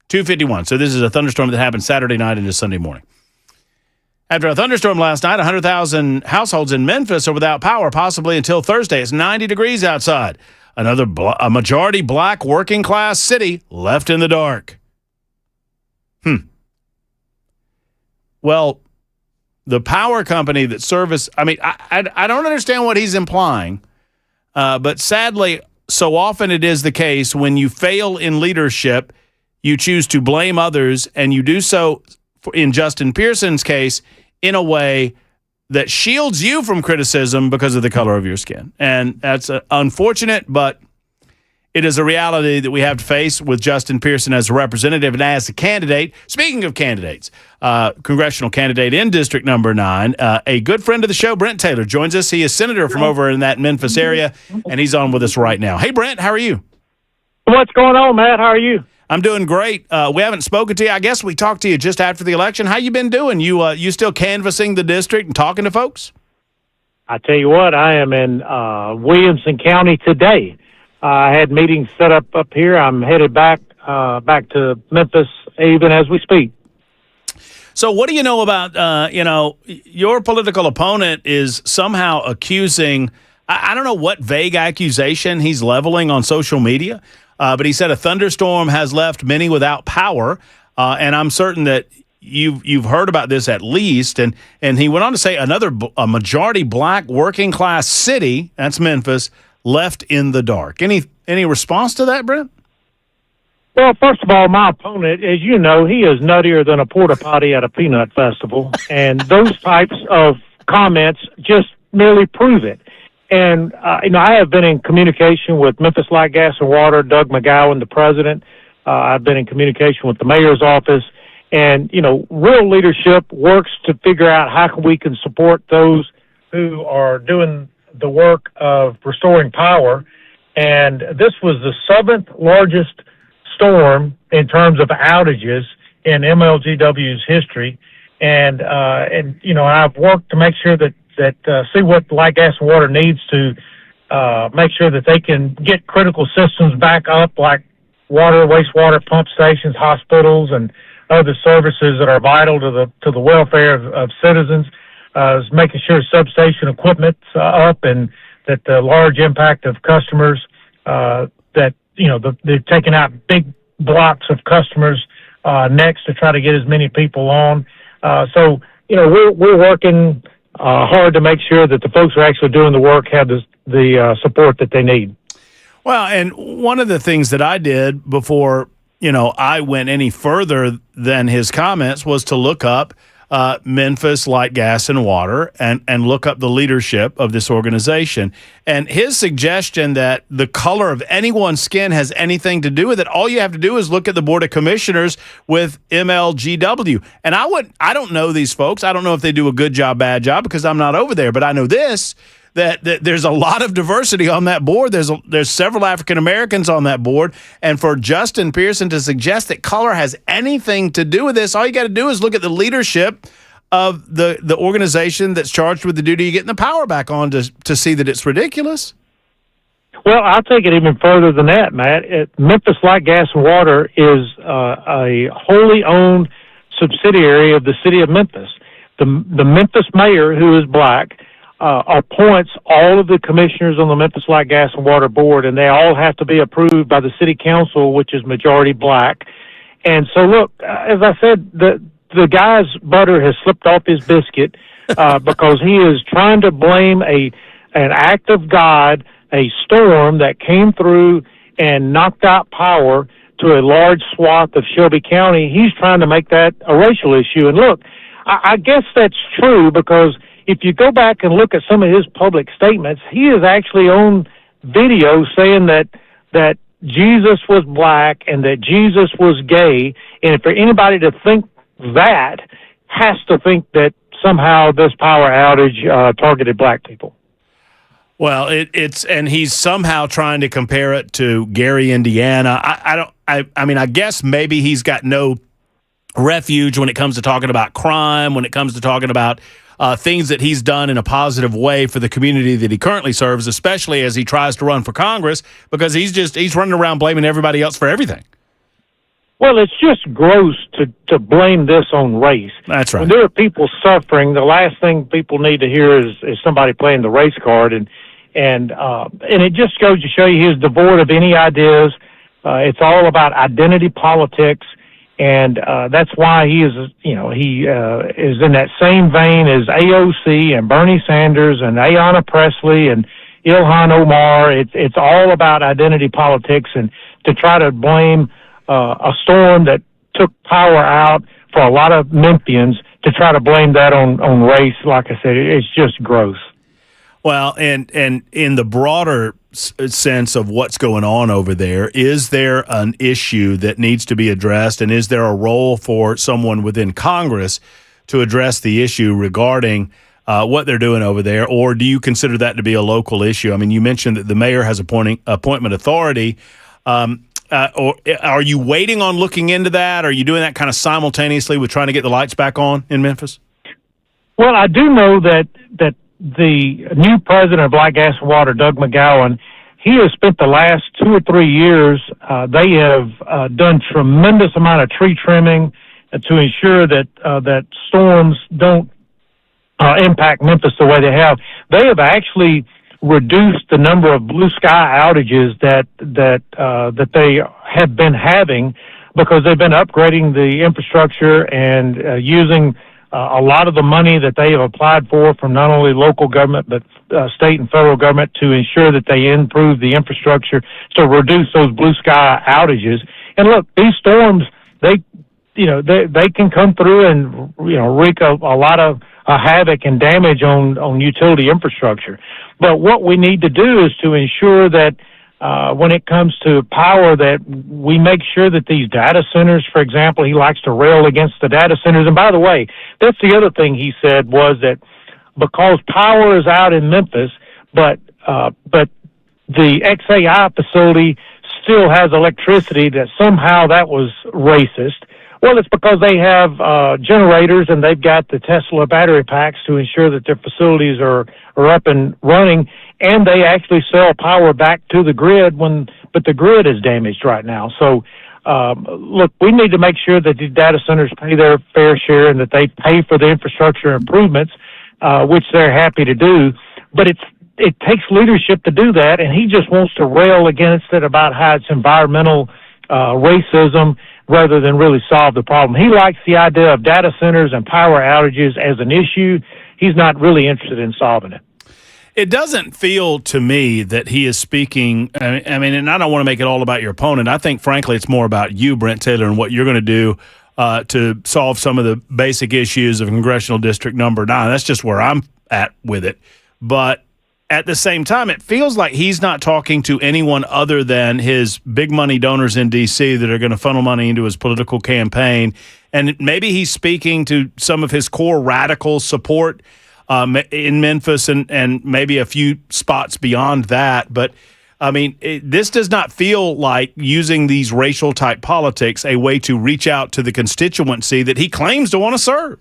2:51. So this is a thunderstorm that happened Saturday night into Sunday morning. After a thunderstorm last night, 100,000 households in Memphis are without power, possibly until Thursday. It's 90 degrees outside. A majority black working class city left in the dark. Well, the power company that I don't understand what he's implying, but sadly, so often it is the case when you fail in leadership, you choose to blame others, and you do so, in Justin Pearson's case, in a way that shields you from criticism because of the color of your skin. And that's unfortunate, but it is a reality that we have to face with Justin Pearson as a representative and as a candidate. Speaking of candidates, congressional candidate in District Number 9, a good friend of the show, Brent Taylor, joins us. He is senator from over in that Memphis area, and he's on with us right now. Hey, Brent, how are you? What's going on, Matt? How are you? I'm doing great. We haven't spoken to you. I guess we talked to you just after the election. How you been doing? You still canvassing the district and talking to folks? I tell you what, I am in Williamson County today. I had meetings set up here. I'm headed back to Memphis even as we speak. So what do you know about, your political opponent is somehow accusing, I don't know what vague accusation he's leveling on social media, but he said a thunderstorm has left many without power, and I'm certain that you've heard about this at least. And he went on to say a majority black working class city, that's Memphis, left in the dark. Any response to that, Brent? Well, first of all, my opponent, as you know, he is nuttier than a porta potty at a peanut festival, and those types of comments just merely prove it. And, I have been in communication with Memphis Light, Gas, and Water, Doug McGowan, the president. I've been in communication with the mayor's office. And, real leadership works to figure out how we can support those who are doing the work of restoring power. And this was the 7th largest storm in terms of outages in MLGW's history. And I've worked to make sure that see what Light, Gas, and Water needs to make sure that they can get critical systems back up, like water, wastewater pump stations, hospitals, and other services that are vital to the welfare of citizens. Is making sure substation equipment's up, and that the large impact of customers that they're taking out big blocks of customers next to try to get as many people on. So, we're working hard to make sure that the folks who are actually doing the work have the support that they need. Well, and one of the things that I did before, I went any further than his comments was to look up Memphis Light, Gas, and Water and look up the leadership of this organization. And his suggestion that the color of anyone's skin has anything to do with it, all you have to do is look at the Board of Commissioners with MLGW. And I don't know these folks. I don't know if they do a good job, bad job, because I'm not over there. But I know this, that there's a lot of diversity on that board. There's several African Americans on that board. And for Justin Pearson to suggest that color has anything to do with this, all you got to do is look at the leadership of the organization that's charged with the duty of getting the power back on to see that it's ridiculous. Well, I'll take it even further than that, Matt. Memphis Light, Gas, and Water is a wholly owned subsidiary of the city of Memphis. The Memphis mayor, who is black, appoints all of the commissioners on the Memphis Light, Gas, and Water Board, and they all have to be approved by the city council, which is majority black. And so, look, as I said, the guy's butter has slipped off his biscuit because he is trying to blame an act of God, a storm that came through and knocked out power to a large swath of Shelby County. He's trying to make that a racial issue. And look, I guess that's true because if you go back and look at some of his public statements, he is actually on video saying that Jesus was black and that Jesus was gay. And for anybody to think that, has to think that somehow this power outage targeted black people. Well, and he's somehow trying to compare it to Gary, Indiana. I guess maybe he's got no refuge when it comes to talking about crime, when it comes to talking about things that he's done in a positive way for the community that he currently serves, especially as he tries to run for Congress, because he's running around blaming everybody else for everything. Well, it's just gross to blame this on race. That's right. When there are people suffering, the last thing people need to hear is somebody playing the race card, and it just goes to show you he's devoid of any ideas. It's all about identity politics. And that's why he is in that same vein as AOC and Bernie Sanders and Ayanna Pressley and Ilhan Omar. It's all about identity politics and to try to blame a storm that took power out for a lot of Memphians, to try to blame that on race. Like I said, it's just gross. Well, and in the broader sense of what's going on over there, is there an issue that needs to be addressed, and is there a role for someone within Congress to address the issue regarding what they're doing over there, or do you consider that to be a local issue? I mean, you mentioned that the mayor has appointment authority. Or are you waiting on looking into that? Are you doing that kind of simultaneously with trying to get the lights back on in Memphis? Well, I do know that the new president of Light, Gas, and Water, Doug McGowan, he has spent the last 2 or 3 years, they have done tremendous amount of tree trimming to ensure that storms don't impact Memphis the way they have. They have actually reduced the number of blue sky outages that they have been having because they've been upgrading the infrastructure and using a lot of the money that they have applied for from not only local government but state and federal government to ensure that they improve the infrastructure to reduce those blue sky outages. And look, these storms, they can come through and wreak a lot of havoc and damage on utility infrastructure. But what we need to do is to ensure that when it comes to power, that we make sure that these data centers, for example, he likes to rail against the data centers. And by the way, that's the other thing he said, was that because power is out in Memphis, but the XAI facility still has electricity, that somehow that was racist. Well, it's because they have generators and they've got the Tesla battery packs to ensure that their facilities are up and running, and they actually sell power back to the grid but the grid is damaged right now. So, look, we need to make sure that these data centers pay their fair share and that they pay for the infrastructure improvements, which they're happy to do. But it takes leadership to do that, and he just wants to rail against it about how it's environmental racism rather than really solve the problem. He likes the idea of data centers and power outages as an issue. He's not really interested in solving it. It doesn't feel to me that he is speaking. I mean, and I don't want to make it all about your opponent. I think, frankly, it's more about you, Brent Taylor, and what you're going to do to solve some of the basic issues of Congressional District Number 9. That's just where I'm at with it. But at the same time, it feels like he's not talking to anyone other than his big money donors in D.C. that are going to funnel money into his political campaign. And maybe he's speaking to some of his core radical support in Memphis and maybe a few spots beyond that. But, I mean, this does not feel like using these racial-type politics a way to reach out to the constituency that he claims to want to serve.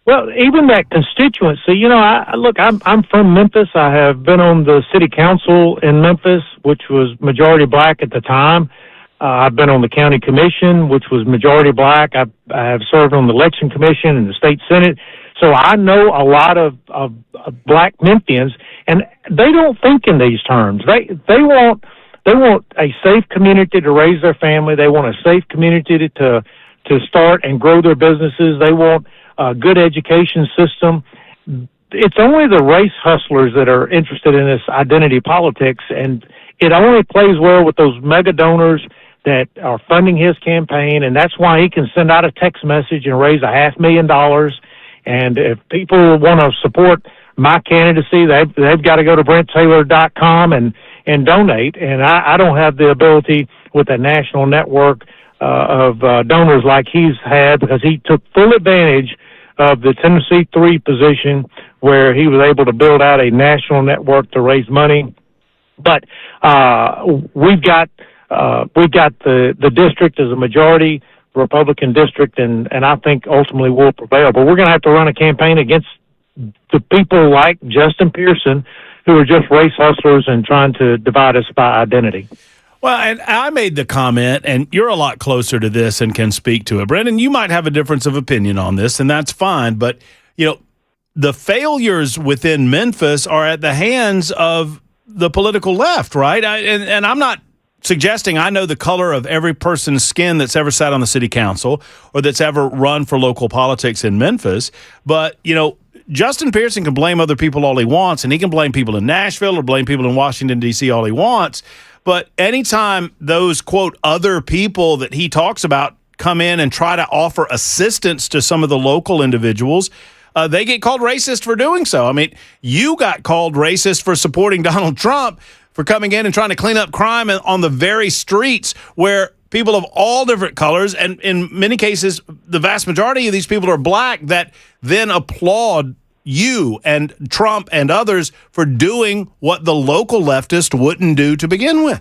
Well, even that constituency, you know, I'm from Memphis. I have been on the city council in Memphis, which was majority black at the time. I've been on the county commission, which was majority black. I have served on the election commission and the state senate. So I know a lot of black Memphians, and they don't think in these terms. They want a safe community to raise their family. They want a safe community to start and grow their businesses. They want a good education system. It's only the race hustlers that are interested in this identity politics, and it only plays well with those mega donors that are funding his campaign, and that's why he can send out a text message and raise $500,000. And if people want to support my candidacy, they've got to go to BrentTaylor.com and donate. And I don't have the ability with a national network of donors like he's had, because he took full advantage of the Tennessee 3 position where he was able to build out a national network to raise money. But we've got the district as a majority Republican district, and I think ultimately will prevail. But we're going to have to run a campaign against the people like Justin Pearson, who are just race hustlers and trying to divide us by identity. Well, and I made the comment, and you're a lot closer to this and can speak to it. Brendan, you might have a difference of opinion on this, and that's fine. But, you know, the failures within Memphis are at the hands of the political left, right? And I'm not suggesting I know the color of every person's skin that's ever sat on the city council or that's ever run for local politics in Memphis. But, you know, Justin Pearson can blame other people all he wants, and he can blame people in Nashville or blame people in Washington, D.C. all he wants. But anytime those, quote, other people that he talks about come in and try to offer assistance to some of the local individuals, they get called racist for doing so. I mean, you got called racist for supporting Donald Trump, for coming in and trying to clean up crime on the very streets where people of all different colors, and in many cases, the vast majority of these people are black, that then applaud you and Trump and others for doing what the local leftist wouldn't do to begin with.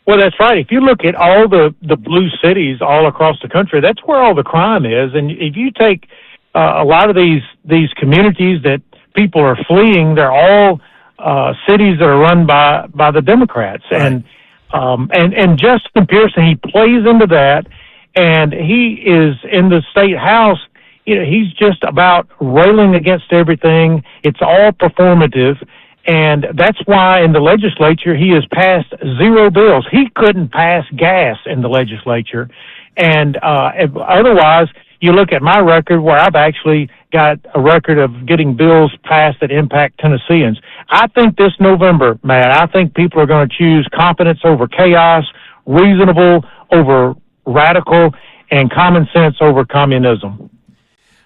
Well, that's right. If you look at all the blue cities all across the country, that's where all the crime is. And if you take a lot of these communities that people are fleeing, they're all cities that are run by the Democrats. Right. And Justin Pearson, he plays into that, and he is in the state house. You know, he's just about railing against everything. It's all performative, and that's why in the legislature he has passed 0 bills. He couldn't pass gas in the legislature, and otherwise, you look at my record where I've actually got a record of getting bills passed that impact Tennesseans. I think this November, Matt, I think people are going to choose competence over chaos, reasonable over radical, and common sense over communism.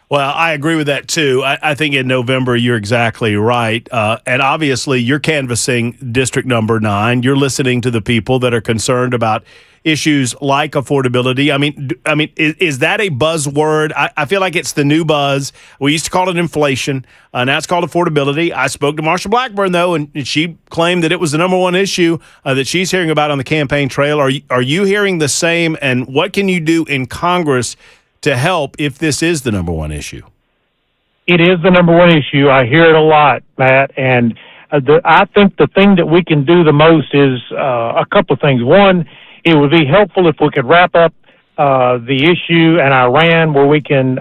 Well, I agree with that, too. I think in November, you're exactly right. And obviously, you're canvassing District Number 9. You're listening to the people that are concerned about issues like affordability. I mean, is that a buzzword? I feel like it's the new buzz. We used to call it inflation. Now it's called affordability. I spoke to Marsha Blackburn, though, and she claimed that it was the number one issue that she's hearing about on the campaign trail. Are you hearing the same? And what can you do in Congress to help if this is the number one issue? It is the number one issue. I hear it a lot, Matt, and I think the thing that we can do the most is a couple of things. One, it would be helpful if we could wrap up the issue in Iran, where we can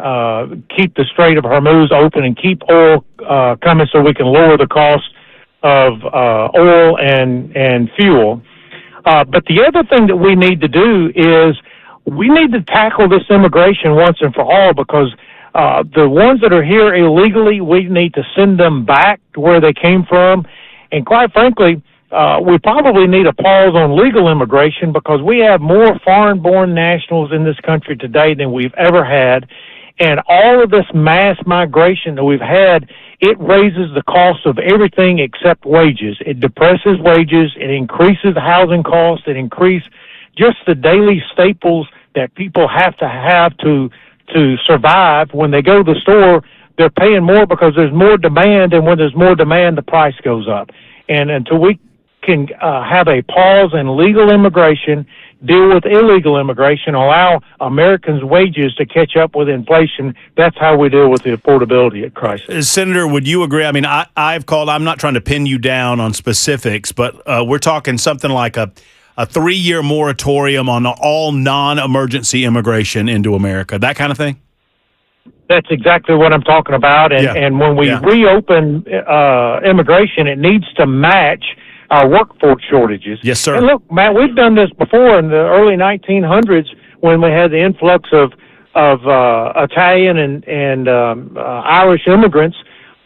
keep the Strait of Hormuz open and keep oil coming, so we can lower the cost of oil and fuel. But the other thing that we need to do is we need to tackle this immigration once and for all, because the ones that are here illegally, we need to send them back to where they came from. And quite frankly, we probably need a pause on legal immigration, because we have more foreign-born nationals in this country today than we've ever had. And all of this mass migration that we've had, it raises the cost of everything except wages. It depresses wages. It increases the housing costs. It increases just the daily staples that people have to survive. When they go to the store, they're paying more because there's more demand, and when there's more demand, the price goes up. And until we can have a pause in legal immigration, deal with illegal immigration, allow Americans' wages to catch up with inflation, that's how we deal with the affordability crisis. Senator, would you agree? I mean, I've called, I'm not trying to pin you down on specifics, but we're talking something like a 3-year moratorium on all non-emergency immigration into America, that kind of thing? That's exactly what I'm talking about. And when we reopen immigration, it needs to match our workforce shortages. Yes, sir. And look, Matt, we've done this before in the early 1900s when we had the influx of Italian and Irish immigrants.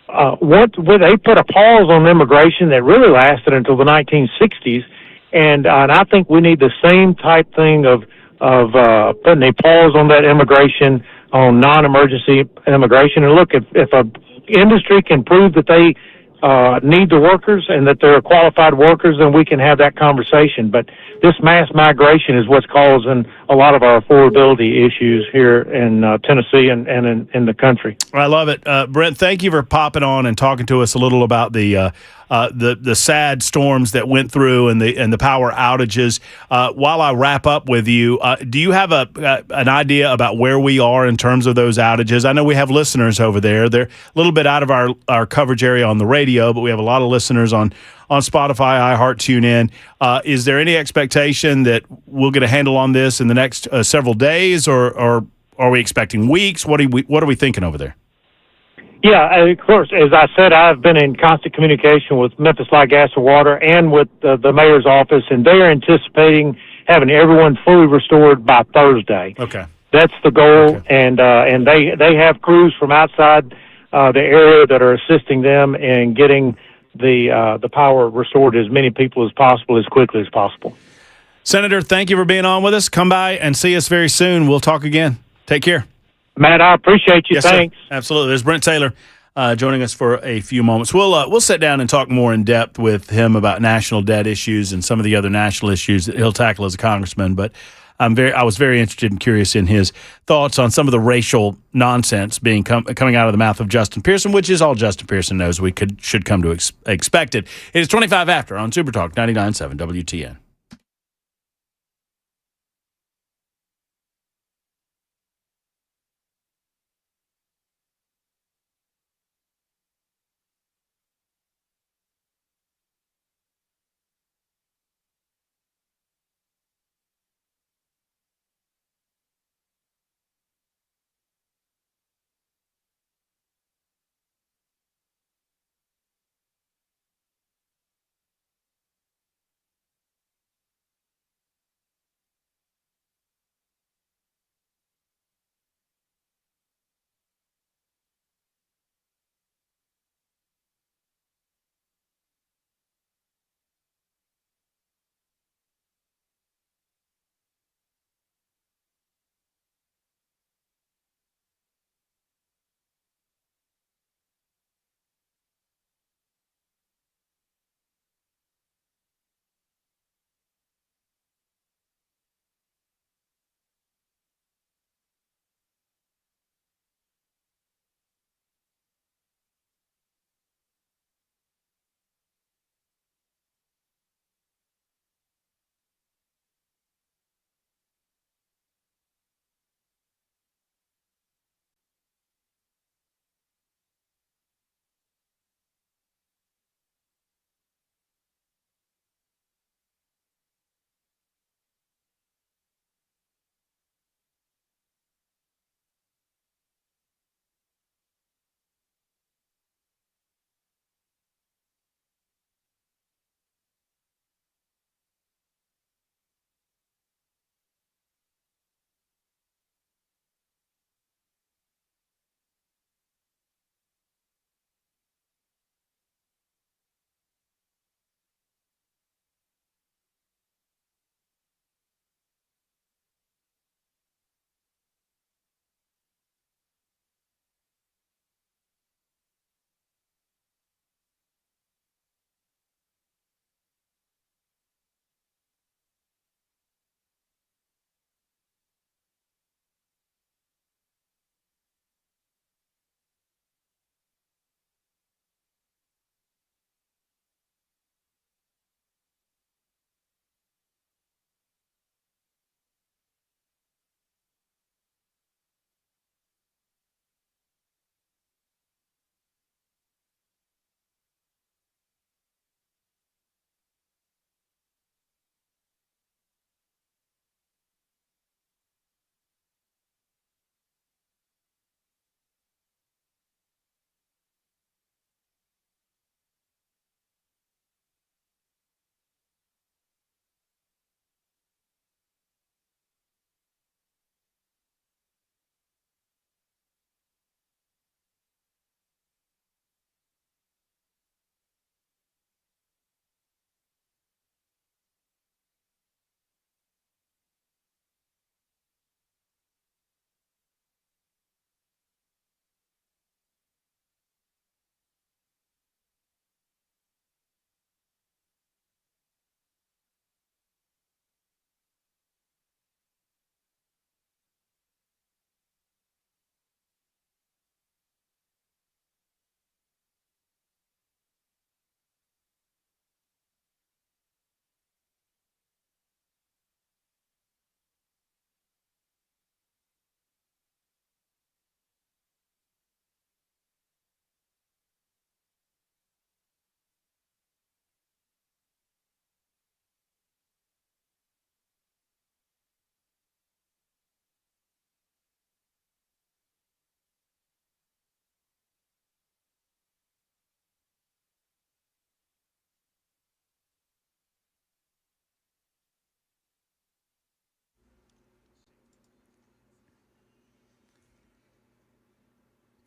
They put a pause on immigration that really lasted until the 1960s. And I think we need the same type thing of putting a pause on that immigration, on non-emergency immigration. And look, if a industry can prove that they need the workers and that they're qualified workers, then we can have that conversation. But this mass migration is what's causing a lot of our affordability issues here in Tennessee and in the country. I love it. Brent, thank you for popping on and talking to us a little about the sad storms that went through and the power outages. While I wrap up with you, do you have an idea about where we are in terms of those outages? I know we have listeners over there. They're a little bit out of our coverage area on the radio, but we have a lot of listeners on Spotify, iHeart, TuneIn. Is there any expectation that we'll get a handle on this in the next several days, or are we expecting weeks? What are we thinking over there? Yeah, of course. As I said, I've been in constant communication with Memphis Light, Gas, and Water and with the mayor's office, and they are anticipating having everyone fully restored by Thursday. Okay. That's the goal, and they have crews from outside the area that are assisting them in getting the power restored to as many people as possible, as quickly as possible. Senator, thank you for being on with us. Come by and see us very soon. We'll talk again. Take care. Matt, I appreciate you. Yes, Thanks. sir. Absolutely. There's Brent Taylor joining us for a few moments. We'll sit down and talk more in depth with him about national debt issues and some of the other national issues that he'll tackle as a congressman. But I was very interested and curious in his thoughts on some of the racial nonsense coming out of the mouth of Justin Pearson, which is all Justin Pearson knows we should come to expect it. It is 25 after on Super Talk 99.7 WTN.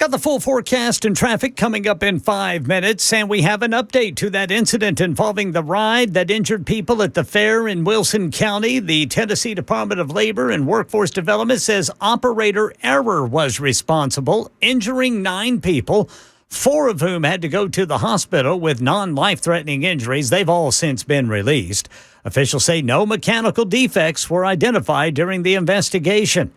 Got the full forecast and traffic coming up in 5 minutes, and we have an update to that incident involving the ride that injured people at the fair in Wilson County. The Tennessee Department of Labor and Workforce Development says operator error was responsible, injuring 9 people, 4 of whom had to go to the hospital with non-life-threatening injuries. They've all since been released. Officials say no mechanical defects were identified during the investigation.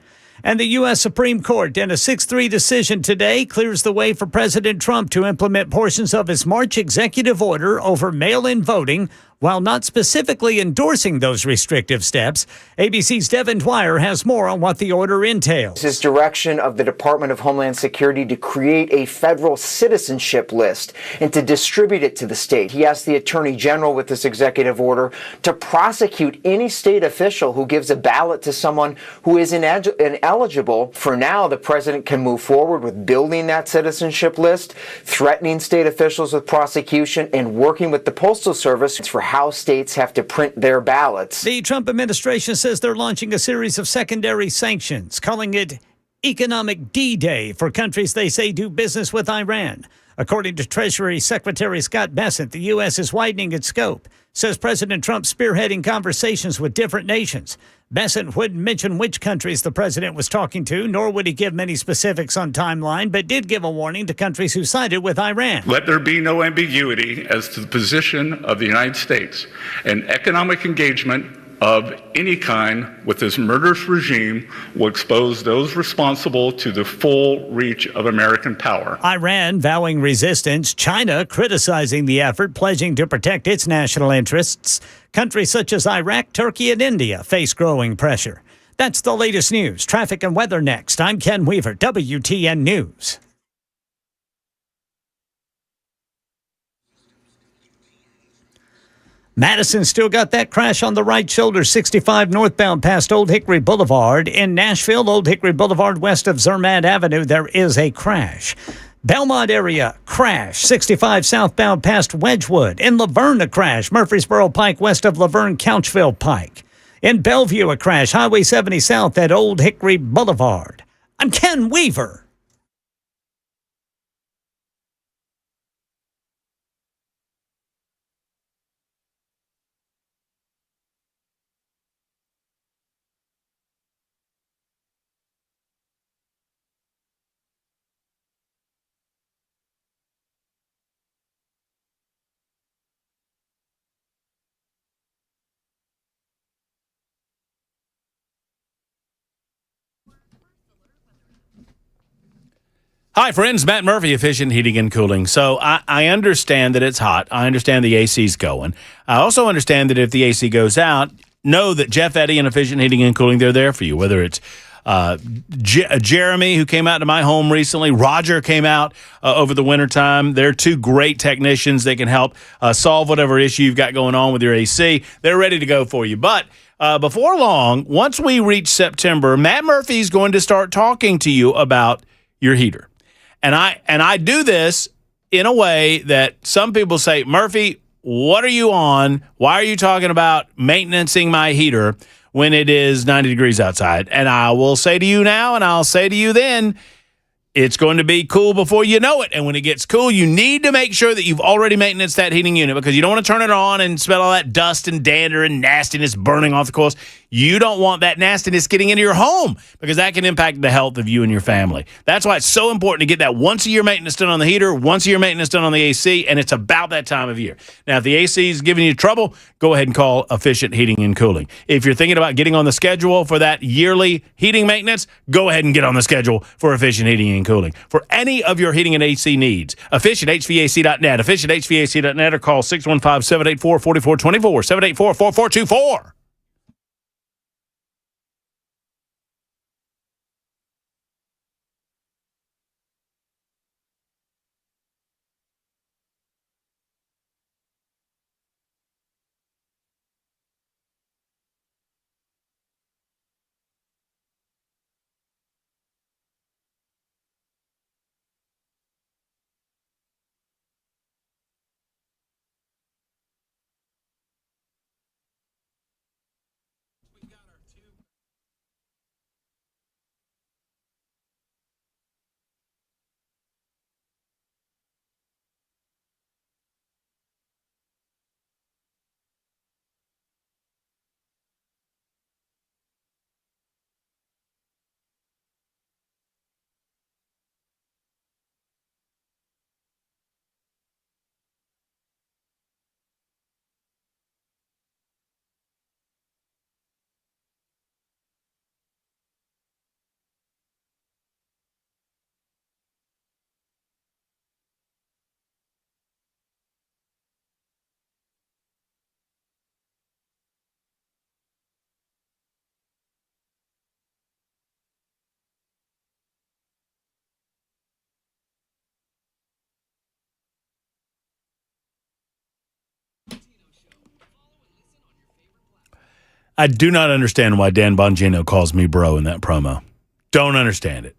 And the U.S. Supreme Court, in a 6-3 decision today, clears the way for President Trump to implement portions of his March executive order over mail-in voting while not specifically endorsing those restrictive steps. ABC's Devin Dwyer has more on what the order entails. His direction of the Department of Homeland Security to create a federal citizenship list and to distribute it to the state. He asked the Attorney General with this executive order to prosecute any state official who gives a ballot to someone who is ineligible. For now, the president can move forward with building that citizenship list, threatening state officials with prosecution, and working with the Postal Service for how states have to print their ballots. The Trump administration says they're launching a series of secondary sanctions, calling it Economic D-Day for countries they say do business with Iran. According to Treasury Secretary Scott Bessent, the U.S. is widening its scope, says President Trump spearheading conversations with different nations. Bessent wouldn't mention which countries the president was talking to, nor would he give many specifics on timeline, but did give a warning to countries who sided with Iran. Let there be no ambiguity as to the position of the United States. And economic engagement of any kind with this murderous regime will expose those responsible to the full reach of American power. Iran vowing resistance, China criticizing the effort, pledging to protect its national interests. Countries such as Iraq, Turkey, and India face growing pressure. That's the latest news. Traffic and weather next. I'm Ken Weaver, WTN News. Madison still got that crash on the right shoulder, 65 northbound past Old Hickory Boulevard. In Nashville, Old Hickory Boulevard west of Zermatt Avenue, there is a crash. Belmont area, crash, 65 southbound past Wedgwood. In Laverne, a crash, Murfreesboro Pike west of Laverne Couchville Pike. In Bellevue, a crash, Highway 70 south at Old Hickory Boulevard. I'm Ken Weaver. Hi, friends. Matt Murphy, Efficient Heating and Cooling. So I understand that it's hot. I understand the AC's going. I also understand that if the AC goes out, know that Jeff Eddy and Efficient Heating and Cooling, they're there for you. Whether it's Jeremy, who came out to my home recently. Roger came out over the wintertime. They're 2 great technicians that can help solve whatever issue you've got going on with your AC. They're ready to go for you. But before long, once we reach September, Matt Murphy's going to start talking to you about your heater. And I do this in a way that some people say, Murphy, what are you on? Why are you talking about maintaining my heater when it is 90 degrees outside? And I will say to you now, and I'll say to you then, it's going to be cool before you know it. And when it gets cool, you need to make sure that you've already maintained that heating unit, because you don't want to turn it on and smell all that dust and dander and nastiness burning off the coils. You don't want that nastiness getting into your home, because that can impact the health of you and your family. That's why it's so important to get that once-a-year maintenance done on the heater, once-a-year maintenance done on the AC, and it's about that time of year. Now, if the AC is giving you trouble, go ahead and call Efficient Heating and Cooling. If you're thinking about getting on the schedule for that yearly heating maintenance, go ahead and get on the schedule for Efficient Heating and Cooling. For any of your heating and AC needs, efficienthvac.net, efficienthvac.net, or call 615-784-4424, 784-4424. I do not understand why Dan Bongino calls me bro in that promo. Don't understand it.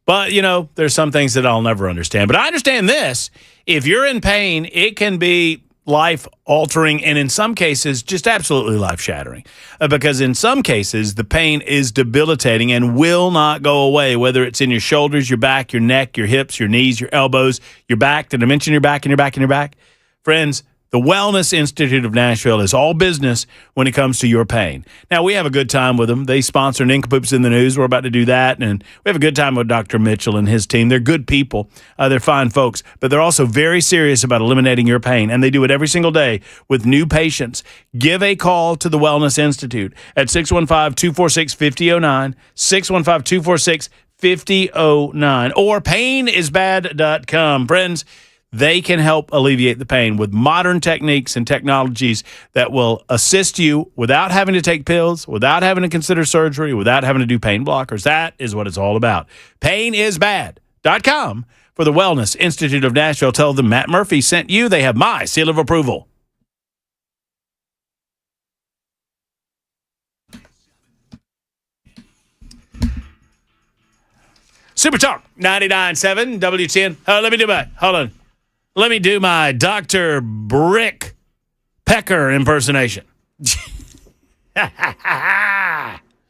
But, there's some things that I'll never understand. But I understand this. If you're in pain, it can be life-altering and in some cases just absolutely life-shattering. Because in some cases, the pain is debilitating and will not go away, whether it's in your shoulders, your back, your neck, your hips, your knees, your elbows, your back. Did I mention your back and your back and your back? Friends, the Wellness Institute of Nashville is all business when it comes to your pain. Now, we have a good time with them. They sponsor Nincompoops in the News. We're about to do that. And we have a good time with Dr. Mitchell and his team. They're good people. They're fine folks. But they're also very serious about eliminating your pain. And they do it every single day with new patients. Give a call to the Wellness Institute at 615-246-5009, 615-246-5009, or painisbad.com. Friends, they can help alleviate the pain with modern techniques and technologies that will assist you without having to take pills, without having to consider surgery, without having to do pain blockers. That is what it's all about. Painisbad.com for the Wellness Institute of Nashville. Tell them Matt Murphy sent you. They have my seal of approval. Super Talk 99.7 W10. Let me do my Dr. Brick Pecker impersonation.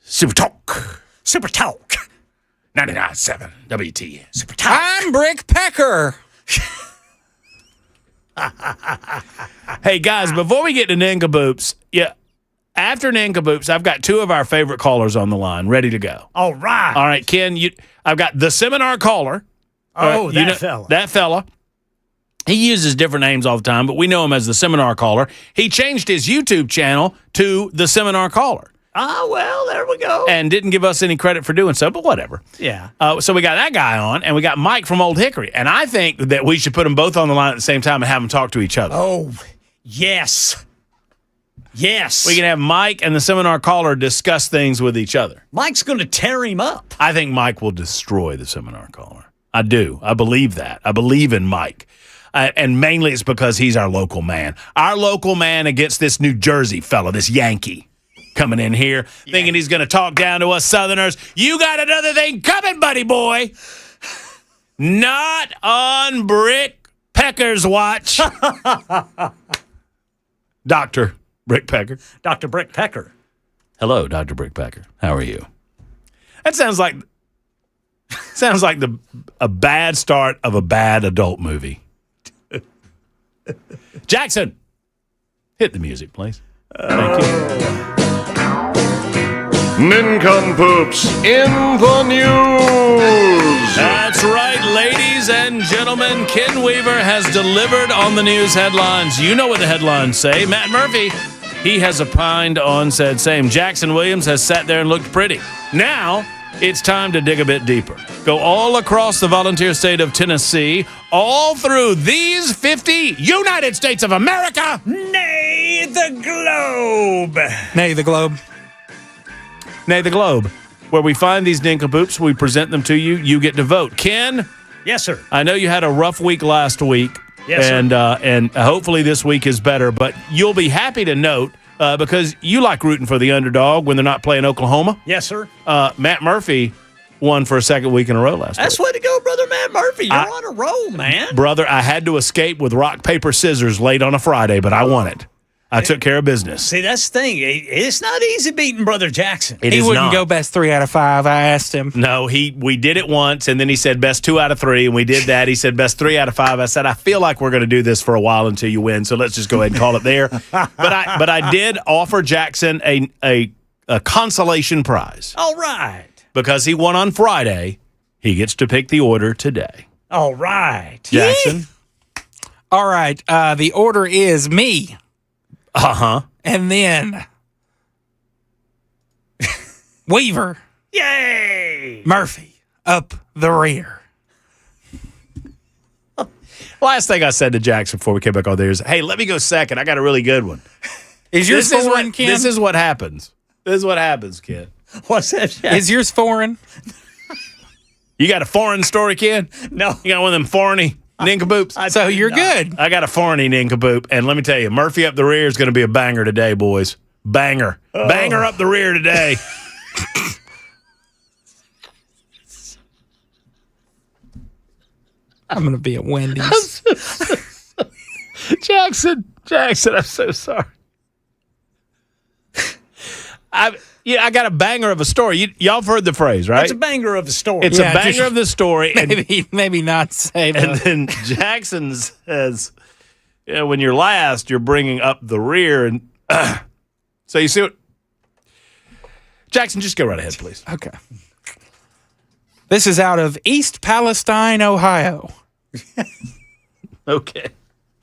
Super Talk. 99.7 WTN. Super Talk. I'm Brick Pecker. Hey, guys, before we get to Nincompoops, after Nincompoops, I've got two of our favorite callers on the line ready to go. All right, Ken, I've got the seminar caller. Oh, fella. That fella. He uses different names all the time, but we know him as the seminar caller. He changed his YouTube channel to the seminar caller. Well, there we go. And didn't give us any credit for doing so, but whatever. Yeah. So we got that guy on, and we got Mike from Old Hickory. And I think that we should put them both on the line at the same time and have them talk to each other. Oh, yes. Yes. We can have Mike and the seminar caller discuss things with each other. Mike's going to tear him up. I think Mike will destroy the seminar caller. I do. I believe that. I believe in Mike. And mainly it's because he's our local man. Our local man against this New Jersey fella, this Yankee, coming in here, thinking he's going to talk down to us Southerners. You got another thing coming, buddy boy. Not on Brick Pecker's watch. Dr. Brick Pecker. Dr. Brick Pecker. Hello, Dr. Brick Pecker. How are you? That sounds like a bad start of a bad adult movie. Jackson, hit the music, please. Thank you. Nincompoops in the news. That's right, ladies and gentlemen. Ken Weaver has delivered on the news headlines. You know what the headlines say. Matt Murphy, he has opined on said same. Jackson Williams has sat there and looked pretty. Now, it's time to dig a bit deeper. Go all across the volunteer state of Tennessee, all through these 50 United States of America. Nay, the globe. Nay, the globe. Nay, the globe. Where we find these nincompoops, we present them to you. You get to vote. Ken? Yes, sir. I know you had a rough week last week. Yes, sir. sir. And hopefully this week is better. But you'll be happy to note, because you like rooting for the underdog when they're not playing Oklahoma. Yes, sir. Matt Murphy won for a second week in a row last week. That's way to go, brother Matt Murphy. You're on a roll, man. Brother, I had to escape with rock, paper, scissors late on a Friday, but I won it. I took care of business. See, that's the thing. It's not easy beating Brother Jackson. He wouldn't go best 3 out of 5. I asked him. No, we did it once, and then he said best 2 out of 3, and we did that. He said best 3 out of 5. I said, I feel like we're going to do this for a while until you win, so let's just go ahead and call it there. But I did offer Jackson a consolation prize. All right. Because he won on Friday, he gets to pick the order today. All right. Jackson? All right. The order is me. Uh-huh. And then Weaver. Yay! Murphy up the rear. Last thing I said to Jackson before we came back on there is, hey, let me go second. I got a really good one. Is yours foreign, Ken? This is what happens. This is what happens, Ken. What's that? Jack? Is yours foreign? You got a foreign story, Ken? No. You got one of them foreigny nincompoops? So you're good. I got a foreigny nincompoop, and let me tell you, Murphy up the rear is going to be a banger today, boys. Banger. Banger up the rear today. I'm going to be at Wendy's. Jackson, I'm so sorry. I got a banger of a story. Y'all have heard the phrase, right? It's a banger of a story. It's a banger of the story. Maybe not say that. And then Jackson says, when you're last, you're bringing up the rear. And so you see what? Jackson, just go right ahead, please. Okay. This is out of East Palestine, Ohio. Okay.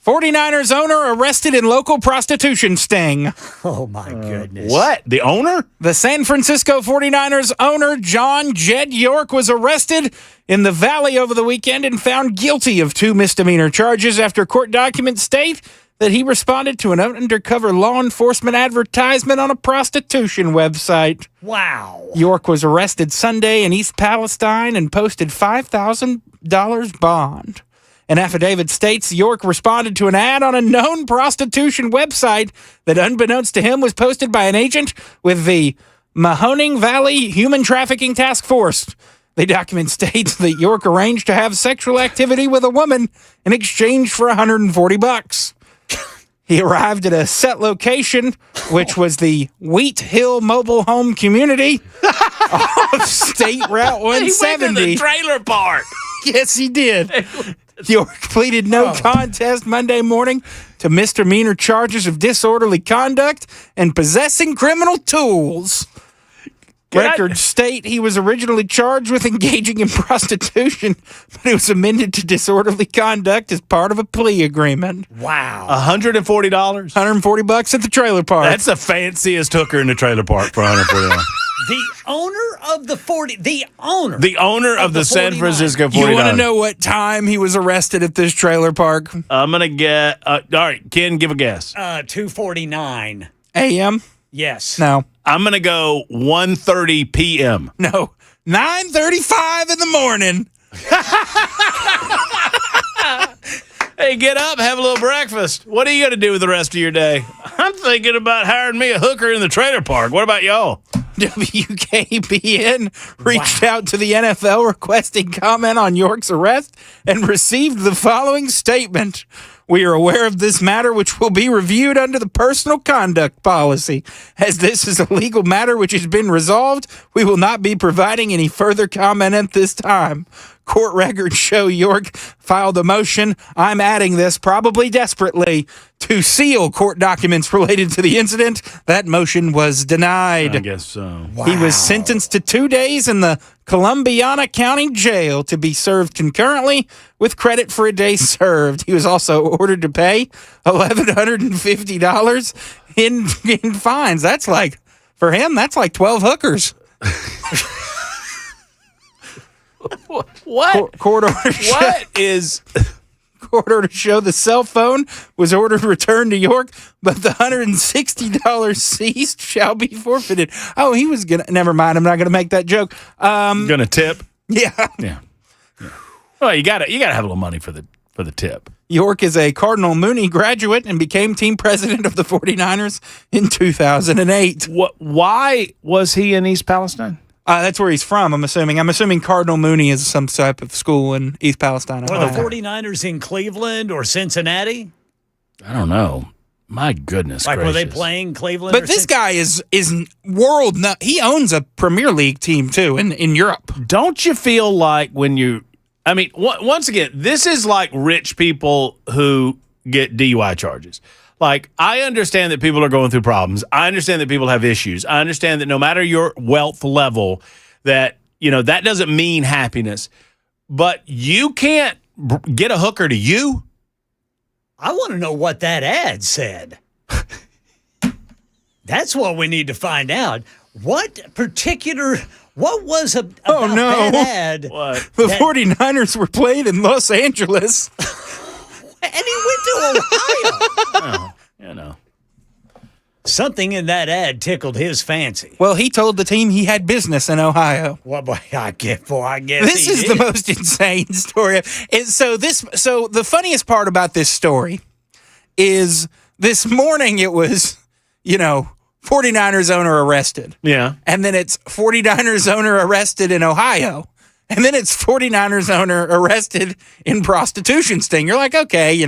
49ers owner arrested in local prostitution sting. Oh, my goodness. What? The owner? The San Francisco 49ers owner, John Jed York, was arrested in the Valley over the weekend and found guilty of 2 misdemeanor charges after court documents state that he responded to an undercover law enforcement advertisement on a prostitution website. Wow. York was arrested Sunday in East Palestine and posted $5,000 bond. An affidavit states York responded to an ad on a known prostitution website that, unbeknownst to him, was posted by an agent with the Mahoning Valley Human Trafficking Task Force. The document states that York arranged to have sexual activity with a woman in exchange for $140. He arrived at a set location, which was the Wheat Hill Mobile Home Community off State Route 170. He went to the trailer park. Yes, he did. York pleaded no contest Monday morning to misdemeanor charges of disorderly conduct and possessing criminal tools. Records state he was originally charged with engaging in prostitution, but it was amended to disorderly conduct as part of a plea agreement. Wow. $140? $140 at the trailer park. That's the fanciest hooker in the trailer park for $140. The owner of the owner of the San Francisco 49ers. You want to know what time he was arrested at this trailer park? I'm going to get, all right, Ken, give a guess. 2:49 a.m.? Yes. No. I'm going to go 1:30 p.m. No. 9:35 in the morning. Hey, get up, have a little breakfast. What are you going to do with the rest of your day? I'm thinking about hiring me a hooker in the trailer park. What about y'all? WKBN reached out to the NFL requesting comment on York's arrest and received the following statement. We are aware of this matter, which will be reviewed under the personal conduct policy. As this is a legal matter which has been resolved, we will not be providing any further comment at this time. Court records show York filed a motion, I'm adding this probably desperately, to seal court documents related to the incident. That motion was denied. I guess so. Wow. He was sentenced to 2 days in the Columbiana County Jail to be served concurrently with credit for a day served. He was also ordered to pay $1,150 in fines. That's like, for him, that's like 12 hookers. What? Court order. Court order show the cell phone was ordered returned to York, but the $160 seized shall be forfeited. Oh, he was gonna. Never mind. I'm not gonna make that joke. Gonna tip? Yeah. Yeah. Well, you gotta have a little money for the tip. York is a Cardinal Mooney graduate and became team president of the 49ers in 2008. Why was he in East Palestine? That's where he's from, I'm assuming. I'm assuming Cardinal Mooney is some type of school in East Palestine. Were the 49ers in Cleveland or Cincinnati? I don't know. My goodness Like, gracious. were they playing Cleveland? But this guy is world. He owns a Premier League team, too, in Europe. Don't you feel like when you... I mean, once again, this is like rich people who get DUI charges. Like, I understand that people are going through problems. I understand that people have issues. I understand that no matter your wealth level, that, that doesn't mean happiness. But you can't get a hooker to you. I want to know what that ad said. That's what we need to find out. What was about that ad? What? The 49ers were playing in Los Angeles. And he went to Ohio. Well, Something in that ad tickled his fancy. Well, he told the team he had business in Ohio. Well, boy, I guess This is the most insane story. So the funniest part about this story is this morning it was, 49ers owner arrested. Yeah. And then it's 49ers owner arrested in Ohio. And then it's 49ers owner arrested in prostitution sting. You're like, okay,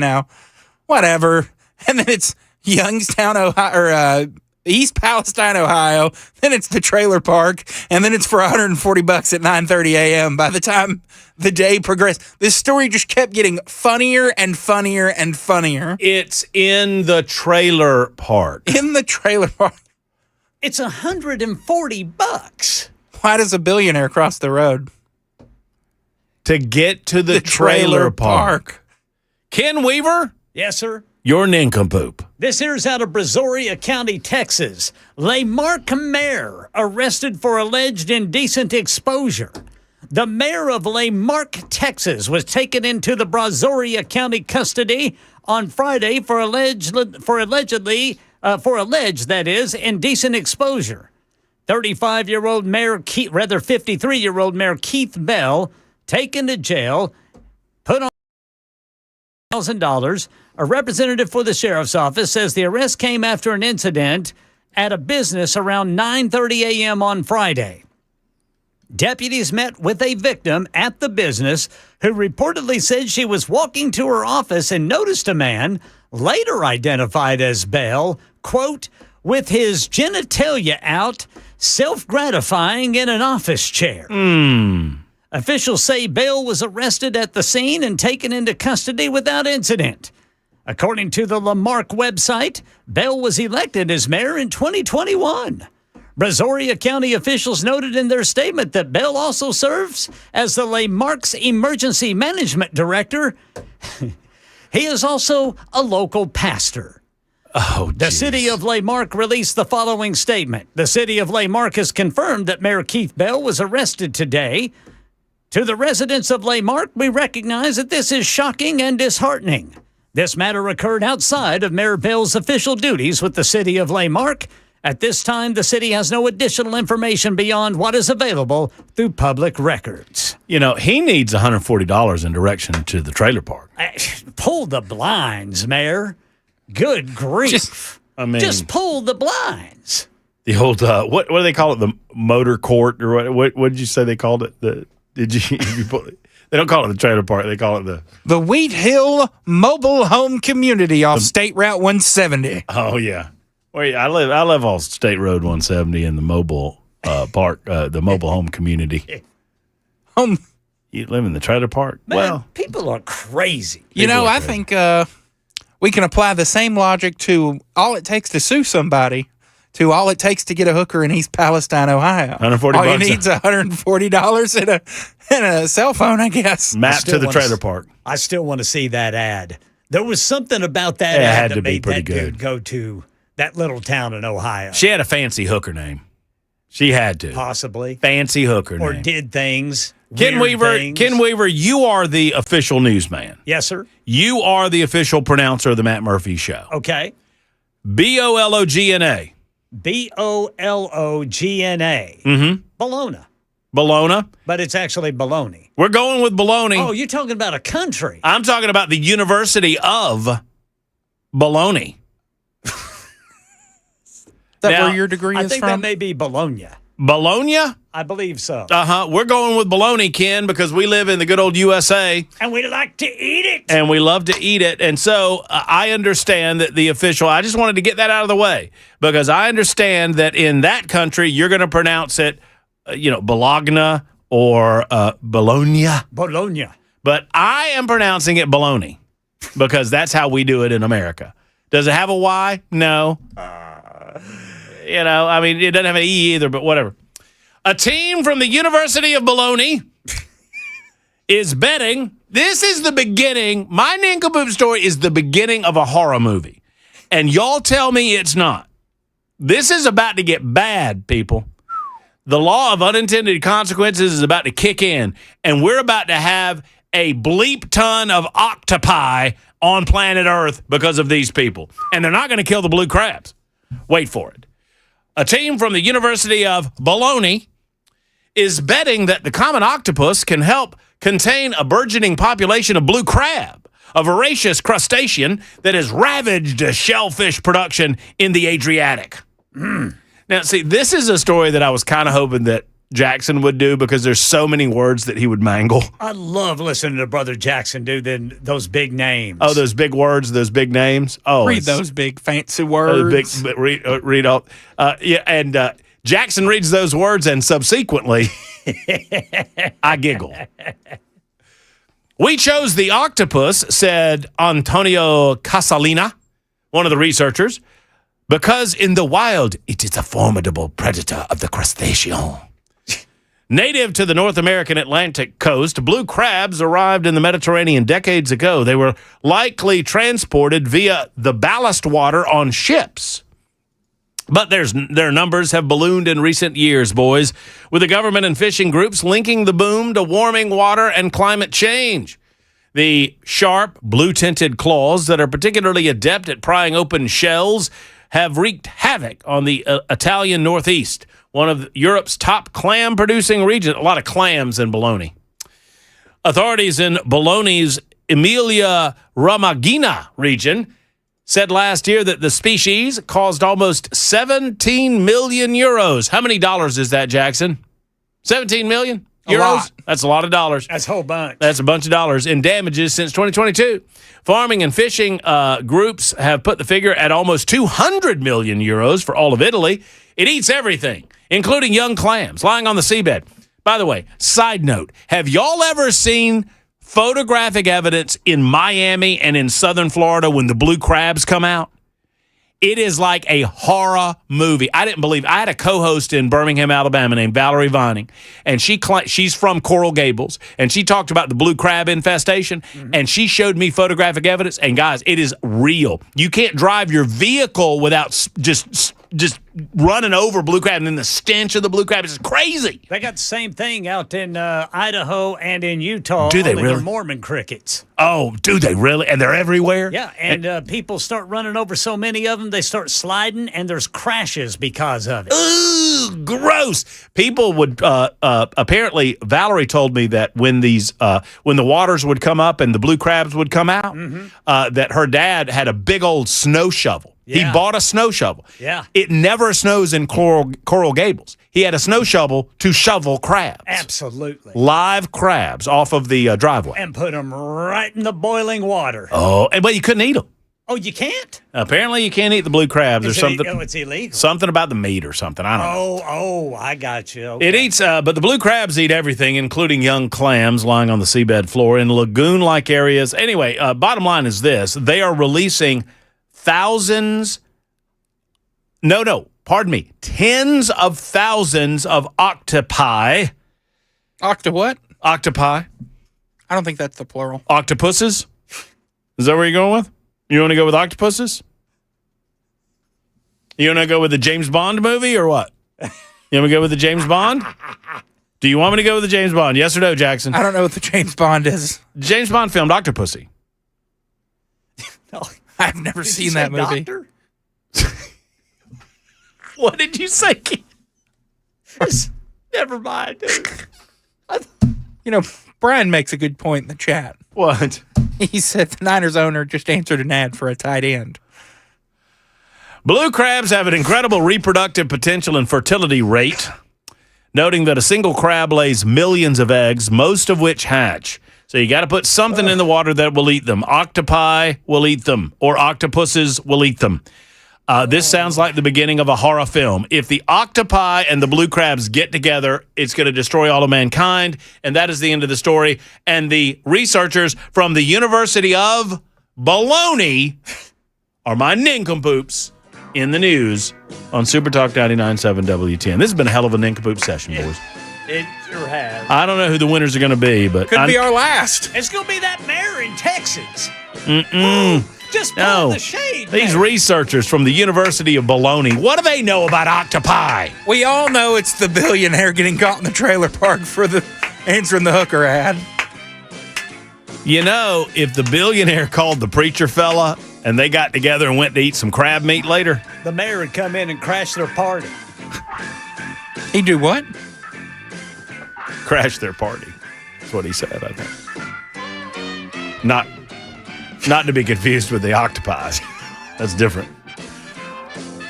whatever. And then it's Youngstown, Ohio, or East Palestine, Ohio. Then it's the trailer park. And then it's for $140 at 9:30 a.m. By the time the day progressed, this story just kept getting funnier and funnier and funnier. It's in the trailer park. In the trailer park. It's $140. Why does a billionaire cross the road? To get to the trailer park. Ken Weaver? Yes, sir. You're nincompoop. This here's out of Brazoria County, Texas. Lamarck mayor arrested for alleged indecent exposure. The mayor of Lamarck, Texas, was taken into the Brazoria County custody on Friday for alleged indecent exposure. 53-year-old Mayor Keith Bell taken to jail, put on $1,000. A representative for the sheriff's office says the arrest came after an incident at a business around 9:30 a.m. on Friday. Deputies met with a victim at the business who reportedly said she was walking to her office and noticed a man, later identified as Bell, quote, with his genitalia out, self-gratifying in an office chair. Officials say Bell was arrested at the scene and taken into custody without incident. According to the Lamarck website, Bell was elected as mayor in 2021. Brazoria County officials noted in their statement that Bell also serves as the Lamarck's emergency management director. He is also a local pastor. The city of Lamarck released the following statement. The city of Lamarck has confirmed that Mayor Keith Bell was arrested today. To the residents of Lamarck, we recognize that this is shocking and disheartening. This matter occurred outside of Mayor Bell's official duties with the city of Lamarck. At this time, the city has no additional information beyond what is available through public records. He needs $140 in direction to the trailer park. Pull the blinds, Mayor. Good grief. Just pull the blinds. The old, what do they call it? The motor court or what did you say they called it? They don't call it the trailer park. They call it the Wheat Hill Mobile Home Community off State Route 170. Oh, yeah. Well, yeah, I live off State Road 170 in the mobile park, the mobile home community. You live in the trailer park? Man, well, people are crazy. I think we can apply the same logic to all it takes to sue somebody to all it takes to get a hooker in East Palestine, Ohio. $140. All you need is $140 and a cell phone, I guess. Map to the trailer park. I still want to see that ad. There was something about that ad that made that good. dude go to that little town in Ohio. She had a fancy hooker name. She had to. Possibly. Fancy hooker name. Or did things. Ken Weaver, you are the official newsman. Yes, sir. You are the official pronouncer of the Matt Murphy Show. Okay. BOLOGNA. BOLOGNA. Mm-hmm. Bologna. But it's actually baloney. We're going with baloney. Oh, you're talking about a country. I'm talking about the University of Bologna. Is that where your degree is from? I think that may be Bologna. Bologna? I believe so. We're going with bologna, Ken, because we live in the good old USA. And we like to eat it. And we love to eat it. And so I understand that the official, I just wanted to get that out of the way, because I understand that in that country, you're going to pronounce it, Bologna or Bologna. Bologna. But I am pronouncing it baloney because that's how we do it in America. Does it have a Y? No. It doesn't have an E either, but whatever. A team from the University of Bologna is betting. This is the beginning. My nincompoop story is the beginning of a horror movie. And y'all tell me it's not. This is about to get bad, people. The law of unintended consequences is about to kick in. And we're about to have a bleep ton of octopi on planet Earth because of these people. And they're not going to kill the blue crabs. Wait for it. A team from the University of Bologna is betting that the common octopus can help contain a burgeoning population of blue crab, a voracious crustacean that has ravaged shellfish production in the Adriatic. Now, see, this is a story that I was kind of hoping that Jackson would do because there's so many words that he would mangle. I love listening to Brother Jackson do those big names. Oh, those big words, those big names. Oh, Read those big fancy words. Read all. And Jackson reads those words, and subsequently, I giggle. We chose the octopus, said Antonio Casalina, one of the researchers, because in the wild, it is a formidable predator of the crustacean. Native to the North American Atlantic coast, blue crabs arrived in the Mediterranean decades ago. They were likely transported via the ballast water on ships. But their numbers have ballooned in recent years, boys, with the government and fishing groups linking the boom to warming water and climate change. The sharp, blue-tinted claws that are particularly adept at prying open shells have wreaked havoc on the Italian Northeast, one of Europe's top clam-producing regions. A lot of clams in Bologna. Authorities in Bologna's Emilia-Romagna region said last year that the species caused almost 17 million euros. How many dollars is that, Jackson? 17 million euros? A lot. That's a lot of dollars. That's a whole bunch. That's a bunch of dollars in damages since 2022. Farming and fishing groups have put the figure at almost 200 million euros for all of Italy. It eats everything, including young clams lying on the seabed. By the way, side note, have y'all ever seen photographic evidence in Miami and in southern Florida when the blue crabs come out? It is like a horror movie. I didn't believe. I had a co-host in Birmingham, Alabama named Valerie Vining, and she's from Coral Gables, and she talked about the blue crab infestation, and she showed me photographic evidence, and guys, it is real. You can't drive your vehicle without just running over blue crab, and then the stench of the blue crab is crazy. They got the same thing out in Idaho and in Utah. Do they only really? They're Mormon crickets. Oh, do they really? And they're everywhere? Yeah, and people start running over so many of them, they start sliding, and there's crashes because of it. Ooh, gross. People would apparently. Valerie told me that when the waters would come up and the blue crabs would come out, that her dad had a big old snow shovel. Yeah. He bought a snow shovel. Yeah. It never snows in Coral Gables. He had a snow shovel to shovel crabs. Absolutely. Live crabs off of the driveway. And put them right in the boiling water. Oh, but you couldn't eat them. Oh, you can't? Apparently, you can't eat the blue crabs or something. It's illegal. Something about the meat or something. I don't know. Oh, I got you. Okay. It eats, but the blue crabs eat everything, including young clams lying on the seabed floor in lagoon-like areas. Anyway, bottom line is this. They are releasing tens of thousands of octopi. What? Octopi. I don't think that's the plural. Octopuses? Is that where you're going with? You want to go with octopuses? You want to go with the James Bond movie or what? You want me to go with the James Bond? Do you want me to go with the James Bond? Yes or no, Jackson? I don't know what the James Bond is. James Bond filmed Octopussy. No. I've never seen that movie. What did you say? Never mind, dude. You know, Brian makes a good point in the chat. What? He said the Niners owner just answered an ad for a tight end. Blue crabs have an incredible reproductive potential and fertility rate, noting that a single crab lays millions of eggs, most of which hatch. So you got to put something in the water that will eat them. Octopi will eat them, or octopuses will eat them. This sounds like the beginning of a horror film. If the octopi and the blue crabs get together, it's going to destroy all of mankind, and that is the end of the story. And the researchers from the University of Bologna are my nincompoops in the news on Super Talk 99.7 WTN. This has been a hell of a nincompoop session, boys. It sure has. I don't know who the winners are going to be, but Could be our last. It's going to be that mayor in Texas. Just pull the shade. These researchers from the University of Bologna, what do they know about octopi? We all know it's the billionaire getting caught in the trailer park for the answering the hooker ad. You know, if the billionaire called the preacher fella and they got together and went to eat some crab meat later, the mayor would come in and crash their party. He'd do what? Crash their party. That's what he said, I think. Not to be confused with the octopi. That's different.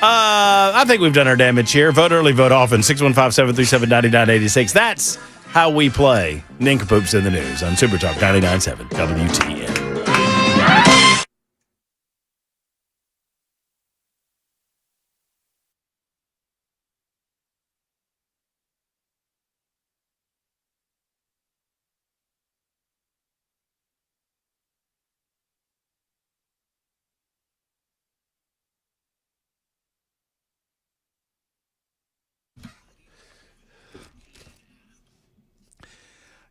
I think we've done our damage here. Vote early, vote often. 615-737-9986. That's how we play Nincompoops in the News on Super Talk 99.7 WTN.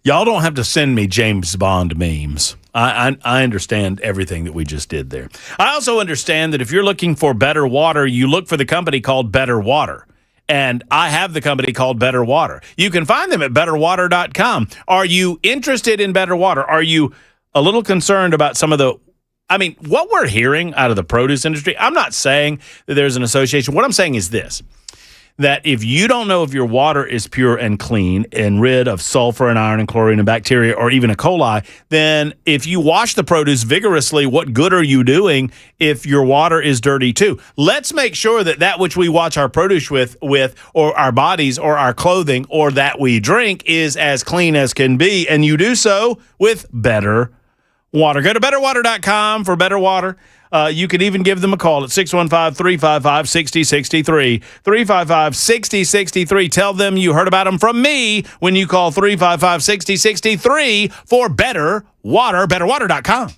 Y'all don't have to send me James Bond memes. I understand everything that we just did there. I also understand that if you're looking for better water, you look for the company called Better Water. And I have the company called Better Water. You can find them at betterwater.com. Are you interested in better water? Are you a little concerned about some of what we're hearing out of the produce industry? I'm not saying that there's an association. What I'm saying is this, that if you don't know if your water is pure and clean and rid of sulfur and iron and chlorine and bacteria or even E. coli, then if you wash the produce vigorously, what good are you doing if your water is dirty too? Let's make sure that which we wash our produce with or our bodies or our clothing or that we drink is as clean as can be, and you do so with Better Water. Go to betterwater.com for better water. You can even give them a call at 615-355-6063. 355-6063. Tell them you heard about them from me when you call 355-6063 for better water. Betterwater.com.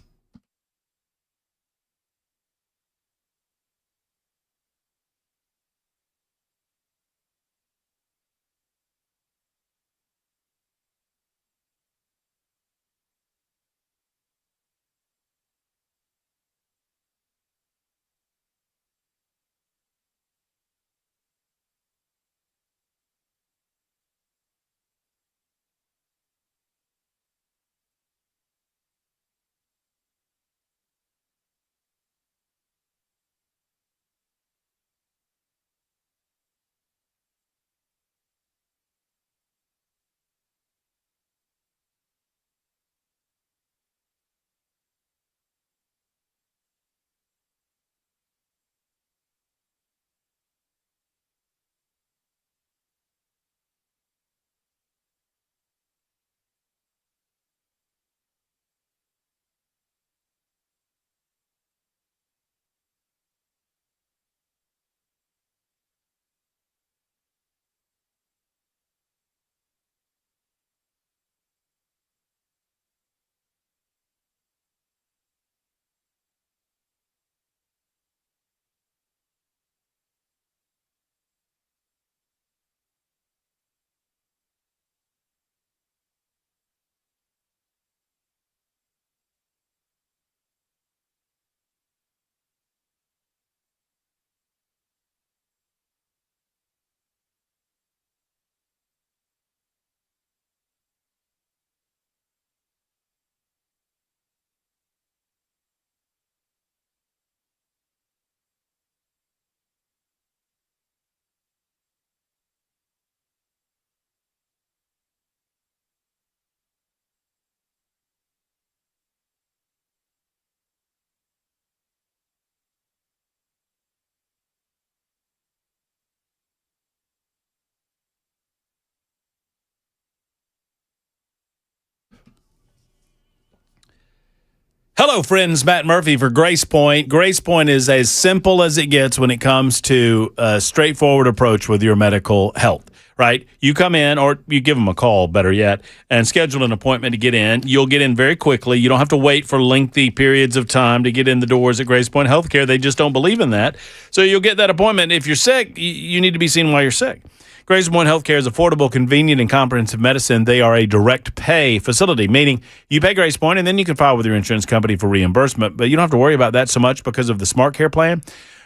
Hello, friends. Matt Murphy for Grace Point. Grace Point is as simple as it gets when it comes to a straightforward approach with your medical health, right? You come in, or you give them a call, better yet, and schedule an appointment to get in. You'll get in very quickly. You don't have to wait for lengthy periods of time to get in the doors at Grace Point Healthcare. They just don't believe in that. So you'll get that appointment. If you're sick, you need to be seen while you're sick. Grace Point Healthcare is affordable, convenient, and comprehensive medicine. They are a direct pay facility, meaning you pay Grace Point and then you can file with your insurance company for reimbursement, but you don't have to worry about that so much because of the Smart Care plan.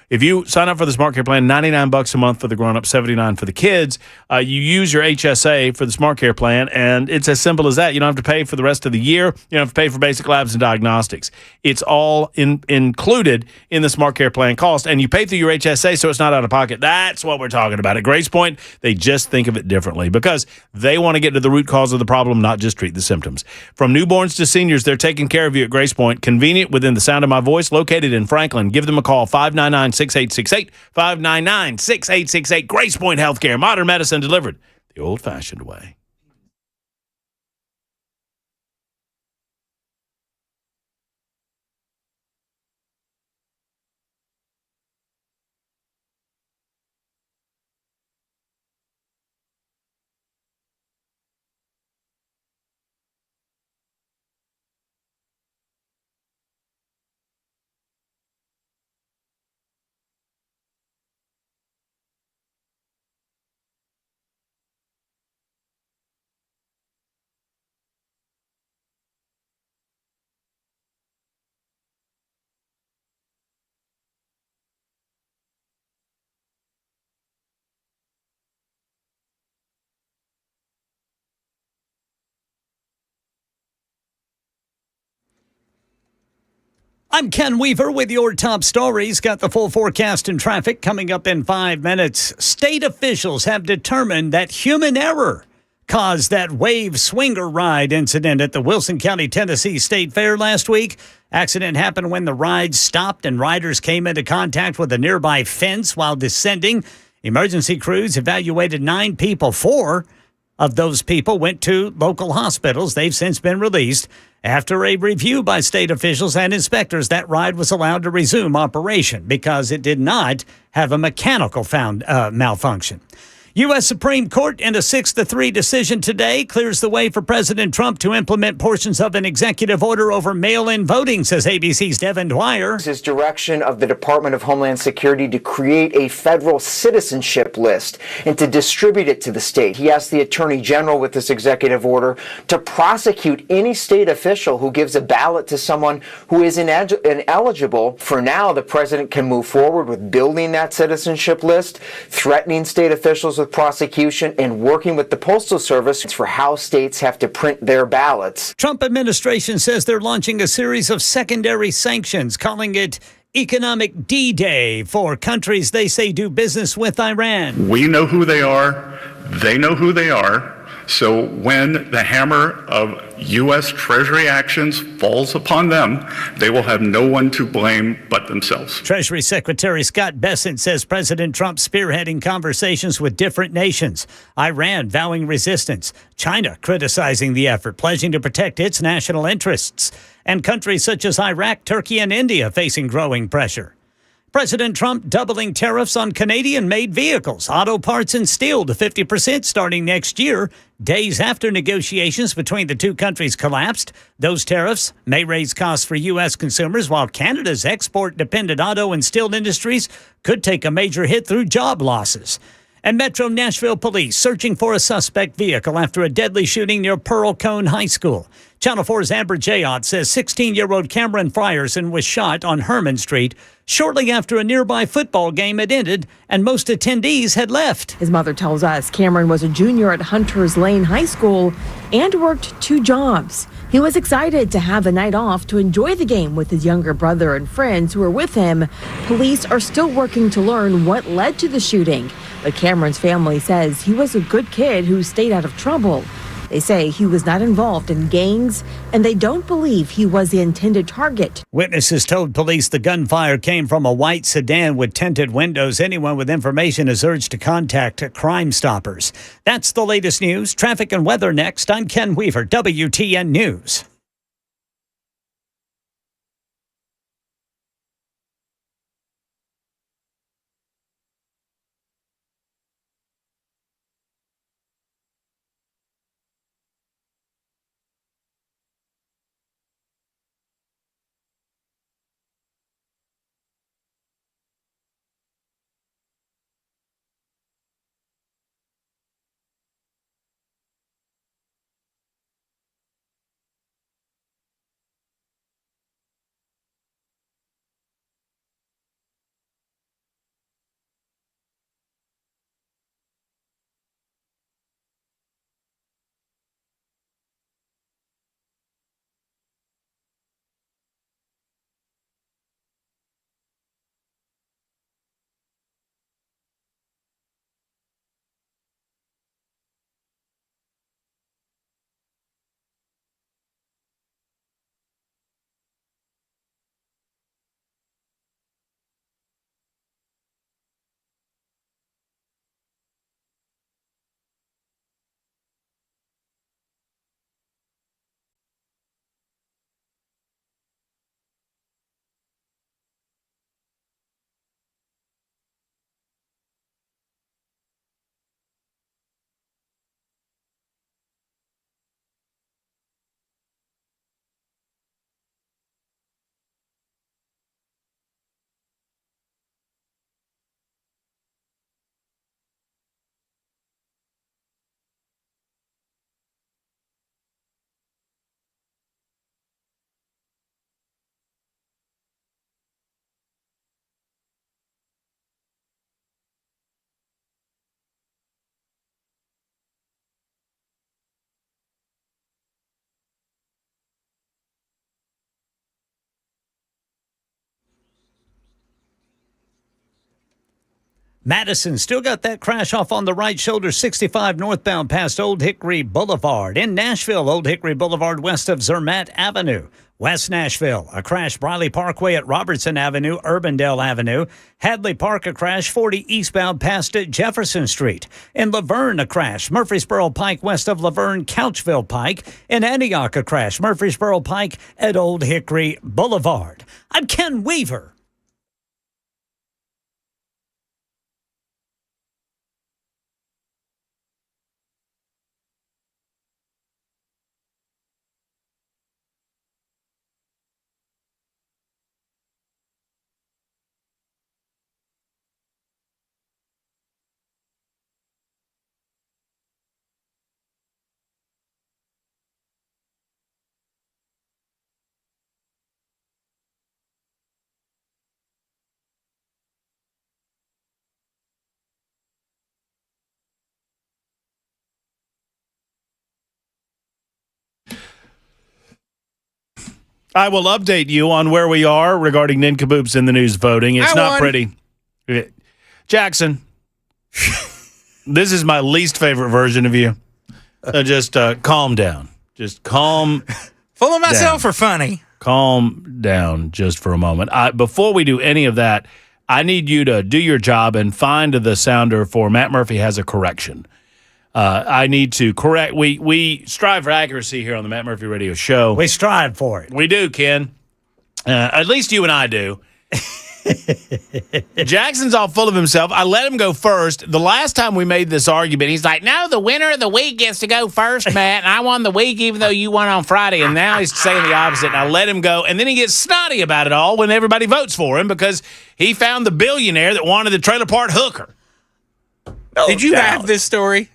If you sign up for the Smart Care plan, $99 a month for the grown-ups, $79 for the kids. You use your HSA for the Smart Care plan, and it's as simple as that. You don't have to pay for the rest of the year. You don't have to pay for basic labs and diagnostics. It's all included in the Smart Care plan cost, and you pay through your HSA, so it's not out of pocket. That's what we're talking about. At Grace Point, they just think of it differently because they want to get to the root cause of the problem, not just treat the symptoms. From newborns to seniors, they're taking care of you at Grace Point. Convenient within the sound of my voice, located in Franklin. Give them a call, 599 599-6868, 599-6868. Grace Point Healthcare, modern medicine delivered the old-fashioned way. I'm Ken Weaver with your top stories. Got the full forecast and traffic coming up in 5 minutes. State officials have determined that human error caused that wave swinger ride incident at the Wilson County, Tennessee State Fair last week. Accident happened when the ride stopped and riders came into contact with a nearby fence while descending. Emergency crews evaluated 9 people. 4 of those people went to local hospitals. They've since been released. After a review by state officials and inspectors, that ride was allowed to resume operation because it did not have a mechanical malfunction. U.S. Supreme Court in a 6-3 decision today clears the way for President Trump to implement portions of an executive order over mail-in voting, says ABC's Devin Dwyer. His direction of the Department of Homeland Security to create a federal citizenship list and to distribute it to the state. He asked the Attorney General with this executive order to prosecute any state official who gives a ballot to someone who is ineligible. For now, the president can move forward with building that citizenship list, threatening state officials with prosecution, and working with the Postal Service for how states have to print their ballots. Trump administration says they're launching a series of secondary sanctions, calling it Economic D-Day for countries they say do business with Iran. We know who they are. They know who they are. So when the hammer of U.S. Treasury actions falls upon them, they will have no one to blame but themselves. Treasury Secretary Scott Bessent says President Trump spearheading conversations with different nations. Iran vowing resistance. China criticizing the effort, pledging to protect its national interests. And countries such as Iraq, Turkey, and India facing growing pressure. President Trump doubling tariffs on Canadian-made vehicles, auto parts, and steel to 50% starting next year, days after negotiations between the two countries collapsed. Those tariffs may raise costs for U.S. consumers, while Canada's export-dependent auto and steel industries could take a major hit through job losses. And Metro Nashville police searching for a suspect vehicle after a deadly shooting near Pearl Cone High School. Channel 4's Amber Jayot says 16-year-old Cameron Frierson was shot on Herman Street shortly after a nearby football game had ended and most attendees had left. His mother tells us Cameron was a junior at Hunters Lane High School and worked 2 jobs. He was excited to have a night off to enjoy the game with his younger brother and friends who were with him. Police are still working to learn what led to the shooting, but Cameron's family says he was a good kid who stayed out of trouble. They say he was not involved in gangs, and they don't believe he was the intended target. Witnesses told police the gunfire came from a white sedan with tinted windows. Anyone with information is urged to contact Crime Stoppers. That's the latest news. Traffic and weather next. I'm Ken Weaver, WTN News. Madison still got that crash off on the right shoulder, 65 northbound past Old Hickory Boulevard. In Nashville, Old Hickory Boulevard west of Zermatt Avenue. West Nashville, a crash Briley Parkway at Robertson Avenue, Urbandale Avenue. Hadley Park, a crash 40 eastbound past Jefferson Street. In Laverne, a crash Murfreesboro Pike west of Laverne, Couchville Pike. In Antioch, a crash Murfreesboro Pike at Old Hickory Boulevard. I'm Ken Weaver. I will update you on where we are regarding nincompoops in the news voting. It's not pretty. Jackson, this is my least favorite version of you. Just calm down. Just calm Full of myself down. or funny? Calm down just for a moment. Before we do any of that, I need you to do your job and find the sounder for Matt Murphy has a correction. I need to correct. We strive for accuracy here on the Matt Murphy Radio Show. We strive for it. We do, Ken. At least you and I do. Jackson's all full of himself. I let him go first. The last time we made this argument, he's like, no, the winner of the week gets to go first, Matt. And I won the week even though you won on Friday. And now he's saying the opposite. And I let him go. And then he gets snotty about it all when everybody votes for him because he found the billionaire that wanted the trailer park hooker. Did you have this story?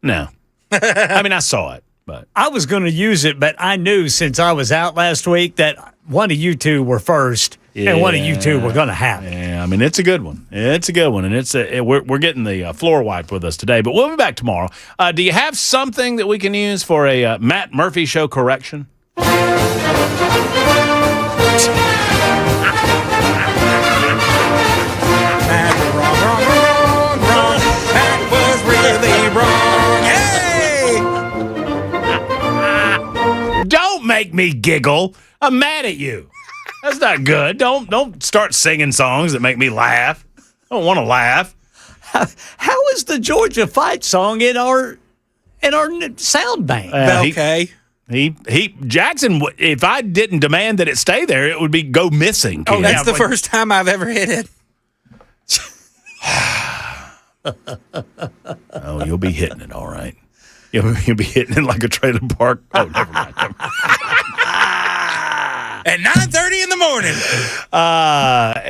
No. I mean, I saw it, but I was going to use it, but I knew since I was out last week that one of you two were first and one of you two were going to have it. Yeah, I mean, it's a good one. It's a good one, and we're getting the floor wiped with us today, but we'll be back tomorrow. Do you have something that we can use for a Matt Murphy Show correction? Don't make me giggle. I'm mad at you. That's not good. Don't start singing songs that make me laugh. I don't want to laugh. How is the Georgia fight song in our sound bank? Okay. He Jackson. If I didn't demand that it stay there, it would be go missing. Oh, that's the first time I've ever hit it. Oh, you'll be hitting it, all right. You'll be hitting it like a trailer park. Oh, never mind. At 9:30 in the morning.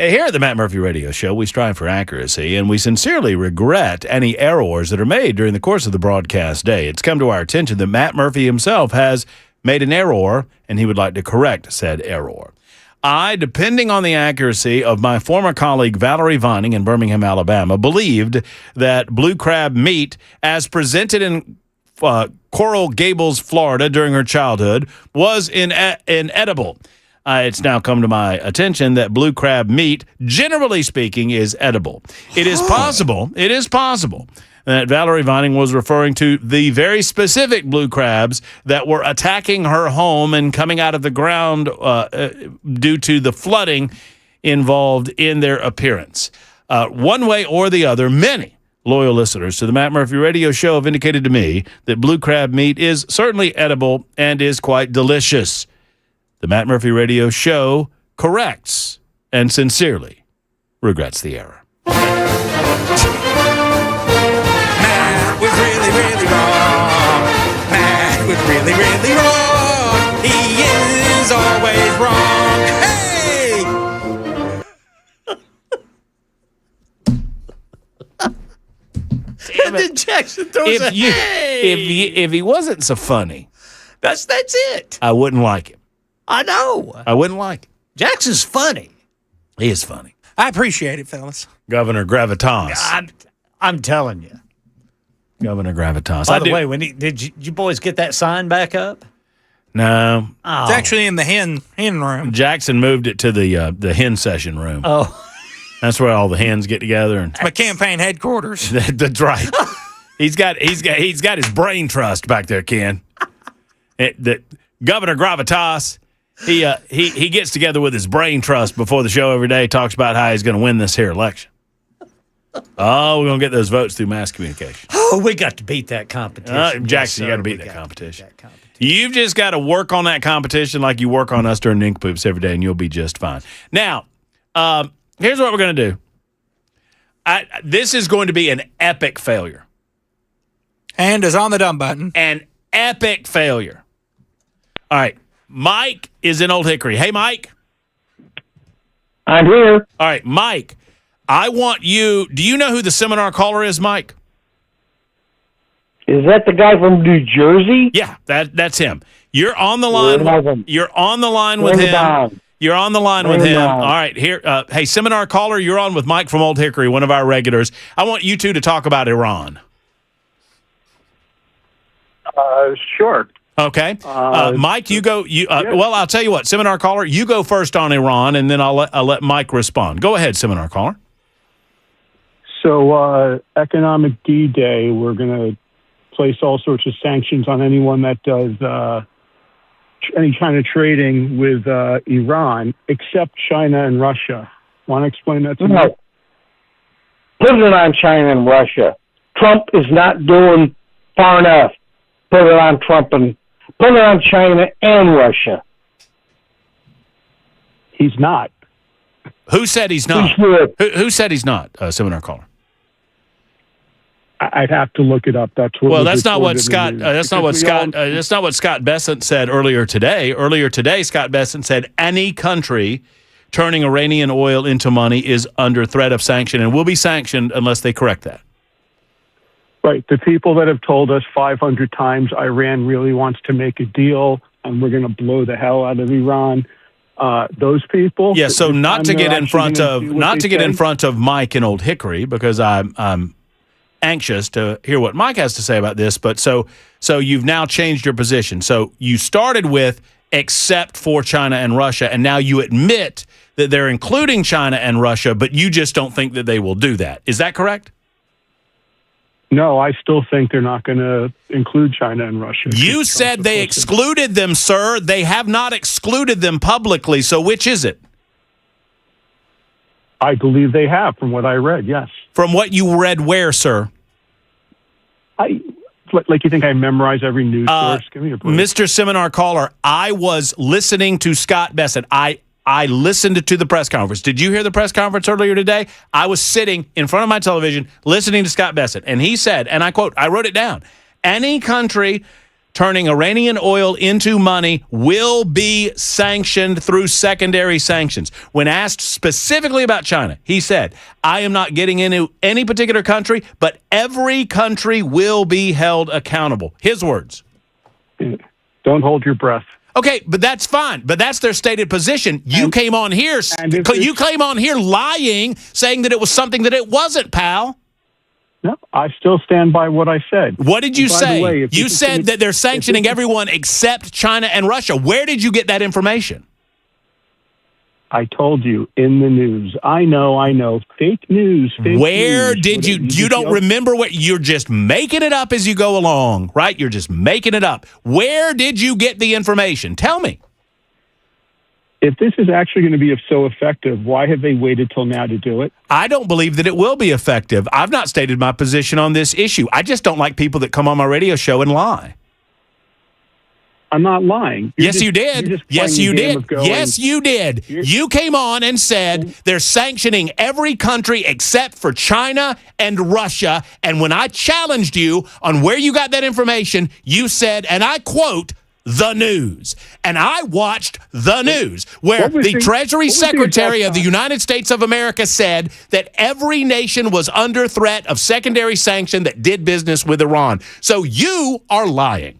Here at the Matt Murphy Radio Show, we strive for accuracy, and we sincerely regret any errors that are made during the course of the broadcast day. It's come to our attention that Matt Murphy himself has made an error, and he would like to correct said error. I, depending on the accuracy of my former colleague Valerie Vining in Birmingham, Alabama, believed that blue crab meat, as presented in Coral Gables, Florida, during her childhood, was inedible. It's now come to my attention that blue crab meat, generally speaking, is edible. It is possible that Valerie Vining was referring to the very specific blue crabs that were attacking her home and coming out of the ground due to the flooding involved in their appearance. One way or the other, many loyal listeners to the Matt Murphy Radio Show have indicated to me that blue crab meat is certainly edible and is quite delicious. The Matt Murphy Radio Show corrects and sincerely regrets the error. Matt was really, really wrong. Matt was really, really wrong. He is always wrong. Hey! And then Jackson throws If he wasn't so funny, that's it. I wouldn't like him. I know. I wouldn't like him. Jackson's funny. He is funny. I appreciate it, fellas. Governor Gravitas. I'm telling you. Governor Gravitas. By the way, did you boys get that sign back up? No. It's actually in the hen room. Jackson moved it to the hen session room. Oh. That's where all the hens get together. And It's my campaign headquarters. that's right. He's got his brain trust back there, Ken. The Governor Gravitas. He gets together with his brain trust before the show every day. Talks about how he's going to win this here election. Oh, we're going to get those votes through mass communication. Oh, we got to beat that competition. Jackson, you got to beat that competition. You've just got to work on that competition like you work on us during Nincompoops every day, and you'll be just fine. Now, here's what we're going to do. This is going to be an epic failure. Hand is on the dumb button. An epic failure. All right. Mike is in Old Hickory. Hey, Mike. I'm here. All right, Mike, I want you – do you know who the seminar caller is, Mike? Is that the guy from New Jersey? Yeah, that's him. You're on the line. You're on the line with him. You're on the line with him. All right, here. Hey, seminar caller, you're on with Mike from Old Hickory, one of our regulars. I want you two to talk about Iran. Sure. Okay. Mike, you go. Well, I'll tell you what, seminar caller, you go first on Iran, and then I'll let Mike respond. Go ahead, seminar caller. So, economic D-Day, we're going to place all sorts of sanctions on anyone that does any kind of trading with Iran, except China and Russia. Want to explain that to me? No. Put it on China and Russia. Trump is not doing far enough. Put it on Trump and put it on China and Russia. He's not. Who said he's not? He's good. Who said he's not? Seminar caller. I'd have to look it up. That's what. Well, that's not what Scott. That's not what Scott. That's not what Scott Bessent said earlier today. Earlier today, Scott Bessent said any country turning Iranian oil into money is under threat of sanction and will be sanctioned unless they correct that. Right. The people that have told us 500 times Iran really wants to make a deal and we're going to blow the hell out of Iran. Those people. Yeah. So not to get in front of Mike in Old Hickory, because I'm anxious to hear what Mike has to say about this. But so you've now changed your position. So you started with except for China and Russia, and now you admit that they're including China and Russia, but you just don't think that they will do that. Is that correct? No, I still think they're not going to include China and Russia. You said they excluded them, sir. They have not excluded them publicly. So which is it? I believe they have, from what I read, yes. From what you read where, sir? Like you think I memorize every news source? Give me a break. Mr. Seminar Caller, I was listening to Scott Bessent. I listened to the press conference. Did you hear the press conference earlier today? I was sitting in front of my television listening to Scott Bessent, and he said, and I quote, I wrote it down, any country turning Iranian oil into money will be sanctioned through secondary sanctions. When asked specifically about China, he said, I am not getting into any particular country, but every country will be held accountable. His words. Don't hold your breath. Okay, but that's fine. But that's their stated position. You came on here lying, saying that it was something that it wasn't, pal. No, I still stand by what I said. What did you say? You said that they're sanctioning everyone except China and Russia. Where did you get that information? I told you in the news. I know. Fake news. Where did you? You don't remember what? You're just making it up as you go along, right? You're just making it up. Where did you get the information? Tell me. If this is actually going to be so effective, why have they waited till now to do it? I don't believe that it will be effective. I've not stated my position on this issue. I just don't like people that come on my radio show and lie. I'm not lying. Yes, you did. Yes, you did. Yes, you did. You came on and said they're sanctioning every country except for China and Russia. And when I challenged you on where you got that information, you said, and I quote, the news. And I watched the news where the Treasury Secretary of the United States of America said that every nation was under threat of secondary sanction that did business with Iran. So you are lying.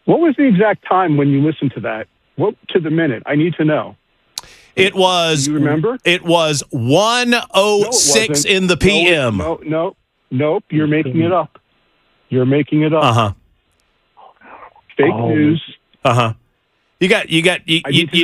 What was the exact time when you listened to that? What to the minute? I need to know. It was. You remember? It was 1:06 in the p.m. Nope. You're making it up. You're making it up. Uh-huh. Fake news. Uh-huh. You've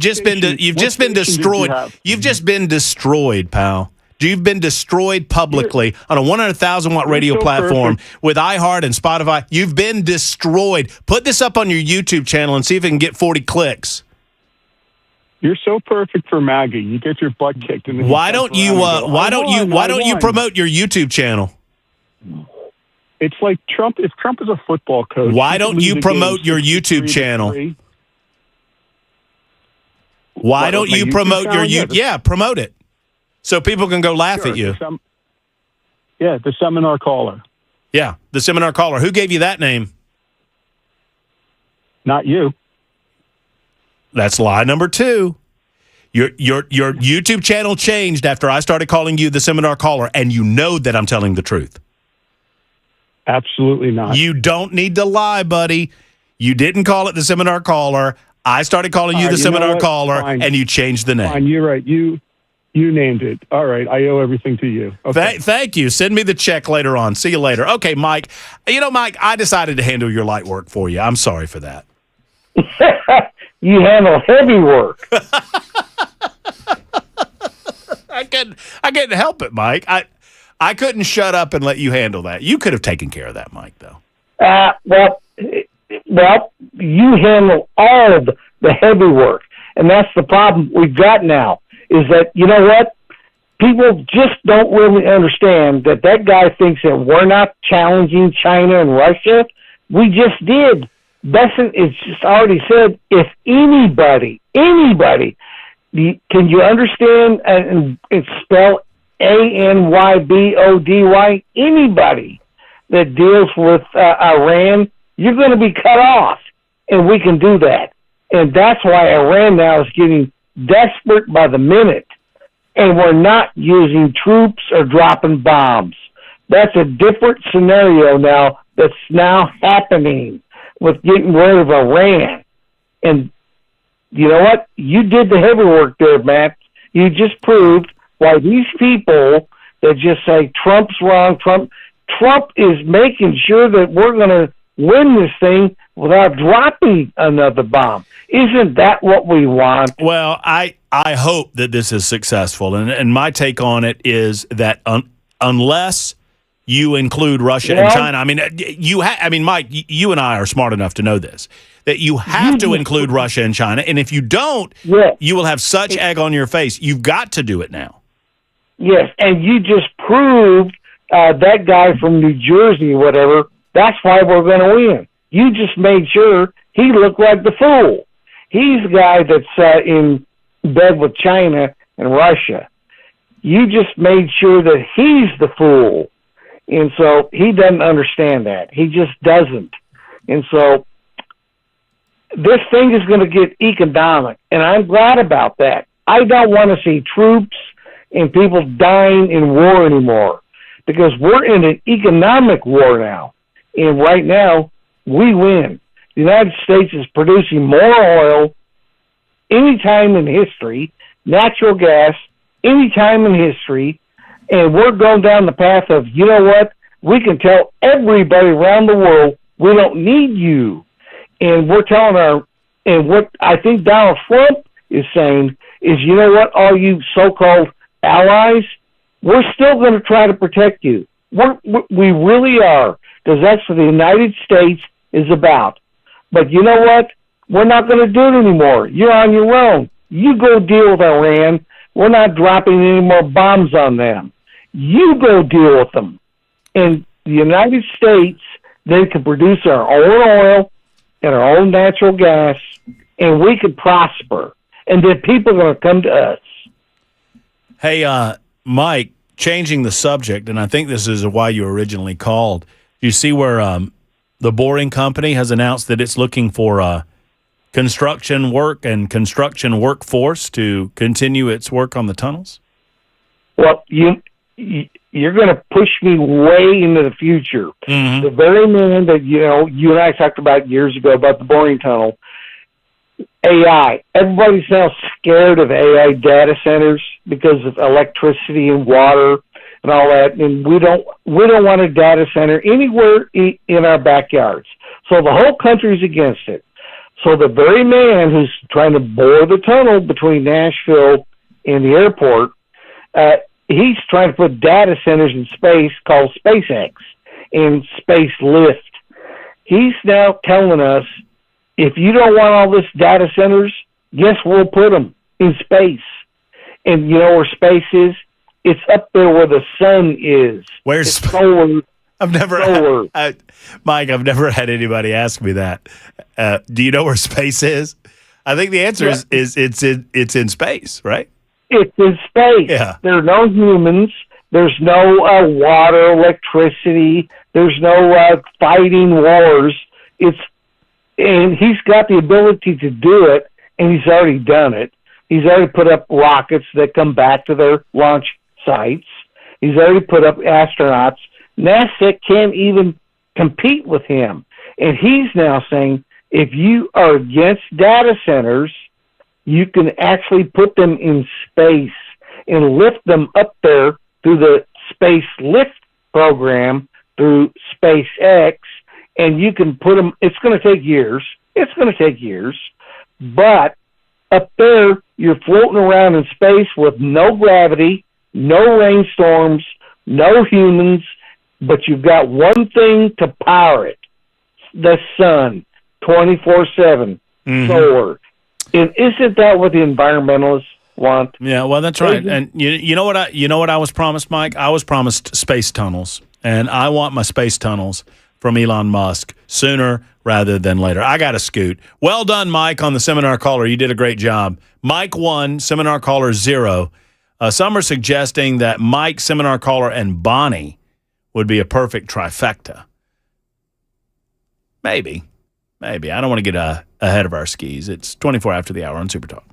just been destroyed. You've just been destroyed, pal. You've been destroyed publicly on a 100,000-watt radio platform with iHeart and Spotify. You've been destroyed. Put this up on your YouTube channel and see if it can get 40 clicks. You're so perfect for MAGA. You get your butt kicked. And why don't you promote your YouTube channel? It's like Trump. If Trump is a football coach, why don't you promote your YouTube channel? Why don't you promote your YouTube? Yeah, promote it so people can go laugh at you. The Seminar Caller. Yeah, the Seminar Caller. Who gave you that name? Not you. That's lie number 2. Your YouTube channel changed after I started calling you the Seminar Caller, and you know that I'm telling the truth. Absolutely not. You don't need to lie, buddy. You didn't call it the Seminar Caller. I started calling you the Seminar Caller, and you changed the name. Fine, you're right. You named it. All right, I owe everything to you. Okay. Thank you. Send me the check later on. See you later. Okay, Mike. Mike, I decided to handle your light work for you. I'm sorry for that. You handle heavy work. I couldn't help it, Mike. I couldn't shut up and let you handle that. You could have taken care of that, Mike, though. Well, you handle all of the heavy work, and that's the problem we've got now. Is that you know what? People just don't really understand that guy thinks that we're not challenging China and Russia. We just did. It's just already said, if anybody, can you understand and spell ANYBODY? Anybody that deals with Iran, you're going to be cut off, and we can do that. And that's why Iran now is getting desperate by the minute, and we're not using troops or dropping bombs. That's a different scenario now that's now happening with getting rid of Iran. And you know what? You did the heavy work there, Matt. You just proved why these people that just say Trump's wrong, Trump is making sure that we're going to win this thing without dropping another bomb. Isn't that what we want? Well, I hope that this is successful. And my take on it is that unless you include Russia and China. I mean, Mike, you and I are smart enough to know this, that you have to include Russia and China. And if you don't, you will have such egg on your face. You've got to do it now. Yes, and you just proved that guy from New Jersey, whatever, that's why we're going to win. You just made sure he looked like the fool. He's the guy that's in bed with China and Russia. You just made sure that he's the fool. And so he doesn't understand that. He just doesn't. And so this thing is going to get economic, and I'm glad about that. I don't want to see troops and people dying in war anymore because we're in an economic war now. And right now, we win. The United States is producing more oil any time in history, natural gas any time in history, and we're going down the path of, you know what, we can tell everybody around the world we don't need you. And we're telling and what I think Donald Trump is saying is, you know what, all you so-called allies, we're still going to try to protect you. We really are, because that's what the United States is about. But you know what? We're not going to do it anymore. You're on your own. You go deal with Iran. We're not dropping any more bombs on them. You go deal with them. And the United States then can produce our own oil and our own natural gas, and we could prosper. And then people are going to come to us. Hey, Mike, changing the subject, and I think this is why you originally called. You see where the Boring Company has announced that it's looking for construction work and construction workforce to continue its work on the tunnels? Well, you're going to push me way into the future. Mm-hmm. The very man that, you and I talked about years ago about the boring tunnel, AI. Everybody's now scared of AI data centers because of electricity and water and all that. And we don't want a data center anywhere in our backyards. So the whole country's against it. So the very man who's trying to bore the tunnel between Nashville and the airport, he's trying to put data centers in space called SpaceX and Space Lift. He's now telling us, if you don't want all this data centers, guess we'll put them in space. And you know where space is? It's up there where the sun is. Where's solar? Mike, I've never had anybody ask me that. Do you know where space is? I think the answer is it's in space, right? It's in space. Yeah. There are no humans. There's no water, electricity. There's no fighting wars. And he's got the ability to do it, and he's already done it. He's already put up rockets that come back to their launch sites. He's already put up astronauts. NASA can't even compete with him. And he's now saying, if you are against data centers, you can actually put them in space and lift them up there through the Space Lift program through SpaceX, and you can put them, it's going to take years. It's going to take years. But up there, you're floating around in space with no gravity, no rainstorms, no humans, but you've got one thing to power it, the sun, 24/7, solar. And isn't that what the environmentalists want? Yeah, well, that's right. And you know what I was promised, Mike? I was promised space tunnels, and I want my space tunnels from Elon Musk sooner rather than later. I got to scoot. Well done, Mike, on the seminar caller. You did a great job. Mike 1, seminar caller 0. Some are suggesting that Mike, seminar caller, and Bonnie would be a perfect trifecta. Maybe. I don't want to get ahead of our skis. It's 24 after the hour on Super Talk.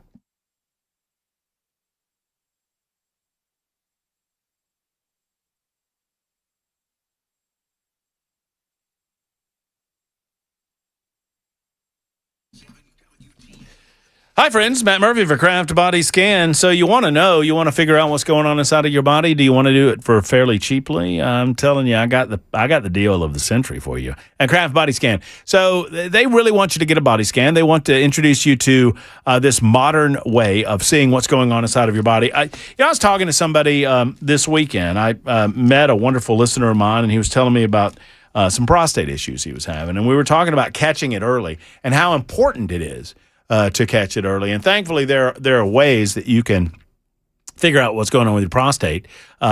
Hi, friends. Matt Murphy for Craft Body Scan. So you want to figure out what's going on inside of your body. Do you want to do it for fairly cheaply? I'm telling you, I got the deal of the century for you at Craft Body Scan. So they really want you to get a body scan. They want to introduce you to this modern way of seeing what's going on inside of your body. I was talking to somebody this weekend. I met a wonderful listener of mine, and he was telling me about some prostate issues he was having. And we were talking about catching it early and how important it is to catch it early. And thankfully, there are ways that you can figure out what's going on with your prostate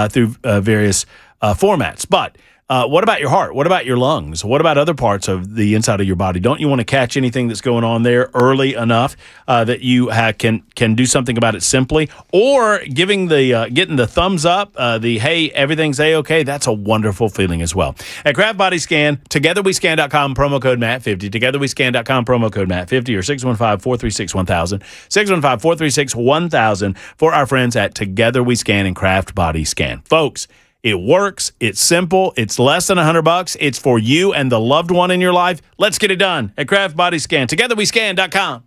through various formats. But what about your heart? What about your lungs? What about other parts of the inside of your body? Don't you want to catch anything that's going on there early enough that you can do something about it simply? Or getting the thumbs up, hey, everything's A-okay, that's a wonderful feeling as well. At Craft Body Scan, togetherwescan.com, promo code Matt50, togetherwescan.com, promo code Matt50, or 615-436-1000, 615-436-1000 for our friends at Together We Scan and Craft Body Scan. Folks, it works. It's simple. It's less than $100. It's for you and the loved one in your life. Let's get it done at Craft Body Scan. TogetherWeScan.com.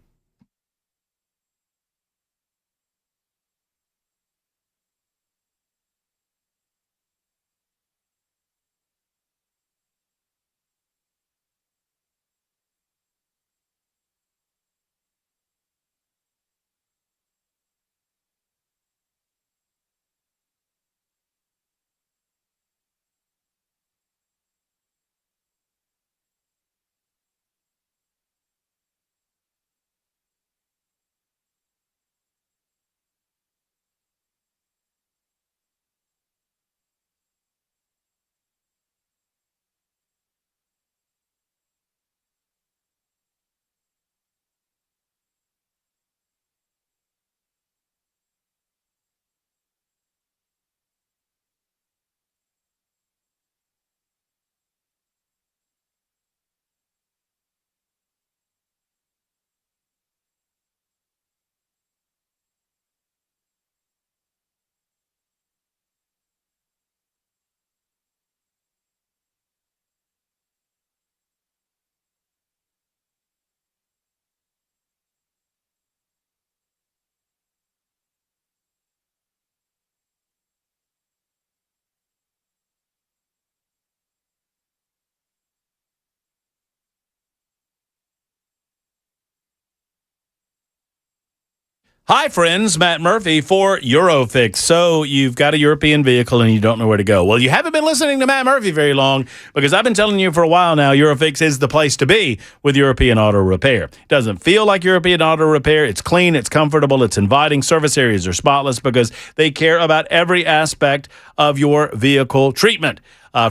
Hi, friends. Matt Murphy for Eurofix. So you've got a European vehicle and you don't know where to go. Well, you haven't been listening to Matt Murphy very long because I've been telling you for a while now Eurofix is the place to be with European auto repair. It doesn't feel like European auto repair. It's clean, it's comfortable, it's inviting. Service areas are spotless because they care about every aspect of your vehicle treatment.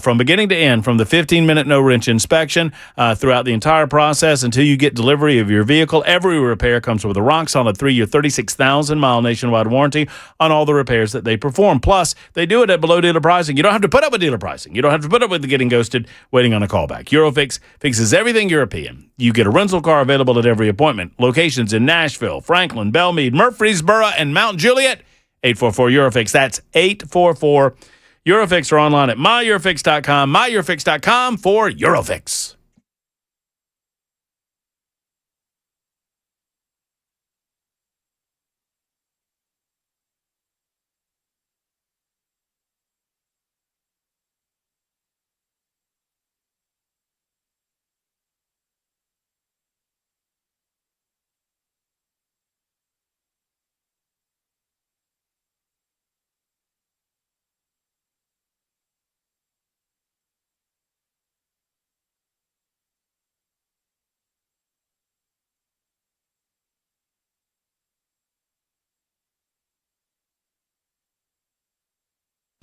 From beginning to end, from the 15-minute no-wrench inspection throughout the entire process until you get delivery of your vehicle, every repair comes with a rock-solid 3-year, 36,000-mile nationwide warranty on all the repairs that they perform. Plus, they do it at below dealer pricing. You don't have to put up with dealer pricing. You don't have to put up with getting ghosted, waiting on a callback. Eurofix fixes everything European. You get a rental car available at every appointment. Locations in Nashville, Franklin, Belmead, Murfreesboro, and Mount Juliet. 844-EUROFIX. That's 844 Eurofix, or online at myeurofix.com, myeurofix.com for Eurofix.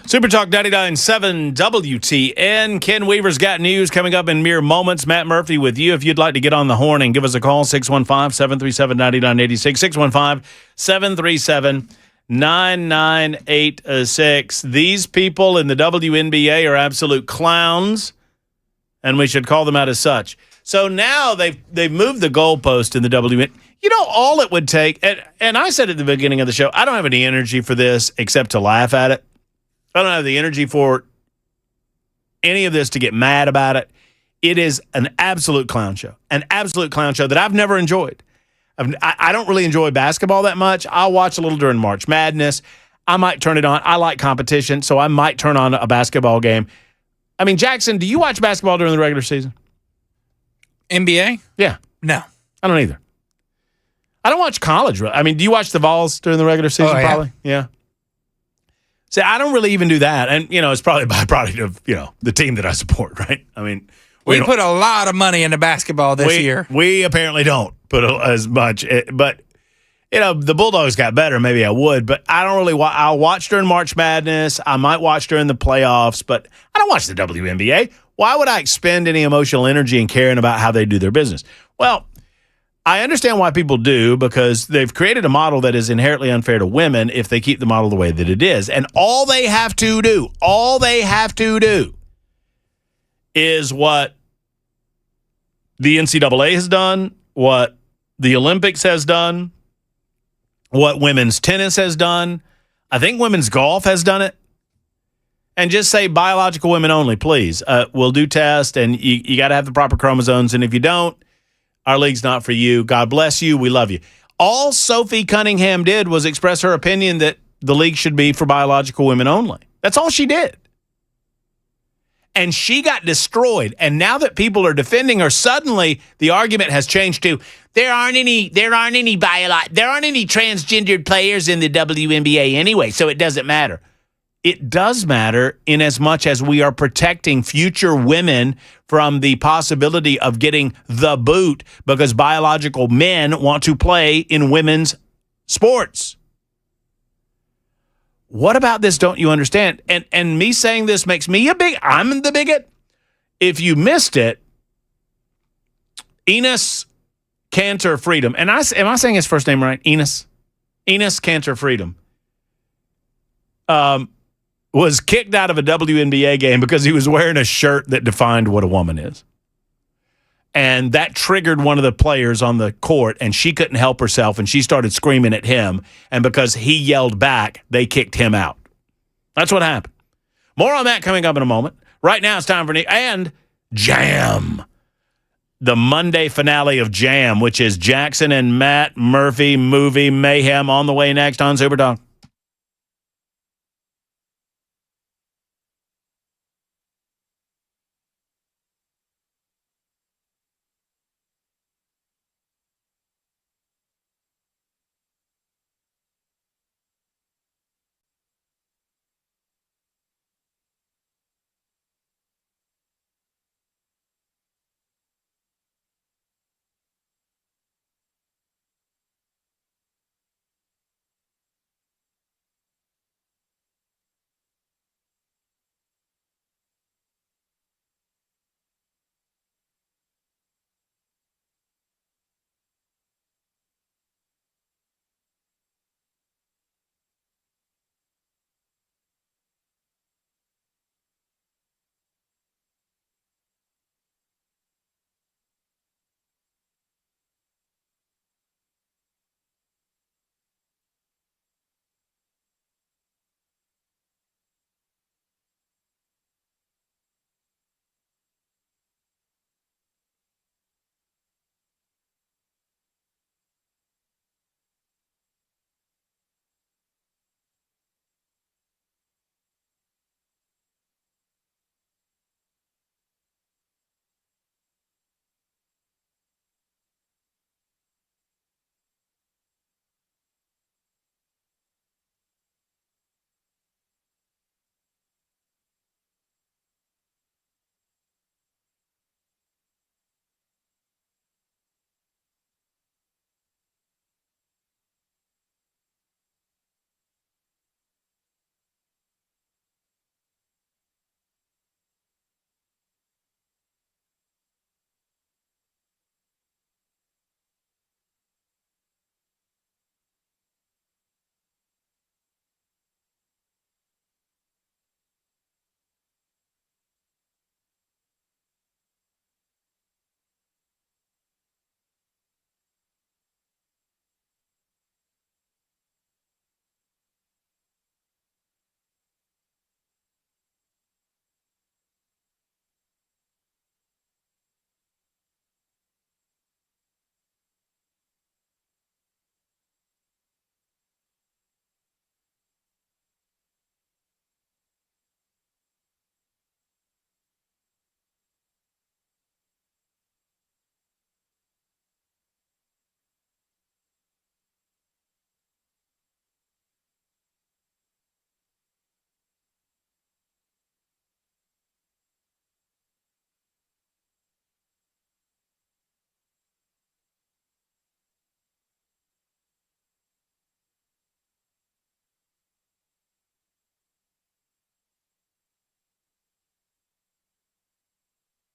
Super Talk 99.7 WTN. Ken Weaver's got news coming up in mere moments. Matt Murphy with you. If you'd like to get on the horn and give us a call, 615-737-9986, 615-737-9986. These people in the WNBA are absolute clowns, and we should call them out as such. So now they've moved the goalpost in the WNBA. You know, all it would take, and I said at the beginning of the show, I don't have any energy for this except to laugh at it. I don't have the energy for any of this to get mad about it. It is an absolute clown show that I've never enjoyed. I don't really enjoy basketball that much. I'll watch a little during March Madness. I might turn it on. I like competition, so I might turn on a basketball game. I mean, Jackson, do you watch basketball during the regular season? NBA? Yeah. No. I don't either. I don't watch college. I mean, do you watch the Vols during the regular season? Probably. Yeah. See, I don't really even do that. And, it's probably a byproduct of, the team that I support, right? I mean, we put a lot of money into basketball this year. We apparently don't put as much. But, the Bulldogs got better. Maybe I would. But I don't really I'll watch during March Madness. I might watch during the playoffs. But I don't watch the WNBA. Why would I expend any emotional energy in caring about how they do their business? Well, I understand why people do, because they've created a model that is inherently unfair to women if they keep the model the way that it is. And all they have to do is what the NCAA has done, what the Olympics has done, what women's tennis has done. I think women's golf has done it. And just say biological women only, please. We'll do tests, and you got to have the proper chromosomes. And if you don't, our league's not for you. God bless you. We love you. All Sophie Cunningham did was express her opinion that the league should be for biological women only. That's all she did. And she got destroyed. And now that people are defending her, suddenly the argument has changed to there aren't any transgendered players in the WNBA anyway, so it doesn't matter. It does matter in as much as we are protecting future women from the possibility of getting the boot because biological men want to play in women's sports. What about this don't you understand? And me saying this makes me I'm the bigot. If you missed it, Enos Cantor Freedom, and am I saying his first name right? Enos Cantor Freedom. Was kicked out of a WNBA game because he was wearing a shirt that defined what a woman is. And that triggered one of the players on the court, and she couldn't help herself, and she started screaming at him. And because he yelled back, they kicked him out. That's what happened. More on that coming up in a moment. Right now, it's time for and Jam. The Monday finale of Jam, which is Jackson and Matt Murphy movie mayhem, on the way next on Super Talk.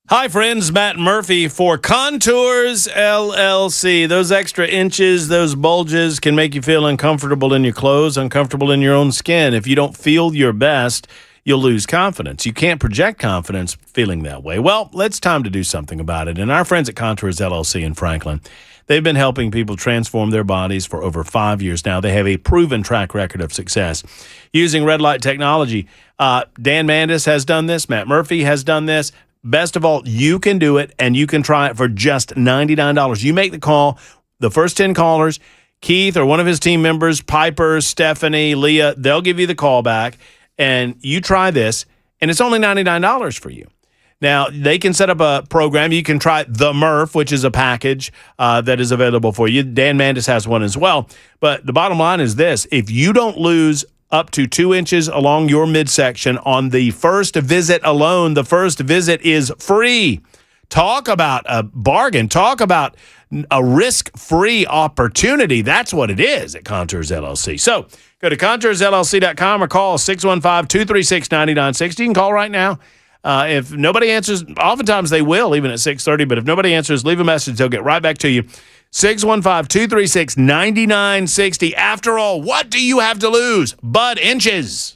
Hi, friends. Matt Murphy for Contours LLC. Those extra inches, those bulges can make you feel uncomfortable in your clothes, uncomfortable in your own skin. If you don't feel your best, you'll lose confidence. You can't project confidence feeling that way. Well, it's time to do something about it. And our friends at Contours LLC in Franklin, they've been helping people transform their bodies for over 5 years now. They have a proven track record of success using red light technology. Dan Mandis has done this. Matt Murphy has done this. Best of all, you can do it, and you can try it for just $99. You make the call. The first 10 callers, Keith or one of his team members, Piper, Stephanie, Leah, they'll give you the call back, and you try this, and it's only $99 for you. Now, they can set up a program. You can try the Murph, which is a package that is available for you. Dan Mandis has one as well. But the bottom line is this. If you don't lose up to 2 inches along your midsection on the first visit alone, the first visit is free. Talk about a bargain. Talk about a risk-free opportunity. That's what it is at Contours LLC. So go to contoursllc.com or call 615-236-9960. You can call right now. If nobody answers, oftentimes they will, even at 6:30, but if nobody answers, leave a message. They'll get right back to you. 615-236-9960. After all, what do you have to lose but inches?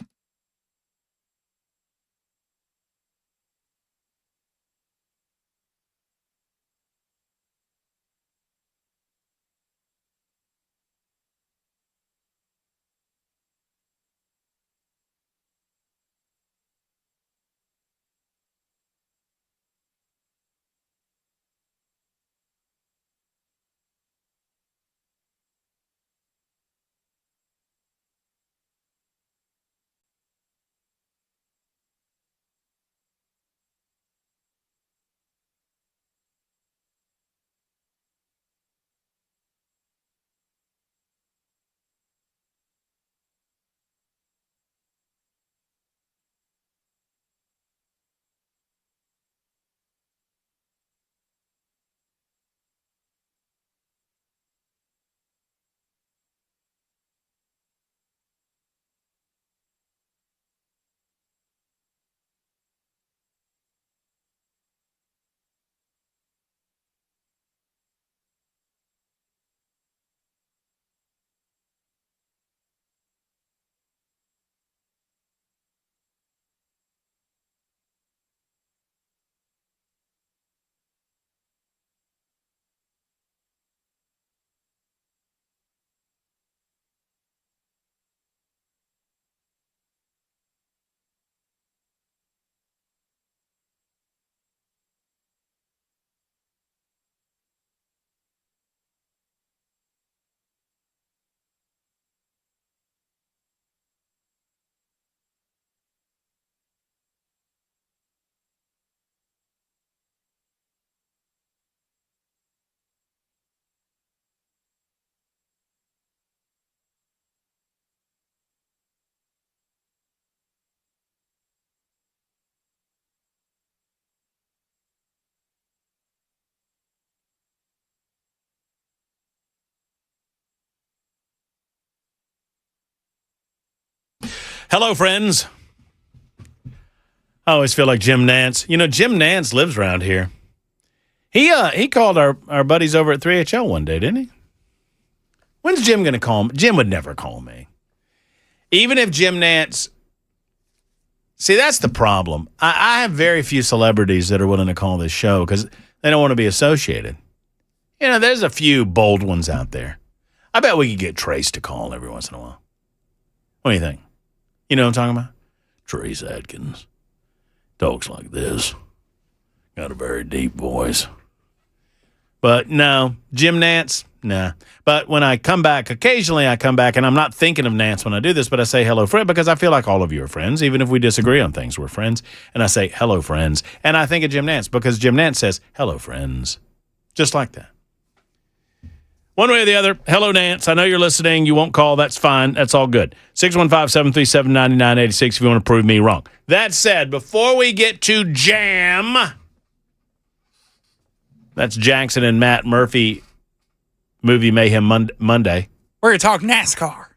Hello, friends. I always feel like Jim Nance. You know, Jim Nance lives around here. He called our buddies over at 3HL one day, didn't he? When's Jim going to call me? Jim would never call me. Even if Jim Nance... See, that's the problem. I have very few celebrities that are willing to call this show because they don't want to be associated. You know, there's a few bold ones out there. I bet we could get Trace to call every once in a while. What do you think? You know what I'm talking about? Trace Adkins. Talks like this. Got a very deep voice. But no, Jim Nance, nah. But when I come back, occasionally I come back, and I'm not thinking of Nance when I do this, but I say hello, friend, because I feel like all of you are friends. Even if we disagree on things, we're friends. And I say hello, friends. And I think of Jim Nance because Jim Nance says hello, friends. Just like that. One way or the other, hello, Nance. I know you're listening. You won't call. That's fine. That's all good. 615-737-9986 if you want to prove me wrong. That said, before we get to Jam, that's Jackson and Matt Murphy, Movie Mayhem Monday. We're going to talk NASCAR.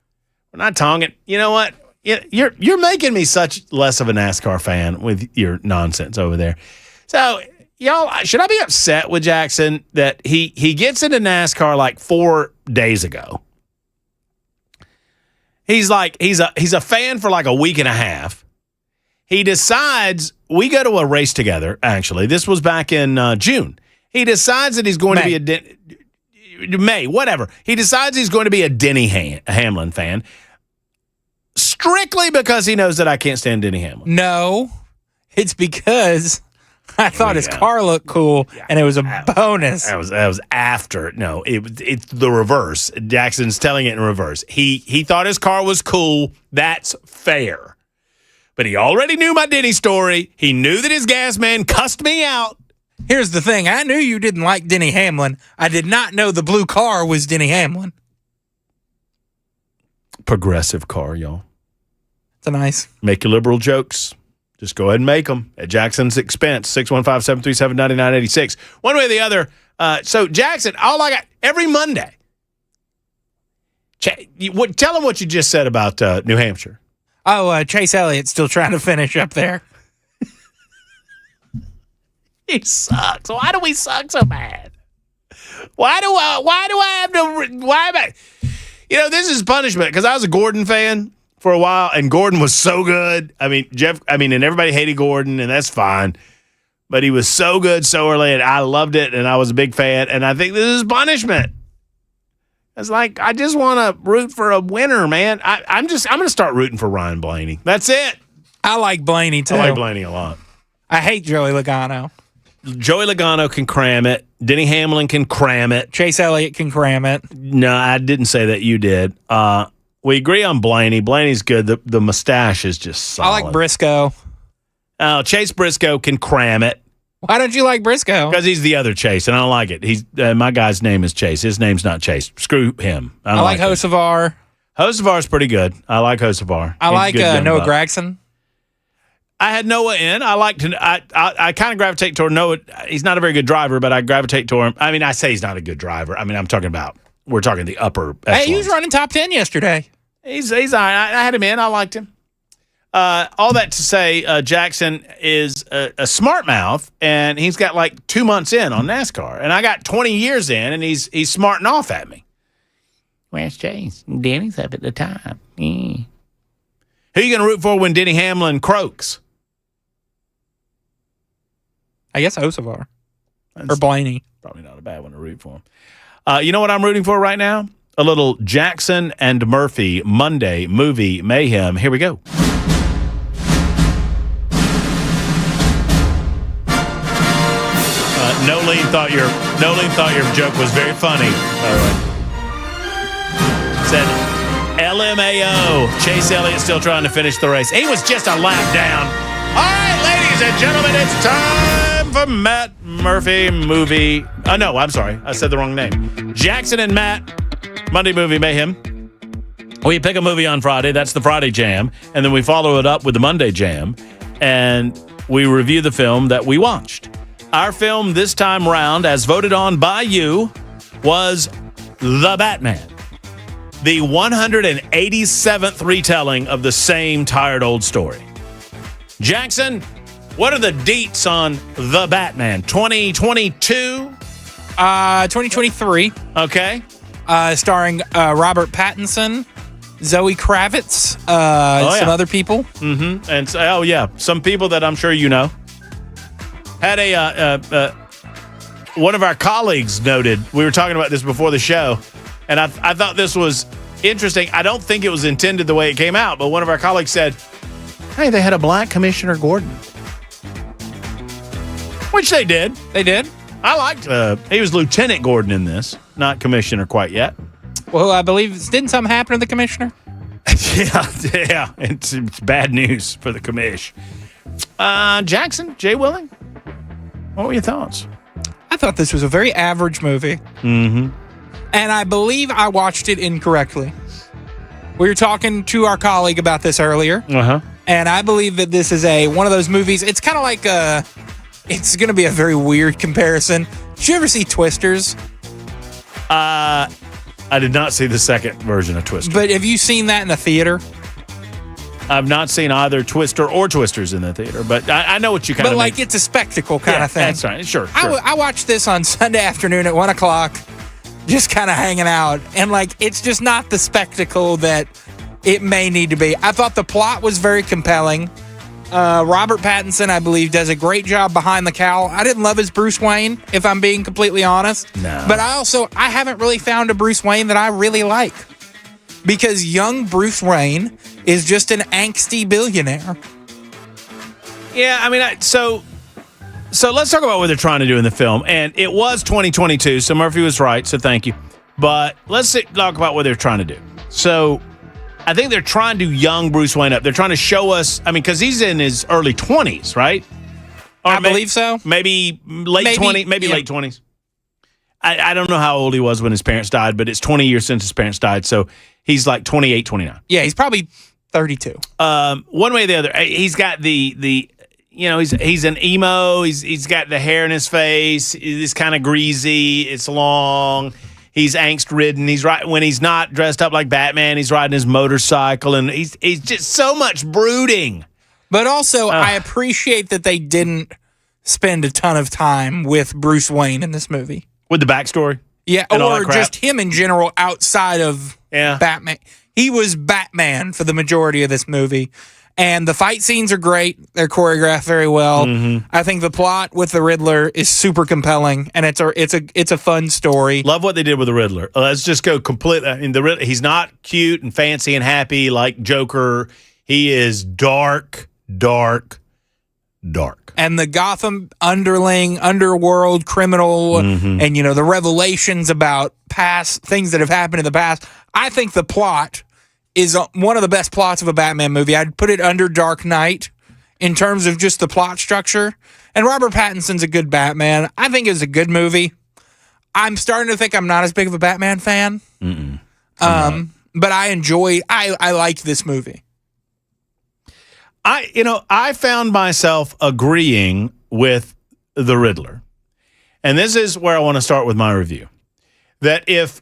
We're not talking. You know what? You're making me such less of a NASCAR fan with your nonsense over there. So y'all, should I be upset with Jackson that he gets into NASCAR like 4 days ago? He's a fan for like a week and a half. He decides we go to a race together. Actually, this was back in June. He decides that he's going to be May, whatever. He decides he's going to be a Denny Hamlin fan strictly because he knows that I can't stand Denny Hamlin. No, it's because I thought his car looked cool, and it was a bonus. That was after. No, it's the reverse. Jackson's telling it in reverse. He thought his car was cool. That's fair. But he already knew my Denny story. He knew that his gas man cussed me out. Here's the thing. I knew you didn't like Denny Hamlin. I did not know the blue car was Denny Hamlin. Progressive car, y'all. It's a nice. Make your liberal jokes. Just go ahead and make them at Jackson's expense. 615-737-9986. One way or the other. So, Jackson, all I got every Monday. Tell him what you just said about New Hampshire. Oh, Chase Elliott's still trying to finish up there. He sucks. Why do we suck so bad? Why do I have to? Why am I? You know, this is punishment because I was a Gordon fan for a while, and Gordon was so good. I mean, and everybody hated Gordon, and that's fine. But he was so good so early, and I loved it, and I was a big fan. And I think this is punishment. It's like I just want to root for a winner, man. I'm going to start rooting for Ryan Blaney. That's it. I like Blaney too. I like Blaney a lot. I hate Joey Logano. Joey Logano can cram it. Denny Hamlin can cram it. Chase Elliott can cram it. No, I didn't say that. You did. We agree on Blaney. Blaney's good. The mustache is just solid. I like Briscoe. Chase Briscoe can cram it. Why don't you like Briscoe? Because he's the other Chase, and I don't like it. He's my guy's name is Chase. His name's not Chase. Screw him. I like Hocevar. Hocevar's pretty good. I like Hocevar. I like Noah Gragson. I had Noah in. I kind of gravitate toward Noah. He's not a very good driver, but I gravitate toward him. I mean, I say he's not a good driver. I mean, we're talking the upper echelons. Hey, he was running top 10 yesterday. He's all right. I had him in. I liked him. All that to say, Jackson is a smart mouth, and he's got like 2 months in on NASCAR, and I got 20 years in, and he's smarting off at me. Where's Chase? Denny's up at the top. Who are you going to root for when Denny Hamlin croaks? I guess Hocevar. Or Blaney. Probably not a bad one to root for. You know what I'm rooting for right now? A little Jackson and Murphy Monday movie mayhem. Here we go. Nolene thought your joke was very funny, by the way. Said LMAO. Chase Elliott still trying to finish the race. He was just a lap down. All right, ladies and gentlemen, it's time for Matt Murphy movie. No, I'm sorry. I said the wrong name. Jackson and Matt Monday movie mayhem. We pick a movie on Friday. That's the Friday Jam. And then we follow it up with the Monday Jam. And we review the film that we watched. Our film this time round, as voted on by you, was The Batman. The 187th retelling of the same tired old story. Jackson, what are the deets on The Batman? 2022? 2023. Okay. Starring Robert Pattinson, Zoe Kravitz, some other people. Mm-hmm. And some people that I'm sure you know. Had one of our colleagues noted, we were talking about this before the show, and I thought this was interesting. I don't think it was intended the way it came out, but one of our colleagues said, hey, they had a black Commissioner Gordon. Which they did. They did. I liked, he was Lieutenant Gordon in this, not Commissioner quite yet. Well, I believe, didn't something happen to the Commissioner? Yeah. It's bad news for the commish. Jackson, Jay Willing, what were your thoughts? I thought this was a very average movie. Mm-hmm. And I believe I watched it incorrectly. We were talking to our colleague about this earlier. Uh-huh. And I believe that this is one of those movies. It's kind of like it's going to be a very weird comparison. Did you ever see Twisters? I did not see the second version of Twisters. But have you seen that in the theater? I've not seen either Twister or Twisters in the theater, but I know what you kind of. But like, it's a spectacle kind of thing. That's right. Sure. I watched this on Sunday afternoon at 1:00, just kind of hanging out, and like, it's just not the spectacle that it may need to be. I thought the plot was very compelling. Robert Pattinson, I believe, does a great job behind the cowl. I didn't love his Bruce Wayne, if I'm being completely honest. No. But I haven't really found a Bruce Wayne that I really like. Because young Bruce Wayne is just an angsty billionaire. Yeah, I mean, so let's talk about what they're trying to do in the film. And it was 2022, so Murphy was right, so thank you. But let's talk about what they're trying to do. So I think they're trying to young Bruce Wayne up. They're trying to show us, I mean, because he's in his early 20s, right? Or I believe so. Maybe late 20s, maybe late 20s. I don't know how old he was when his parents died, but it's 20 years since his parents died, so he's like 28, 29. Yeah, he's probably 32. One way or the other, he's got the he's an emo. He's got the hair in his face. It's kind of greasy. It's long. He's angst-ridden. When he's not dressed up like Batman, he's riding his motorcycle, and he's just so much brooding. But also, I appreciate that they didn't spend a ton of time with Bruce Wayne in this movie. With the backstory? Yeah, or just him in general outside of Batman. He was Batman for the majority of this movie. And the fight scenes are great. They're choreographed very well. Mm-hmm. I think the plot with the Riddler is super compelling, and it's a fun story. Love what they did with the Riddler. Let's just go completely. I mean, he's not cute and fancy and happy like Joker. He is dark. And the Gotham underworld criminal, and the revelations about past things that have happened in the past. I think the plot is one of the best plots of a Batman movie. I'd put it under Dark Knight in terms of just the plot structure. And Robert Pattinson's a good Batman. I think it was a good movie. I'm starting to think I'm not as big of a Batman fan. But I liked this movie. I found myself agreeing with the Riddler. And this is where I want to start with my review. That if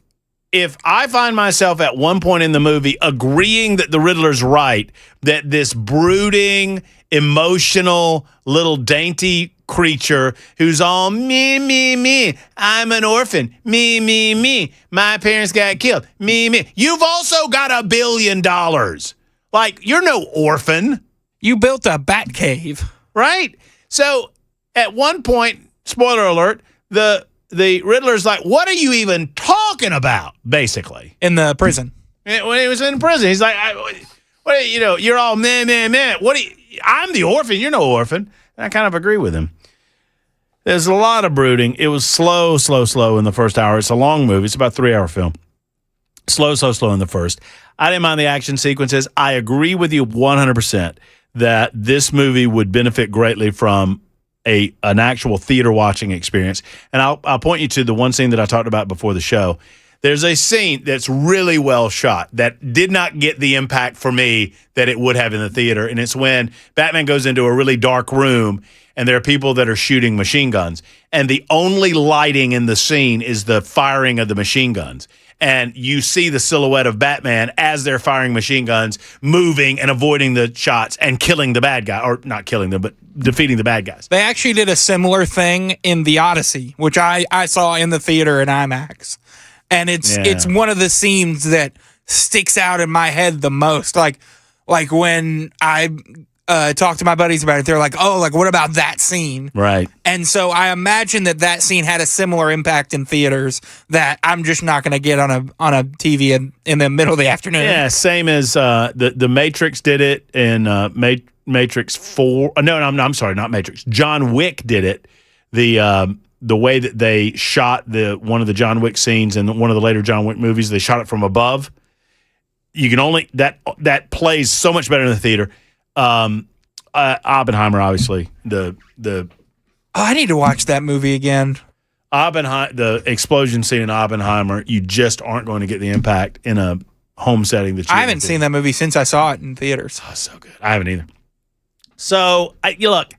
I find myself at one point in the movie agreeing that the Riddler's right, that this brooding, emotional, little dainty creature who's all me, I'm an orphan, me, my parents got killed, me. You've also got $1 billion. Like, you're no orphan. You built a bat cave. Right? So, at one point, spoiler alert, the Riddler's like, what are you even talking about, basically? In the prison. When he was in prison, he's like, you're all man. I'm the orphan. You're no orphan. And I kind of agree with him. There's a lot of brooding. It was slow in the first hour. It's a long movie. It's about a 3-hour film. Slow in the first. I didn't mind the action sequences. I agree with you 100% that this movie would benefit greatly from an actual theater watching experience. And I'll point you to the one scene that I talked about before the show. There's a scene that's really well shot that did not get the impact for me that it would have in the theater. And it's when Batman goes into a really dark room and there are people that are shooting machine guns. And the only lighting in the scene is the firing of the machine guns. And you see the silhouette of Batman as they're firing machine guns, moving and avoiding the shots and killing the bad guy. Or not killing them, but defeating the bad guys. They actually did a similar thing in The Odyssey, which I saw in the theater in IMAX. And it's one of the scenes that sticks out in my head the most. Like when I talked to my buddies about it, they're like, oh, like, what about that scene? Right. And so I imagine that scene had a similar impact in theaters that I'm just not going to get on a TV in the middle of the afternoon. Yeah, same as the Matrix did it in Matrix 4. No, I'm sorry, not Matrix. John Wick did it. The way that they shot one of the John Wick scenes in one of the later John Wick movies, they shot it from above. You can only that plays so much better in the theater. Oppenheimer, obviously. I need to watch that movie again. The explosion scene in Oppenheimer, you just aren't going to get the impact in a home setting that you. I haven't seen that movie since I saw it in theaters. Oh, so good. I haven't either. So, look,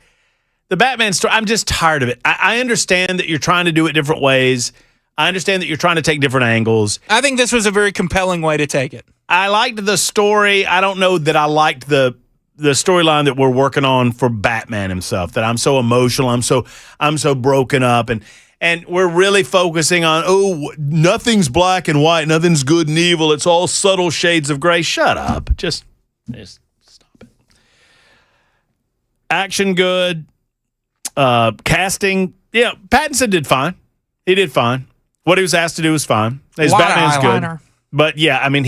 the Batman story, I'm just tired of it. I understand that you're trying to do it different ways. I understand that you're trying to take different angles. I think this was a very compelling way to take it. I liked the story. I don't know that I liked the storyline that we're working on for Batman himself, that I'm so emotional, I'm so broken up, and we're really focusing on, nothing's black and white, nothing's good and evil, it's all subtle shades of gray. Shut up. Just stop it. Action good. Casting, yeah, Pattinson did fine. He did fine. What he was asked to do was fine. His Batman's good. But yeah, I mean,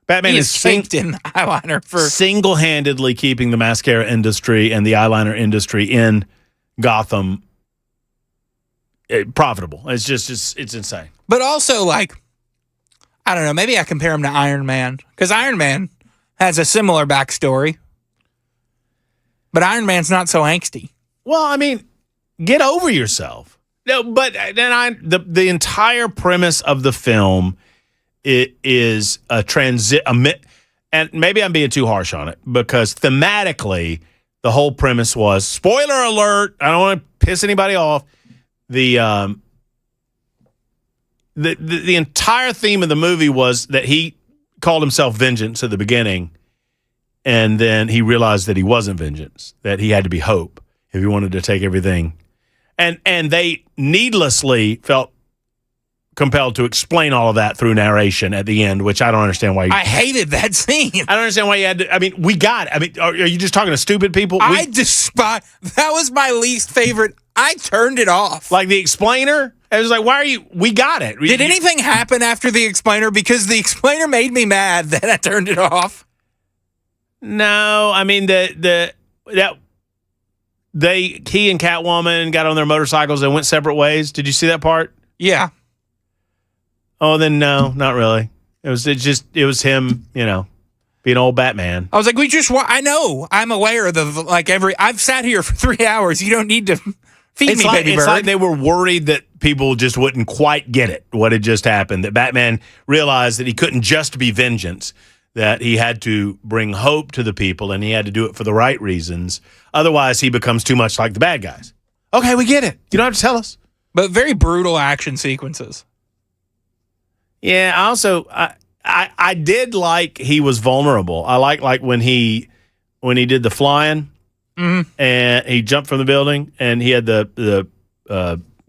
Batman is caked in eyeliner for single-handedly keeping the mascara industry and the eyeliner industry in Gotham profitable. It's just it's insane. But also, like, I don't know, maybe I compare him to Iron Man, because Iron Man has a similar backstory, but Iron Man's not so angsty. Well, I mean, get over yourself. No, but then the entire premise of the film is a transit, and maybe I'm being too harsh on it, because thematically the whole premise was, spoiler alert, I don't want to piss anybody off, the entire theme of the movie was that he called himself Vengeance at the beginning, and then he realized that he wasn't Vengeance, that he had to be Hope if he wanted to take everything. And they needlessly felt compelled to explain all of that through narration at the end, which I don't understand why. I hated that scene. I don't understand why you had to. I mean, we got it. I mean, are you just talking to stupid people? I despise. That was my least favorite. I turned it off. Like the explainer? I was like, why are you? We got it. Did anything happen after the explainer? Because the explainer made me mad that I turned it off. No, I mean, he and Catwoman got on their motorcycles and went separate ways. Did you see that part? Yeah. Oh, then no, not really. It was him, being old Batman. I was like, I know. I'm aware of I've sat here for 3 hours. You don't need to feed me, baby bird. It's like they were worried that people just wouldn't quite get it, what had just happened, that Batman realized that he couldn't just be Vengeance, that he had to bring hope to the people, and he had to do it for the right reasons. Otherwise, he becomes too much like the bad guys. Okay, we get it. You don't have to tell us. But very brutal action sequences. Yeah, also, I did like he was vulnerable. I like when he did the flying, and he jumped from the building, and he had the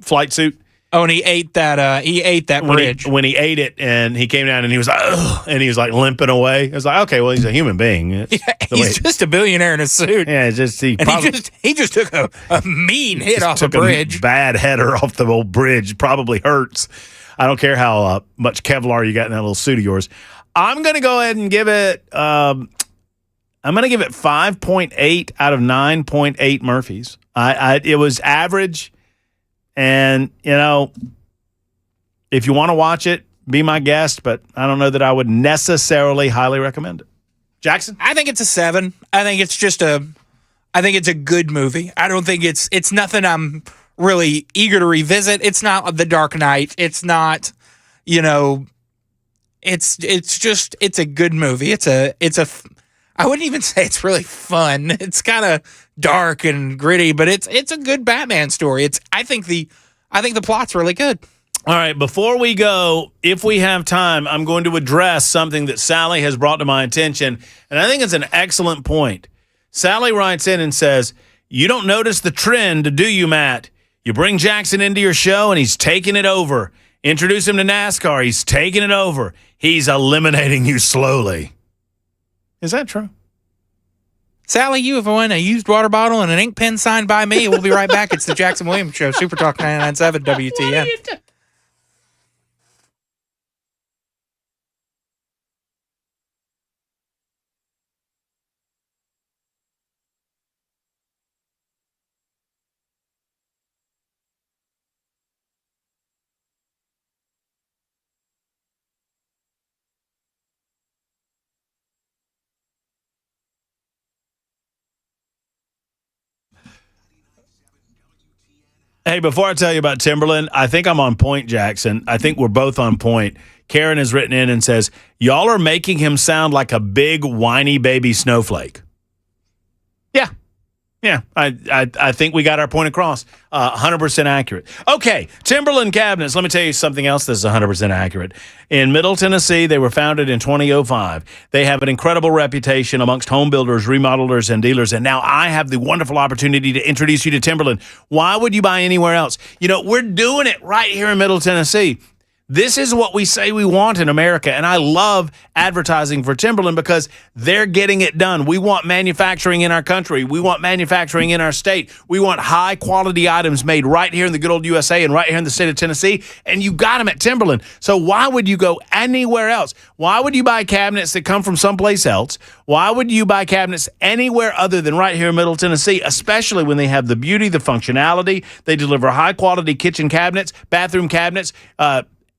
flight suit. Oh, and he ate that bridge. When he ate it, and he came down, and he was like, ugh, and he was like limping away. I was like, okay, well, he's a human being. He's just a billionaire in a suit. Yeah, he just took a mean hit off a bridge. A bad header off the old bridge. Probably hurts. I don't care how much Kevlar you got in that little suit of yours. I'm going to go ahead and give it. I'm going to give it 5.8 out of 9.8 Murphys. It was average. And, if you want to watch it, be my guest, but I don't know that I would necessarily highly recommend it. Jackson? I think it's a 7. I think it's a good movie. I don't think it's nothing I'm really eager to revisit. It's not The Dark Knight. It's not, it's a good movie. I wouldn't even say it's really fun. It's kind of dark and gritty, but it's a good Batman story. I think the plot's really good. All right, before we go, if we have time, I'm going to address something that Sally has brought to my attention, and I think it's an excellent point. Sally writes in and says, "You don't notice the trend, do you, Matt? You bring Jackson into your show, and he's taking it over. Introduce him to NASCAR, he's taking it over. He's eliminating you slowly." Is that true? Sally, you have won a used water bottle and an ink pen signed by me. We'll be right back. It's the Jackson Williams Show, Super Talk 99.7 WTN. Hey, before I tell you about Timberland, I think I'm on point, Jackson. I think we're both on point. Karen has written in and says, y'all are making him sound like a big, whiny baby snowflake. Yeah. Yeah, I think we got our point across. 100% accurate. Okay, Timberland Cabinets. Let me tell you something else that's 100% accurate. In Middle Tennessee, they were founded in 2005. They have an incredible reputation amongst home builders, remodelers, and dealers. And now I have the wonderful opportunity to introduce you to Timberland. Why would you buy anywhere else? You know, we're doing it right here in Middle Tennessee. This is what we say we want in America, and I love advertising for Timberland because they're getting it done. We want manufacturing in our country. We want manufacturing in our state. We want high-quality items made right here in the good old USA and right here in the state of Tennessee, and you got them at Timberland. So why would you go anywhere else? Why would you buy cabinets that come from someplace else? Why would you buy cabinets anywhere other than right here in Middle Tennessee, especially when they have the beauty, the functionality? They deliver high-quality kitchen cabinets, bathroom cabinets,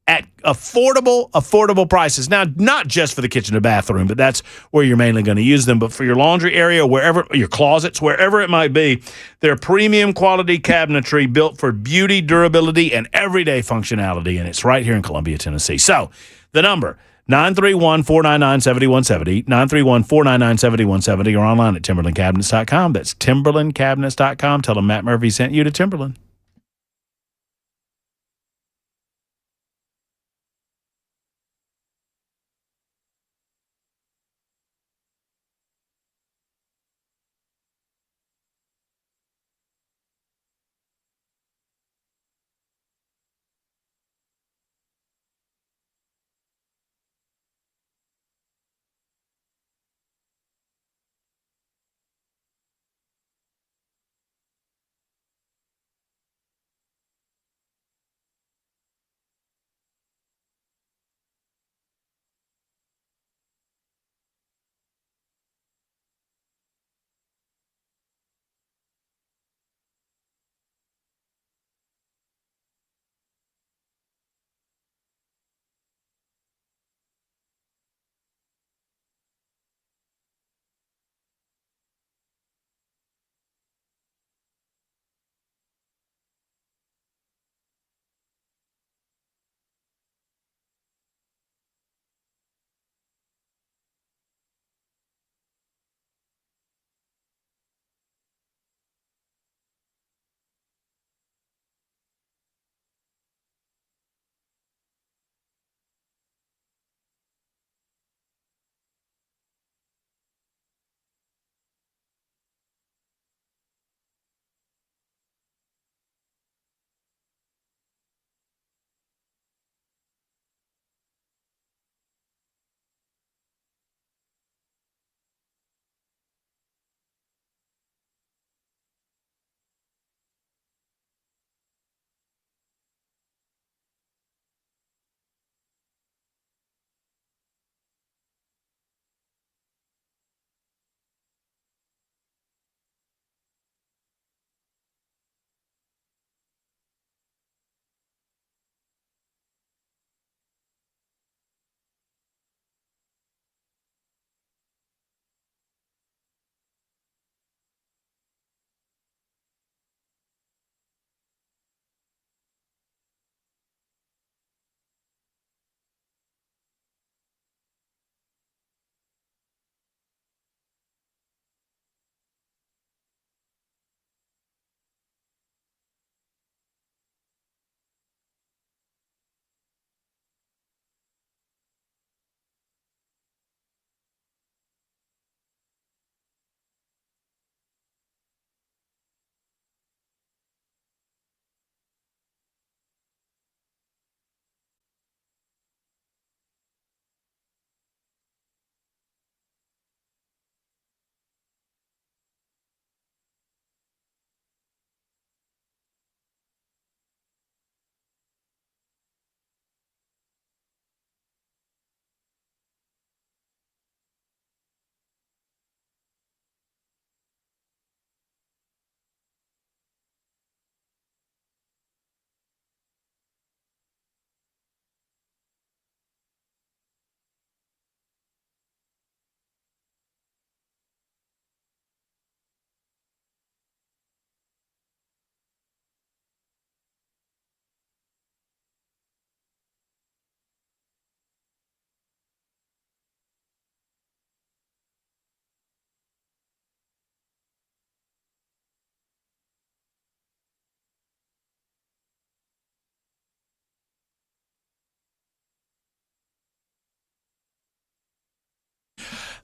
at affordable prices. Now, not just for the kitchen and bathroom, but that's where you're mainly going to use them. But for your laundry area, wherever, your closets, wherever it might be, they're premium quality cabinetry built for beauty, durability, and everyday functionality. And it's right here in Columbia, Tennessee. So the number, 931-499-7170, 931-499-7170, or online at timberlandcabinets.com. That's timberlandcabinets.com. Tell them Matt Murphy sent you to Timberland.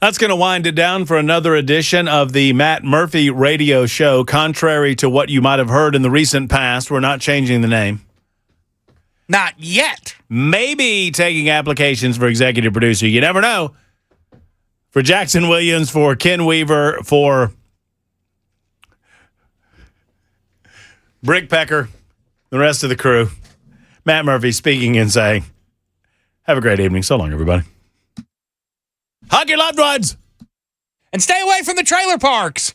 That's going to wind it down for another edition of the Matt Murphy Radio Show. Contrary to what you might have heard in the recent past, we're not changing the name. Not yet. Maybe taking applications for executive producer. You never know. For Jackson Williams, for Ken Weaver, for Brick Pecker, the rest of the crew, Matt Murphy speaking and saying, have a great evening. So long, everybody. Hug your loved ones. And stay away from the trailer parks.